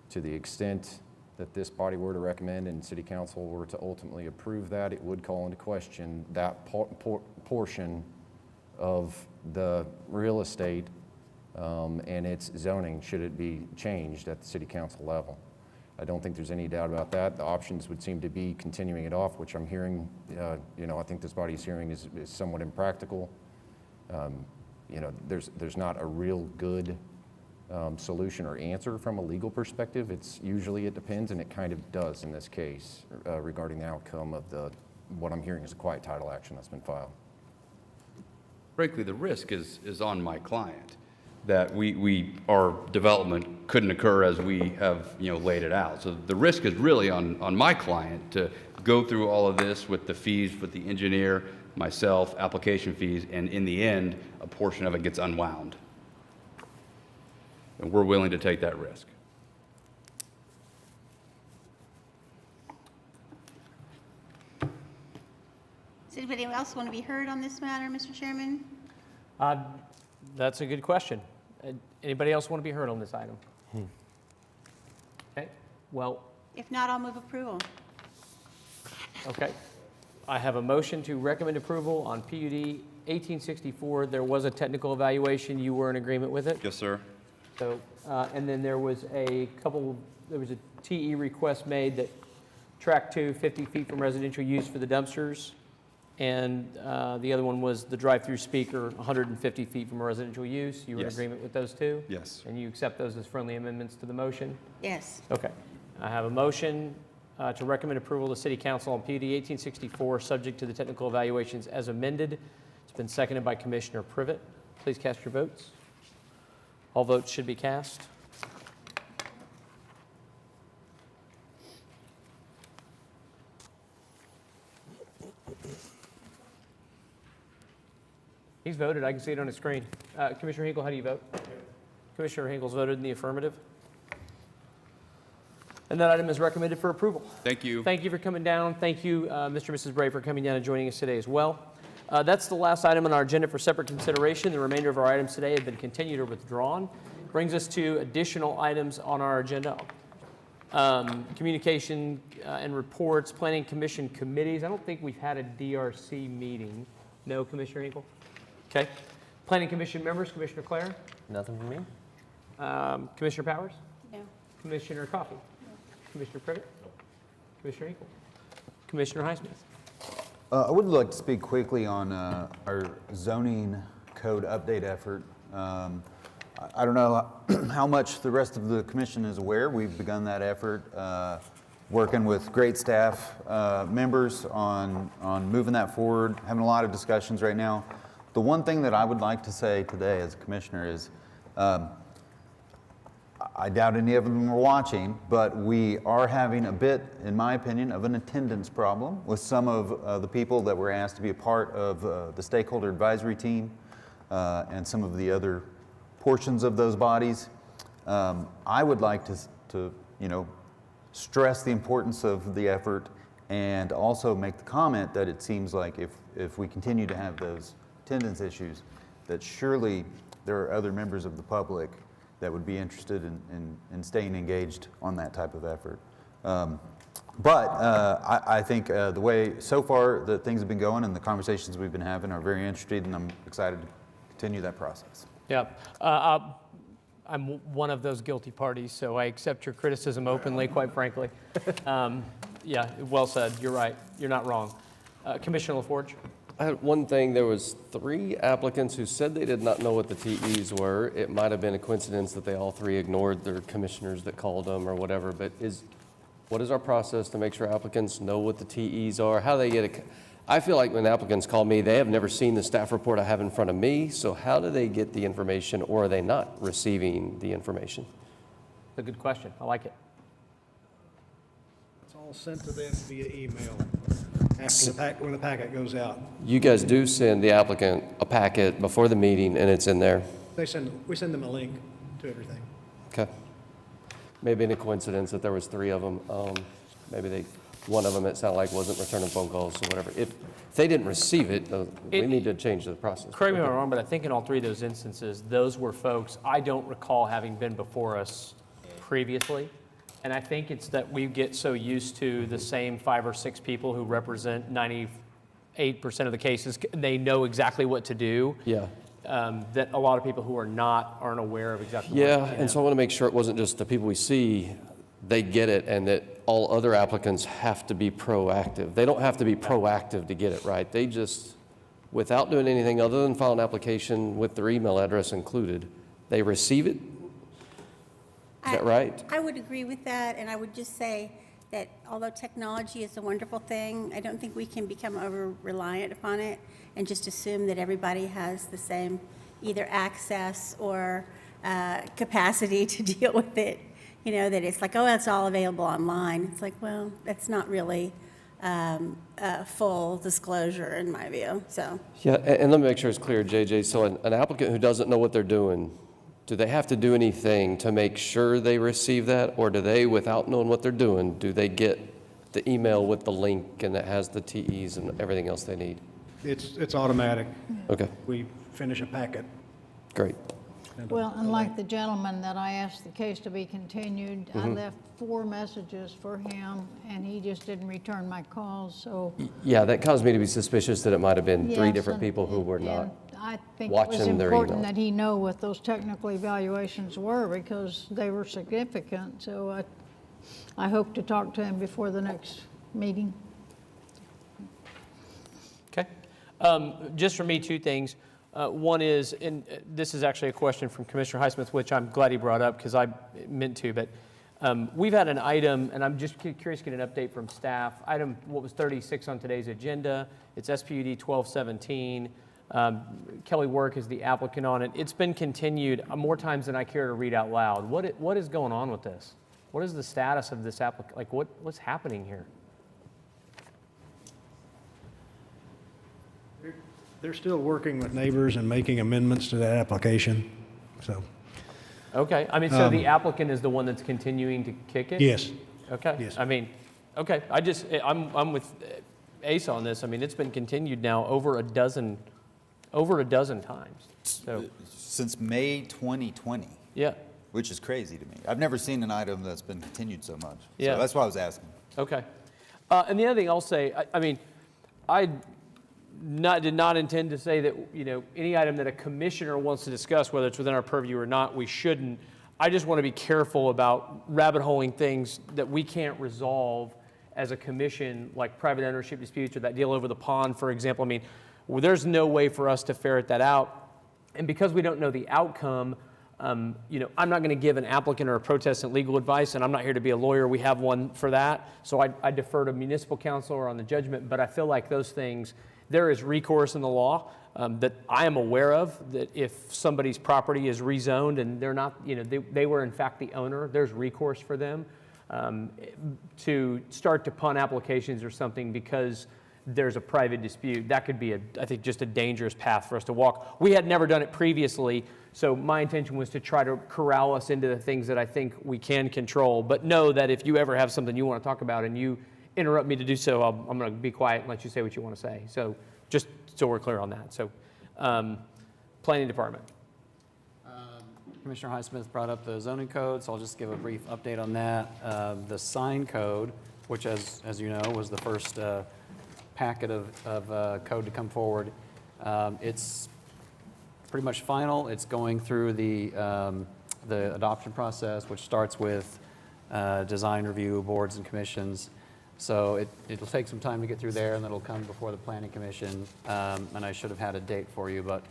to the extent that this body were to recommend and City Council were to ultimately approve that, it would call into question that portion of the real estate and its zoning, should it be changed at the City Council level. I don't think there's any doubt about that. The options would seem to be continuing it off, which I'm hearing, I think this body's hearing is somewhat impractical. There's not a real good solution or answer from a legal perspective. It depends, and it kind of does in this case regarding the outcome of what I'm hearing is a quiet title action that's been filed. Frankly, the risk is on my client, that our development couldn't occur as we have laid it out. So the risk is really on my client to go through all of this with the fees, with the engineer, myself, application fees, and in the end, a portion of it gets unwound. And we're willing to take that risk. Does anybody else want to be heard on this matter, Mr. Chairman? That's a good question. Anybody else want to be heard on this item? Okay, well, If not, I'll move approval. okay. I have a motion to recommend approval on PUD 1864. There was a technical evaluation. You were in agreement with it? Yes, sir. So, and then there was a TE request made that track 2, 50 feet from residential use for the dumpsters. And the other one was the drive-through speaker, 150 feet from residential use. You were in Yes. agreement with those two? Yes. And you accept those as friendly amendments to the motion? Yes. Okay. I have a motion to recommend approval to City Council on PUD 1864, subject to the technical evaluations as amended. It's been seconded by Commissioner Privet. Please cast your votes. All votes should be cast. He's voted. I can see it on the screen. Commissioner Hinkle, how do you vote? Commissioner Hinkle's voted in the affirmative. And that item is recommended for approval. Thank you. Thank you for coming down. Thank you, Mr. and Mrs. Bray, for coming down and joining us today as well. That's the last item on our agenda for separate consideration. The remainder of our items today have been continued or withdrawn. Brings us to additional items on our agenda. Communication and reports, Planning Commission committees. I don't think we've had a DRC meeting. No, Commissioner Hinkle? Okay. Planning Commission members, Commissioner Clare? Nothing from me? Commissioner Powers? No. Commissioner Coffey? No. Commissioner Privet? No. Commissioner Hinkle? Commissioner Highsmith? I would like to speak quickly on our zoning code update effort. I don't know how much the rest of the commission is aware. We've begun that effort, working with great staff members on moving that forward, having a lot of discussions right now. The one thing that I would like to say today as a commissioner is, I doubt any of them are watching, but we are having a bit, in my opinion, of an attendance problem with some of the people that were asked to be a part of the stakeholder advisory team and some of the other portions of those bodies. I would like to stress the importance of the effort and also make the comment that it seems like if we continue to have those attendance issues, that surely there are other members of the public that would be interested in staying engaged on that type of effort. But I think the way so far that things have been going and the conversations we've been having are very interesting, and I'm excited to continue that process. Yeah. I'm one of those guilty parties, so I accept your criticism openly, quite frankly. Yeah, well said. You're right. You're not wrong. Commissioner LaForge? I had one thing. There was 3 applicants who said they did not know what the TEs were. It might have been a coincidence that they all 3 ignored their commissioners that called them or whatever, but what is our process to make sure applicants know what the TEs are? How do they get it? I feel like when applicants call me, they have never seen the staff report I have in front of me, so how do they get the information, or are they not receiving the information? A good question. I like it. It's all sent to them via email after when the packet goes out. You guys do send the applicant a packet before the meeting, and it's in there? We send them a link to everything. Okay. Maybe in a coincidence that there was 3 of them. Maybe one of them, it sounded like, wasn't returning phone calls or whatever. If they didn't receive it, we need to change the process. Correct me if I'm wrong, but I think in all 3 of those instances, those were folks I don't recall having been before us previously. And I think it's that we get so used to the same 5 or 6 people who represent 98% of the cases. They know exactly what to do. Yeah. That a lot of people who aren't aware of exactly Yeah, what to do. and so I want to make sure it wasn't just the people we see, they get it, and that all other applicants have to be proactive. They don't have to be proactive to get it right. They just, without doing anything other than file an application with their email address included, they receive it? Is that right? I would agree with that, and I would just say that although technology is a wonderful thing, I don't think we can become over-reliant upon it and just assume that everybody has the same either access or capacity to deal with it. You know, that it's like, oh, that's all available online. It's like, well, that's not really full disclosure in my view, so. Yeah, and let me make sure it's clear, JJ. So an applicant who doesn't know what they're doing, do they have to do anything to make sure they receive that? Or do they, without knowing what they're doing, do they get the email with the link and that has the TEs and everything else they need? It's automatic. Okay, We finish a packet. great. Well, unlike the gentleman that I asked the case to be continued, I left 4 messages for him, and he just didn't return my calls, so. Yeah, that caused me to be suspicious that it might have been 3 Yes, different and- people who were not and I think it was watching their important email. that he know what those technical evaluations were, because they were significant, so I hope to talk to him before the next meeting. Okay. Just for me, 2 things. One is, and this is actually a question from Commissioner Highsmith, which I'm glad he brought up because I meant to, but we've had an item, and I'm just curious to get an update from staff. Item, what was 36 on today's agenda? It's SPUD 1217. Kelly Work is the applicant on it. It's been continued more times than I care to read out loud. What is going on with this? What is the status of this application? Like, what's happening here? They're still working with neighbors and making amendments to that application, so. Okay, I mean, so the applicant is the one that's continuing to kick it? Yes. Okay. Yes. I mean, okay, I'm with Ace on this. I mean, it's been continued now over a dozen times. So, Since May 2020. yeah, Which is crazy to me. I've never seen an item that's been continued so much. Yeah. So that's why I was asking. okay. And the other thing I'll say, I mean, I did not intend to say that, any item that a commissioner wants to discuss, whether it's within our purview or not, we shouldn't. I just want to be careful about rabbit holing things that we can't resolve as a commission, like private ownership disputes or that deal over the pond, for example. I mean, there's no way for us to ferret that out. And because we don't know the outcome, I'm not going to give an applicant or a protestant legal advice, and I'm not here to be a lawyer. We have one for that. So I defer to municipal counsel or on the judgment, but I feel like those things, there is recourse in the law that I am aware of, that if somebody's property is rezoned and they're not, they were in fact the owner, there's recourse for them to start to punt applications or something because there's a private dispute. That could be, I think, just a dangerous path for us to walk. We had never done it previously, so my intention was to try to corral us into the things that I think we can control. But know that if you ever have something you want to talk about and you interrupt me to do so, I'm going to be quiet and let you say what you want to say. So just so we're clear on that. So, Planning Department. Commissioner Highsmith brought up the zoning code, so I'll just give a brief update on that. The sign code, which as you know, was the first packet of code to come forward. It's pretty much final. It's going through the adoption process, which starts with design review boards and commissions. So it'll take some time to get through there, and then it'll come before the Planning Commission. And I should have had a date for you, but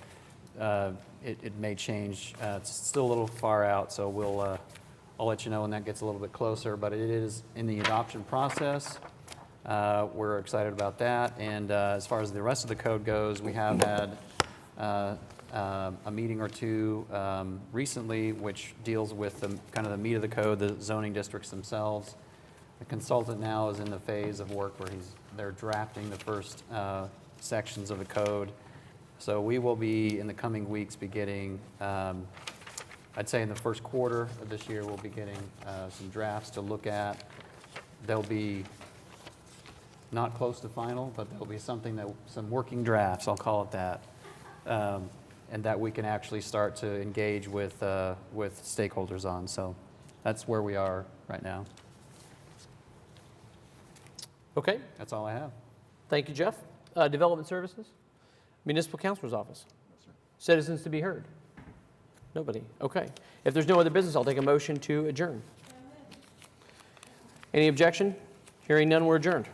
it may change. It's still a little far out, so I'll let you know when that gets a little bit closer. But it is in the adoption process. We're excited about that. And as far as the rest of the code goes, we have had a meeting or two recently, which deals with kind of the meat of the code, the zoning districts themselves. The consultant now is in the phase of work where they're drafting the first sections of the code. So we will be, in the coming weeks, be getting, I'd say in the first quarter of this year, we'll be getting some drafts to look at. They'll be not close to final, but there'll be some working drafts, I'll call it that, and that we can actually start to engage with stakeholders on. So that's where we are right now. Okay. That's all I have. Thank you, Jeff. Development Services? Municipal Counselor's Office? Citizens to be heard? Nobody. Okay. If there's no other business, I'll take a motion to adjourn. Any objection? Hearing none, we're adjourned.